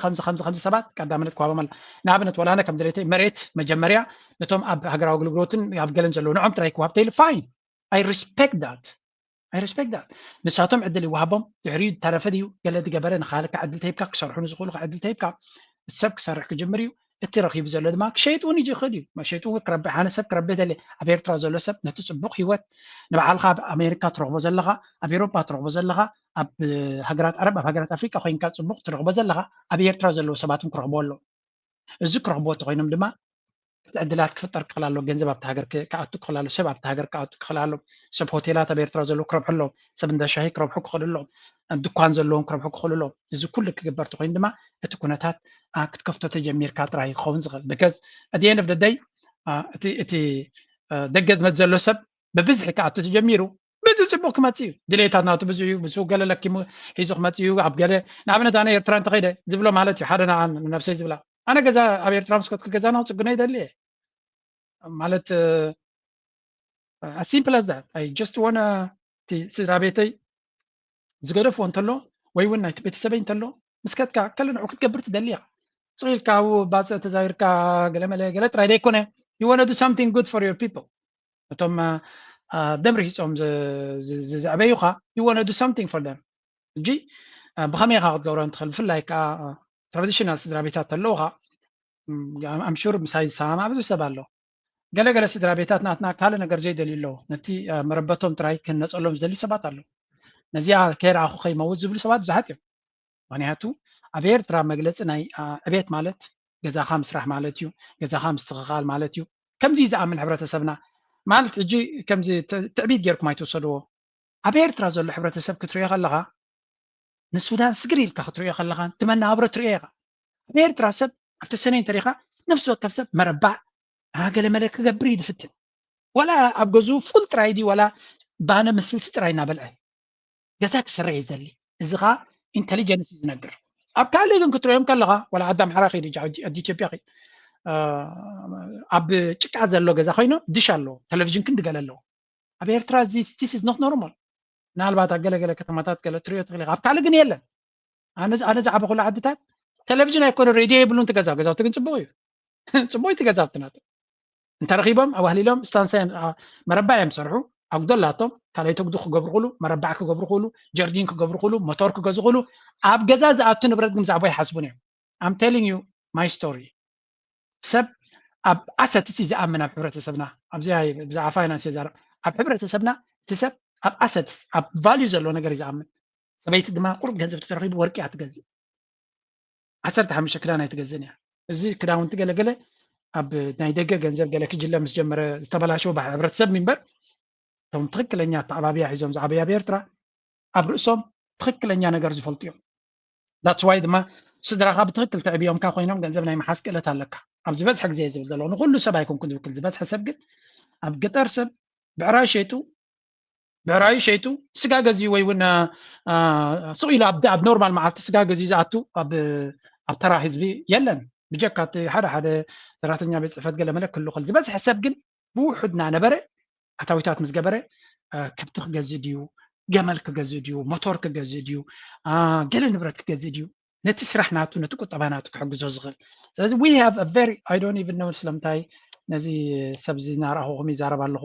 ሰባት ቀዳምነት ክውሃቦም ኣላ ንኣብነት ወላነ ከም ድሌተይ መሬት መጀመርያ ነቶም ኣብ ሃገራዊ ኣገልግሎትን ኣብ ገለን ዘለዉ ንዖም ጥራይ ክውሃብ ተኢሉ ፋይን I respect that. ንሳቶም ዕድል ይወሃቦም ድሕሪኡ ተረፈ ድዩ ገለ ዝገበረ ንኻልካ ዕድል ተሂብካ ክሰርሑ ንዝኽእሉ ዕድል ተሂብካ ሰብ ክሰርሕ ክጅምር እዩ እቲ ረኺቡ ዘሎ ድማ ክሸይጥ እውን ይኽእል እዩ መሸይጡ ክረብሕ ኣነ ሰብ ክረብሕ ደልየ ኣብ ኤርትራ ዘሎ ሰብ ነቲ ፅቡቕ ሂወት ንባዕልካ ኣብ ኣሜሪካ ትረኽቦ ዘለኻ ኣብ ኤሮጳ ትረኽቦ ዘለኻ ኣብ ሃገራት ዓረብ ኣብ ሃገራት ኣፍሪቃ ኮይንካ ፅቡቕ ትረኽቦ ዘለኻ ኣብ ኤርትራ ዘለዉ ሰባት ክረኽቦ ኣሎ እዚ ክረኽቦ እንተኮይኖም ድማ ዕድላት ክፍጠር ክኽእል ኣሎ ገንዘብ ኣብቲ ሃገር ክኣቱ ክኽእል ኣሎ ሰብ ኣብቲ ሃገር ክኣቱ ክኽእል ኣሎ ሰብ ሆቴላት ኣብ ኤርትራ ዘለዉ ክረብሑ ኣለዎም ሰብ እንዳ ሻሂ ክረብሑ ክኽእሉ ኣለዎም ድኳን ዘለዎም ክረብሑ ክኽእሉ ኣለዎም እዚ ኩሉ ክግበር ተኮይኑ ድማ እቲ ኩነታት ክትከፍቶ ተጀሚርካ ጥራይ ክኸውን ዝኽእል because at the end of the day እቲ ደገ ዝመፅ ዘሎ ሰብ ብብዝሒ ክኣቱ ተጀሚሩ ብዙ ፅቡቅ ክመፅ እዩ ድሌታት ናቱ ብዙ እዩ ብዙ ገለ ለኪሙ ሒዙ ክመፅ እዩ ኣብ ገለ ንኣብነት ኣነ ኤርትራ እንተኸይደ ዝብሎ ማለት እዩ ሓደ ነብሰይ ዝብላ ኣነ ገዛ ኣብ ኤርትራ መስኮት ገዛ ንክፅግኖ ይደሊ እየ ማለት as simple as that I just wanna ስድራ ቤተይ ዝገደፍዎ እንተሎ ወይ እውን ናይቲ ቤተሰበይ እንተሎ ምስከትካ ከለ ንዑ ክትገብር ትደሊ ኢኻ ፅኢልካ ኣብኡ ባፅእ ተዛዊርካ ገለመለ ገለ ጥራይ ደይኮነ you wanna do something good for your people እቶም ደም ርሂፆም ዝዕበዩኻ you wanna do something for them እጂ ብኸመይ ኢኻ ክትገብሮ እንትኽእል ብፍላይ ከዓ ትራዲሽናል ስድራ ቤታት ኣለውኻ I'm sure ምሳይ ዝሰማማ ብዙ ሰብ ኣሎ ገለገለ ስድራ ቤታት ናትና ካልእ ነገር ዘይደልዩ ኣለዉ ነቲ መረበቶም ጥራይ ክነፀሎም ዝደልዩ ሰባት ኣሎ ነዚኣ ከይረኣኹ ከይመውት ዝብሉ ሰባት ብዙሓት እዮም ምክንያቱ ኣብ ኤርትራ መግለፂ ናይ ዕቤት ማለት ገዛኻ ምስራሕ ማለት እዩ ገዛኻ ምስትኽኻል ማለት እዩ ከምዚ ዝኣምን ሕብረተሰብና ማለት እጂ ከምዚ ትዕቢት ጌርኩም ኣይትወሰድዎ ኣብ ኤርትራ ዘሎ ሕብረተሰብ ክትሪኦ ከለኻ ንሱዳን ስግሪ ኢልካ ክትሪኦ ከለኻ ትመናብሮ ትሪኦ ኢኻ ኣብ ኤርትራ ሰብ ኣብቲ ሰነይ እንተሪኢኻ ነፍሲ ወከፍ ሰብ መረባዕ ገለመለ ክገብር እዩ ዝፍትን ወላ ኣብ ገዝኡ ፉል ጥራይ ዲ ወላ ባነ ምስልሲ ጥራይ እናበልዐ ገዛ ክሰርሕ እዩ ዝደሊ እዚ ኸ ኢንተሊጀንስ እዩ ዝነግር ኣብ ካልእ ግን ክትሪኦም ከለኻ ወላ ዓዲ ኣምሓራ ኸይዲ ዓዲ ኢትዮጵያ ኸይዲ ኣብ ጭቃ ዘሎ ገዛ ኮይኑ ድሽ ኣለዎ ቴሌቭዥን ክንዲ ገለ ኣለዎ ኣብ ኤርትራ this is not normal ምናልባት ኣብ ገለገለ ከተማታት ገለ ትሪኦ ትኽእል ኢኻ ኣብ ካልእ ግን የለን ኣነ ዝዓበኹሉ ዓድታት ቴሌቭዥን ኣይኮነ ሬድዮ የብሉን ትገዛው ገዛውቲ ግን ፅቡቅ እዩ ፅቡቅ እቲ ገዛውቲ ናት እንተረኺቦም ኣዋህሊሎም ስታንሳ መረባዕ እዮም ዝሰርሑ ኣጉደላቶም ካልኣይ ተግዱ ክገብሩ ክእሉ መረባዕ ክገብሩ ክእሉ ጀርዲን ክገብሩ ክእሉ ሞቶር ክገዝኡ ክእሉ ኣብ ገዛ ዝኣቱ ንብረት ግን ብዛዕባ ይሓስቡን እዮም I'm telling you my story ሰብ ኣብ ኣሰት እዚ ዝኣምን ኣብ ሕብረተሰብና ኣብዚ ብዛዕባ ፋይናንስ የዛረብ ኣብ ሕብረተሰብና እቲ ሰብ ኣብ ኣሰት ኣብ ቫልዩ ዘሎ ነገር እዩ ዝኣምን ሰበይቲ ድማ ቁሩብ ገንዘብ ተረኺቡ ወርቂ እያ ትገዝእ 15 ክዳን ኣይትገዝእን እያ እዚ ክዳውንቲ ገለገለ ኣብ ናይ ደገ ገንዘብ ገለ ክጅለ ምስ ጀመረ ዝተበላሸው ሕብረተሰብ ሚንበር እቶም ትክክለኛ ተዓባብያ ሒዞም ዝዓበዩ ኣብ ኤርትራ ኣብ ርእሶም ትክክለኛ ነገር ዝፈልጡ እዮም that's why ድማ ስድራኻ ብትክክል ተዕብዮምካ ኮይኖም ገንዘብ ናይ መሓዝ ክእለት ኣለካ ኣብ ዝበዝሐ ግዜ ዝብል ዘሎ ንኩሉ ሰብ ኣይኮንኩን ዝውክል ዝበዝሐ ሰብ ግን ኣብ ገጠር ሰብ ብዕራዩ ሸይጡ ስጋ ገዝዩ ወይ እውን ስቕ ኢሉ ኣብ ኖርማል መዓልቲ ስጋ ገዝዩ ዝኣቱ ኣብ ተራ ህዝቢ የለን ብጀካቲ ሓደ ሰራተኛ ቤት ፅሕፈት ገለ መለ ክህሉ ክእል ዝበዝሐ ሰብ ግን ብውሑድ እናነበረ ኣታዊታት ምስ ገበረ ከብቲ ክገዝእ ድዩ ገመል ክገዝእ ድዩ ሞቶር ክገዝእ ድዩ ገለ ንብረት ክገዝእ ድዩ ነቲ ስራሕ ናቱ ነቲ ቁጠባ ናቱ ክሕግዞ ዝኽእል ስለዚ we have a very I don't even know ስለምንታይ ነዚ ሰብ እዚ እናረኣኹኹም ይዛረብ ኣለኹ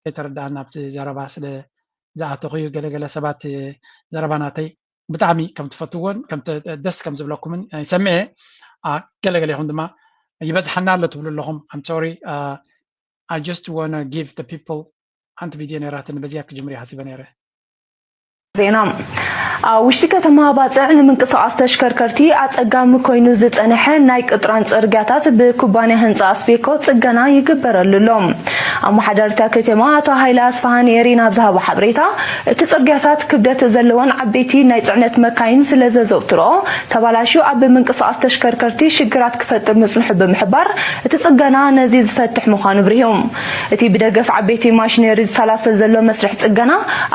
ከይተረዳእና ኣብቲ ዘረባ ስለ ዝኣተኹ እዩ ገለገለ ሰባት ዘረባ ናተይ ብጣዕሚ ከም ትፈትዎን ደስ ከም ዝብለኩምን ይሰምዐ ገለገለ ይኹም ድማ ይበዝሓና ኣሎ ትብሉ ኣለኹም I'm sorry I just want to give the people ሓንቲ ቪድዮ ነራትን በዚያ ክጅምር ሓሲበ ነይረ ዜና ውሽጢ ከተማ ባፅዕ ንምንቅስቃስ ተሽከርከርቲ ኣፀጋሚ ኮይኑ ዝፀንሐ ናይ ቅጥራን ፅርግያታት ብኩባንያ ህንፃ ኣስቤኮ ፅገና ይግበረሉሎም ኣመሓዳሪታ ከተማ ኣቶ ሃይለ ኣስፋሃን ኤሪና ብዝሃቦ ሓበሬታ እቲ ፅርግያታት ክብደት ዘለዎን ዓበይቲ ናይ ፅዕነት መካይን ስለ ዘዘውትሮ ተባላሹ ኣብ ምንቅስቃስ ተሽከርከርቲ ሽግራት ክፈጥር ምፅንሑ ብምሕባር እቲ ፅገና ነዚ ዝፈትሕ ምዃኑ ብርሂዮም እቲ ብደገፍ ዓበይቲ ማሽነሪ ዝሰላሰል ዘሎ መስርሕ ፅገና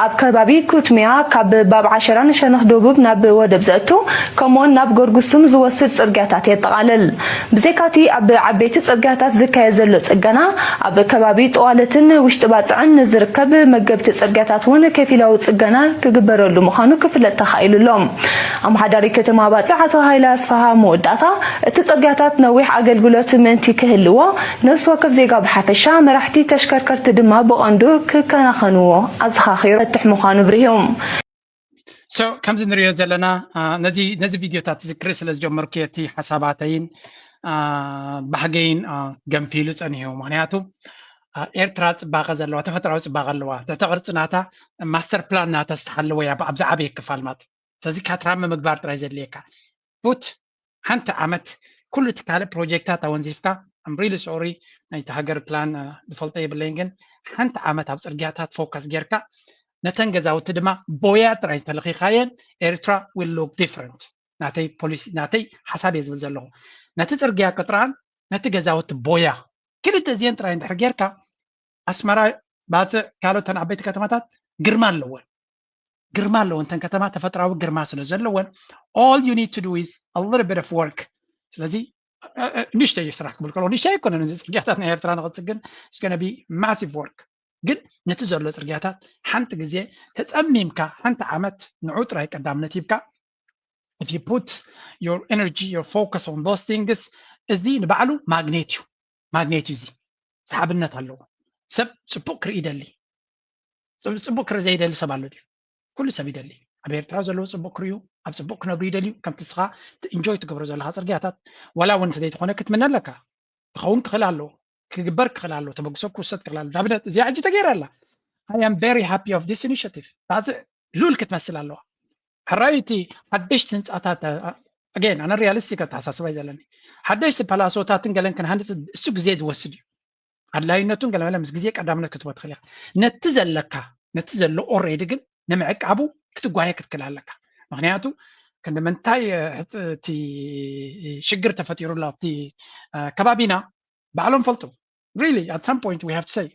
ኣብ ከባቢ ኩትሚያ ካብ ባብ 10 ሸነኽ ደቡብ ናብ ወደብ ዘእቱ ከምኡውን ናብ ጎርጉሱም ዝወስድ ፅርግያታት የጠቃልል ብዘይካቲ ኣብ ዓበይቲ ፅርግያታት ዝካየድ ዘሎ ፅገና ኣብ ከባቢ ጠዋለትን ውሽጢ ባፅዕን ዝርከብ መገብቲ ፅርግያታት እውን ከፊላዊ ፅገና ክግበረሉ ምዃኑ ክፍለጥ ተኻኢሉሎም ኣመሓዳሪ ከተማ ባፅዕ ኣቶ ሃይለ ኣስፋሃ መወዳእታ እቲ ፅርግያታት ነዊሕ ኣገልግሎት ምእንቲ ክህልዎ ነፍሲ ወከፍ ዜጋ ብሓፈሻ መራሕቲ ተሽከርከርቲ ድማ ብቐንዱ ክከናኸንዎ ኣዘኻኺሩ ፈትሕ ምዃኑ ብርሂዮም So ከምዚ ንሪኦ ዘለና ነዚ ቪድዮታት ዝክሪ ስለ ዝጀመርኩ እቲ ሓሳባተይን ባህገይን ገንፊሉ ፀኒሑ ምክንያቱ ኤርትራ ፅባቐ ዘለዋ ተፈጥራዊ ፅባቐ ኣለዋ ትሕቲ ቅርፂ ናታ ማስተር ፕላን ናታ ዝተሓለወ እያ ኣብዚ ዓበየ ክፋል ማለት ስለዚ ካትራመ ምግባር ጥራይ ዘድልየካ ቡት ሓንቲ ዓመት ኩሉ እቲ ካልእ ፕሮጀክታት ኣወንዚፍካ I'm really sorry ናይቲ ሃገር ፕላን ዝፈልጦ የብለይን ግን ሓንቲ ዓመት ኣብ ፅርግያታት ፎከስ ጌርካ ነተን ገዛውቲ ድማ ቦያ ጥራይ ተለኺኻየን ኤርትራ will look different ናተይ ፖሊሲ ናተይ ሓሳብ እየ ዝብል ዘለኹ ነቲ ፅርግያ ቅጥራን ነቲ ገዛውቲ ቦያ ክልተ እዚአን ጥራይ እንድሕር ጌርካ ኣስመራ ባፅዕ ካልኦተን ዓበይቲ ከተማታት ግርማ ኣለወን ተን ከተማ ተፈጥራዊ ግርማ ስለ ዘለወን all you need to do is a little bit of work ስለዚ ንሽተይ ስራሕ ክብል ከሎ ንሽተይ ኣይኮነን እዚ ፅርግያታት ናይ ኤርትራ ንክፅግን it's going to be massive work ግን ነቲ ዘሎ ፅርግያታት ሓንቲ ግዜ ተፀሚምካ ሓንቲ ዓመት ንዑ ጥራይ ቀዳምነት ይብካ if you put your energy your focus on those things እዚ ንባዕሉ ማግኔት እዩ እዚ ሰሓብነት ኣለዎ ሰብ ፅቡቅ ክርኢ ይደሊ ፅቡቅ ክርኢ ዘይደሊ ሰብ ኣሎ ድዩ ኩሉ ሰብ ይደሊ ኣብ ኤርትራ ዘለዎ ፅቡቅ ክርዩ ኣብ ፅቡቅ ክነብሩ ይደልዩ ከምቲ ስኻ ኢንጆይ ትገብሮ ዘለካ ፅርግያታት ዋላ እውን እንተዘይትኾነ ክትምነ ኣለካ ክኸውን ክኽእል ኣለዎ ክግበር ክኽእል ኣለዎ ተበግሶ ክውሰድ ክኽእል ኣለዎ ንኣብነት እዚኣ ሕጂ ተገይራ ኣላ I am very happy of this initiative ባፅዕ ሉል ክትመስል ኣለዋ ሕራይቲ ሓደሽቲ ህንፃታት again ኣነ ሪያሊስቲክ ኣተሓሳስባ እዩ ዘለኒ ሓደሽቲ ፓላሶታትን ገለን ክንሃንፅ እሱ ግዜ ዝወስድ እዩ ኣድላይነቱን ገለመለ ምስ ግዜ ቀዳምነት ክትቦ ትኽእል ኢኻ ነቲ ዘሎ ኦልሬዲ ግን ንምዕቃቡ ክትጓየ ክትክእል ኣለካ ምክንያቱ ክንዲ ምንታይ እቲ ሽግር ተፈጢሩላ ኣብቲ ከባቢና ባዕሎም ፈልጡ really at some point we have to say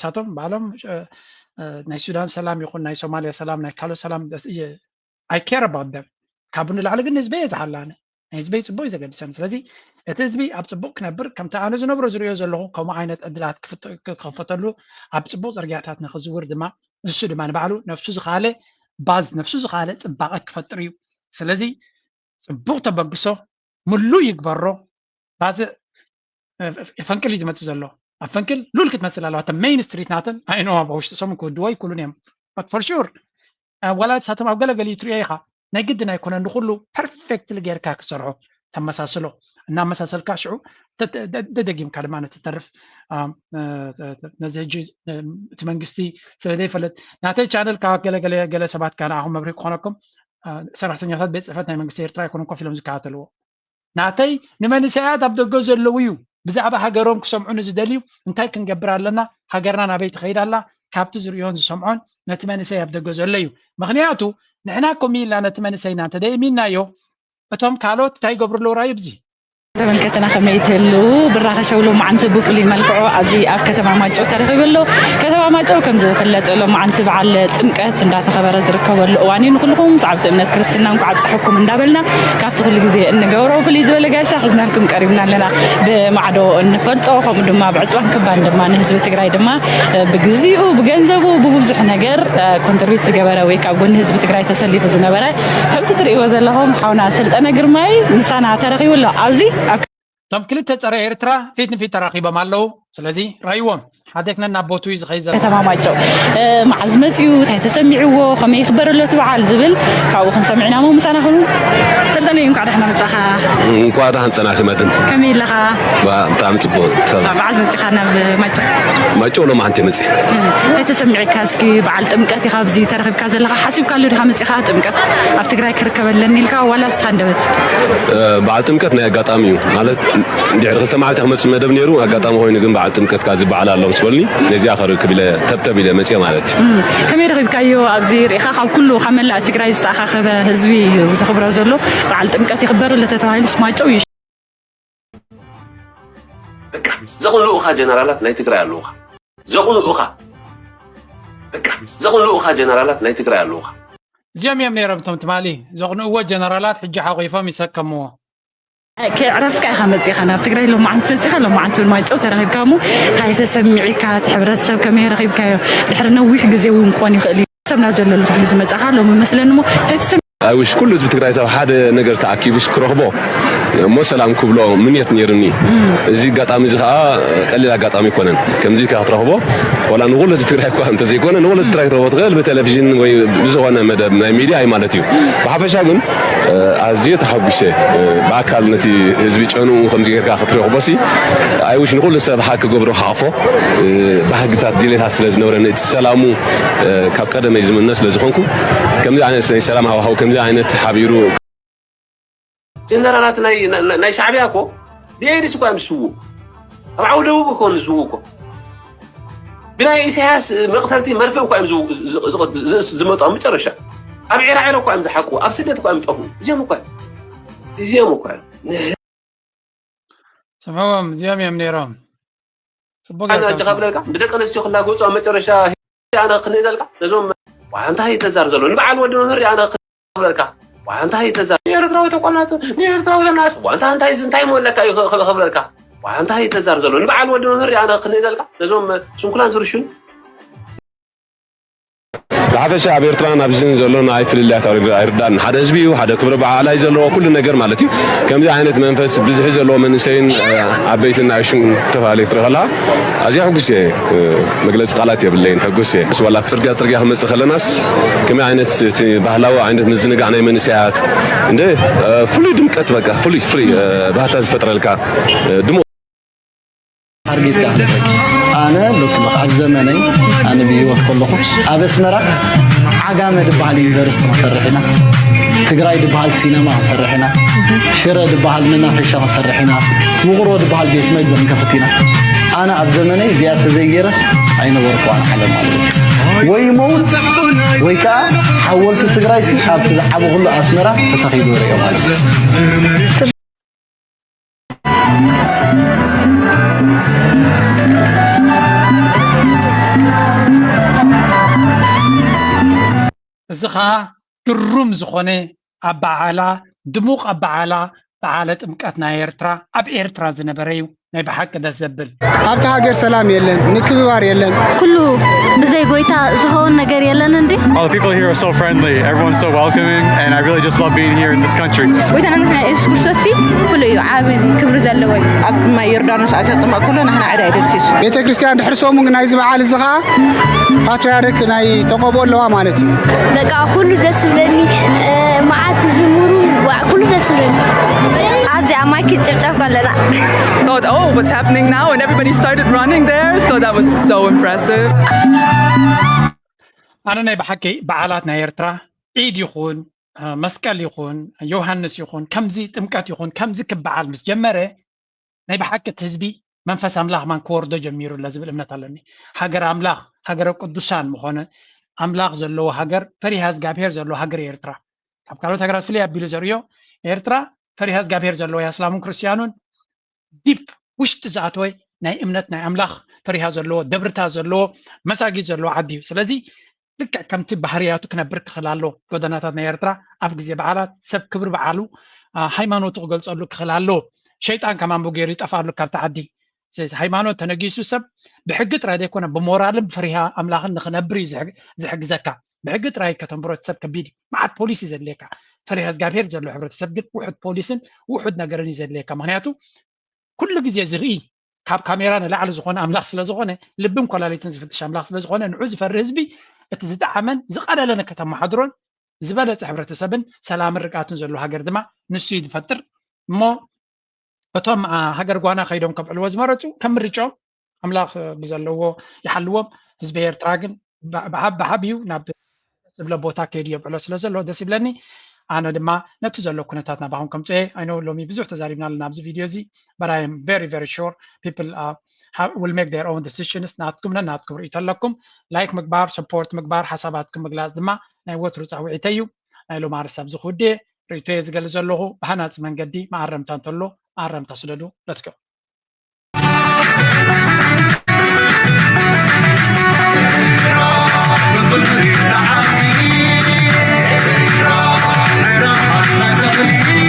ሳቶም ባዕሎም ናይ ሱዳን ሰላም ይኹን ናይ ሶማልያ ሰላም ናይ ካልኦት ሰላም I care about them ካብኡ ንላዕሊ ግን ህዝበይ የዝሓላነ ህዝበይ ፅቡቅ እዩ ዘገድሰኒ ስለዚ እቲ ህዝቢ ኣብ ፅቡቅ ክነብር ከምቲ ኣነ ዝነብሮ ዝርዮ ዘለኹ ከምኡ ዓይነት ዕድላት ክኽፈተሉ ኣብ ፅቡቅ ፅርግያታት ንክዝውር ድማ ንሱ ድማ ንባዕሉ ነፍሱ ዝኻለ ባዝ ነፍሱ ዝኻለ ፅባቐ ክፈጥር እዩ ስለዚ ፅቡቅ ተበግሶ ሙሉእ ይግበሮ ባዝዕ ፈንቅል እዩ ዝመፅእ ዘሎ ኣብ ፈንቅል ሉል ክትመስል ኣለዋ እተን ሜይን ስትሪት ናተን ኣይኖ ኣብ ውሽጢ ሰሙን ክውድዎ ይኩሉን እዮም but for sure ወላ ንሳቶም ኣብ ገለገሊ ትሪኦ ኢኻ ናይ ግድን ኣይኮነን ንኩሉ ፐርፌክትሊ ጌርካ ክሰርሖ ተመሳስሎ እናመሳሰልካ ሽዑ ደደጊምካ ድማ ነትተርፍ ነዚ ሕጂ እቲ መንግስቲ ስለዘይፈለጥ ናተይ ቻነል ካብ ገለ ሰባት ካነ ኣኹም መብሪክ ክኾነኩም ሰራሕተኛታት ቤት ፅሕፈት ናይ መንግስቲ ኤርትራ ኣይኮኑን ኮፍ ኢሎም ዝከታተልዎ ናተይ ንመንእሰያት ኣብ ደገ ዘለው እዩ ብዛዕባ ሃገሮም ክሰምዑ ንዝደልዩ እንታይ ክንገብር ኣለና ሃገርና ናበይ ትኸይድ ኣላ ካብቲ ዝርዮን ዝሰምዖን ነቲ መንእሰይ ኣብ ደገ ዘሎ እዩ ምክንያቱ ንሕና ከምኡ ኢልና ነቲ መንእሰይና እንተደይሚናዮ እቶም ካልኦት እንታይ ይገብሩ ኣለዉ ራዩ ብዚ ተመልከተና ከመይ ትህሉ ብራኸ ሸውሎ መዓንቲ ብፍሉይ መልክዑ ኣብዚ ኣብ ከተማ ማይጨው ተረኺቡ ኣሎ ከተማ ማይጨው ከም ዝፍለጥ ሎመዓንቲ በዓል ጥምቀት እንዳተኸበረ ዝርከበሉ እዋን እዩ ንኩልኩም ሰዓብቲ እምነት ክርስትና እንኳ ዓብፅሐኩም እንዳበልና ካብቲ ኩሉ ግዜ እንገብሮ ፍሉይ ዝበለ ጋሻ ሒዝናልኩም ቀሪብና ኣለና ብማዕዶ እንፈልጦ ከምኡ ድማ ብዕፅዋን ክባን ድማ ንህዝቢ ትግራይ ድማ ብግዚኡ ብገንዘቡ ብብዙሕ ነገር ኮንትሪቢዩት ዝገበረ ወይ ካብ ጎኒ ህዝቢ ትግራይ ተሰሊፉ ዝነበረ ከምቲ ትርእይዎ ዘለኹም ሓውና ስልጠነ ግርማይ ምሳና ተረኺቡ ኣሎ ኣብዚ ቶም ክልተ ፀረ ኤርትራ ፊት ንፊት ተራኺቦም ኣለዉ ስለዚ ራይዎም ሓደክነና ቦቱ እዩ ዝኸይድ ዘሎ ከተማ ማይጨው መዓዝ መፅኡ እንታይ ተሰሚዕዎ ከመይ ይኽበረሎ እቲ በዓል ዝብል ካብኡ ክንሰሚዕና ሞ ምሳና ኹኑ ሰልጠነ እዩ እንኳዕ ደሕና መፃኻ እንኳዕ ደህና ፀናኺ ከመይ ኢለኻ ብጣዕሚ ፅቡቅ መዓዝ መፂኻ ናብ ማይጨው ማይጨው ሎመዓንቲ መፅእ እንታይ ተሰሚዕካ እስኪ በዓል ጥምቀት ኢኻ ኣብዚ ተረኺብካ ዘለኻ ሓሲብካሉ ዲኻ መፂኻ ጥምቀት ኣብ ትግራይ ክርከበለኒ ኢልካ ዋላ ስኻ እንደበት በዓል ጥምቀት ናይ ኣጋጣሚ እዩ ማለት ድሕሪ ክልተ መዓልቲ ክመፅእ መደብ ነይሩ ኣጋጣሚ ኮይኑ ግን በዓል ጥምቀት ካዚ በዓል ኣለዎ ስበልኒ ነዚኣ ክርክብ ኢለ ተብተብ ኢለ መፅአ ማለት እዩ ከመይ ረኺብካዮ ኣብዚ ርኢኻ ካብ ኩሉ ካብ መላእ ትግራይ ዝተኣኻኸበ ህዝቢ እዩ ዝኽብሮ ዘሎ በዓል ጥምቀት ይኽበር ኣሎ ተባሂሉ ማይጨው እዩ በቃ ዘቕንኡኻ ጀነራላት ናይ ትግራይ ኣለዉኻ ዘቕንኡኻ ጀነራላት ናይ ትግራይ ኣለዉኻ እዚኦም እዮም ነይሮም እቶም ትማሊ ዘቕንእዎ ጀነራላት ሕጂ ሓቒፎም ይሰከምዎ كعرفك أخا مزيخ أنا بتقرأ له معنت مزيخ له معنت ما يجوا ترى غيب كامو هاي تسمعي كات حبرت سب كمية رغيب كايو لحرنا ويح جزء ومقاني خلي سمنا جل له في زمن زخار له مثلا إنه وش كل زبط تقرأ سو حدا نقدر تعكيب وش كرهبه مو سلام كبلو من يتنيرني زي قطعمي زخا قليل قطعمي كونن كم زي كهترهبه ولا نقول زي تقرأ كون تزي كونن نقول زي تقرأ روت غير بالتلفزيون ويزوجنا مدى ميديا أي مالتيو بحفش هاجن عزيت حبسه بعكال نتي زبيج أنو خمس غير كهترهبه سي أي وش نقول لسه بحكي قبره حافه بحكي تعديل هالسلاز نورن السلامو كقدر ما يزمن الناس لزخونكم كم زي عن السلام هو كم زي عن حبيرو جنرالات ناي شعبي أكو ديرس كو امسو عودو كون زوكو بناي إسحاس مقتلتي مرفق كو امزو زمطو مጨረሻ ኣብ عراعيرو كو امزحقو ኣብ سدت كو امطفو زيمو كو سمعوهم زيام يا منيرهم أنا جقبلك بدك أنا استيقظ لاقوس أما ترى أنا قني ذلك لازم وأنت هاي تزار ذلون نبعل ودنا نري أنا قبلك وأنت هاي تزار يرتراو تقولات يرتراو الناس وأنت هاي زنتاي مولك أي قبلك وأنت هاي تزار ذلون نبعل ودنا نري أنا قني ذلك لازم سنكلان زرشون الحفشة عب إيرترا نابزين زلون عايف لله تعالى إيردان حدا زبي وحدا كبر بعلاي زلوا كل نجار مالتي كم ذي عينة منفس بزه زلوا من سين عبيتنا عشون تفعلي ترى أزي حقوسي مجلس قالات يا بالليل حقوسي بس ولا ترجع هم خلنا ناس كم عينة بهلاوة عينة مزنق عنا من ساعات عنده فلي دمكت بقى فلي بهتاز فترة الكا دمو أنا لكم عب زمني أنا بيوت كلكم أبس مرة عجامة دبالي يدرس مسرحنا تقرأي دبال سينما مسرحنا شرا دبال منافشة مسرحنا مغرو دبال بيت ميد بنكفتنا أنا عب زمني زيادة زي جرس أين ورقوا عن حلم عليك ويموت ويكا حولت تقرأي سي أب تزحبوا كل أسمرة تتخيدوا ريا مالك زخا كروم زخونة أبعالا دموق أبعالا بعالة إمكاتنا إيرترا أب إيرترا زنبريو ناي بحق دا زبل أبتا هاجر سلام يلن نكبار يلن كله بزي قويتا زخون نجار يلن عندي All the people here are so friendly, everyone's so welcoming, and I really just love being here in this country. قويتا نحن إيش كرسي فلو عامل كبر زلوي أب ما يردان ساعات طما كلنا نحن عدا يدرسيس بيت كريستيان دحرسو من نايز بعال الزخا باتريارك ناي تقبل لوا مالتي دقا كله دس بلني معات زمرو وكله دس بلني أبزي أماكن جبجب كلنا thought, oh, what's happening now? And everybody started running there, so that was so impressive. أنا ناي بحكي بعالاتنا إيرترا عيد يخون مسكال يخون يوهانس يخون كمزي تمكات يخون كمزي كبعال مس جمرة ناي بحكي تهزبي منفس أملاخ من كوردو جميرو لازم الأمنة علني هاجر أملاخ هاجر قدوسان مخونة أملاخ زلو هاجر فريهاز جابير زلو هاجر إيرترا كاب كارو تاجرات فيليا بيلو زريو إيرترا فريهاز جابير زلو يا سلامون كريستيانون ديب وش تزعتوي ناي امنت ناي املاخ فريها زلو دبرتا زلو مساجي زلو عدي سلازي لك كم تب بحرياتو كنبرت خلالو قدناتات ناي إيرترا أف جزي بعالات سب كبر بعالو هايمانوتو قلص أقول خلالو شيطان كمان بوجيري تفعل لك تعدي هايمانوت تنجيسو سب بحقت راي يكون بمورال بفريها املاخ نخنبري زحق زكا بحقت راي كتمبروت سب كبيدي مع البوليس زليكا فريها زغابير زلو حبرت سبقت وحد بوليسن وحد نجرني زليكا مهنياتو كل جزء زغي كاب كاميرا نلعل زخونه املاخ سلا زخونه لبم كلاليتن زفتش املاخ سلا زخونه نعوز فرهزبي اتزدعمن زقال لنا كتم حضرون زبالة حبرتسبن سلام الرقاتن زلو هاجر دما نسو يدفتر مو እቶም ሃገር ጓና ከይዶም ከብዕልዎ ዝመረፁ ከም ርጮም ኣምላኽ ብዘለዎ ይሓልዎም ህዝቢ ኤርትራ ግን ብሓቢዩ ናብ ዝብለ ቦታ ከይዱ የብዕሎ ስለ ዘሎ ደስ ይብለኒ ኣነ ድማ ነቲ ዘሎ ኩነታት ናባኹም ከምፅአ ኣይኖ ሎሚ ብዙሕ ተዛሪብና ኣለና ኣብዚ ቪድዮ እዚ but I am very very sure people will make their own decisions ናትኩም ነናትኩም ርእይቶ ኣለኩም ላይክ ምግባር ሰፖርት ምግባር ሓሳባትኩም ምግላፅ ድማ ናይ ወትሩ ፃውዒተ እዩ ናይ ሎማ ርሳብ ዝኽውዴ ርእይቶ ዝገልፅ ዘለኹ ብሃናፂ መንገዲ ማዓረምታ እንተሎ አረምታ ስለዱ let's go Hey,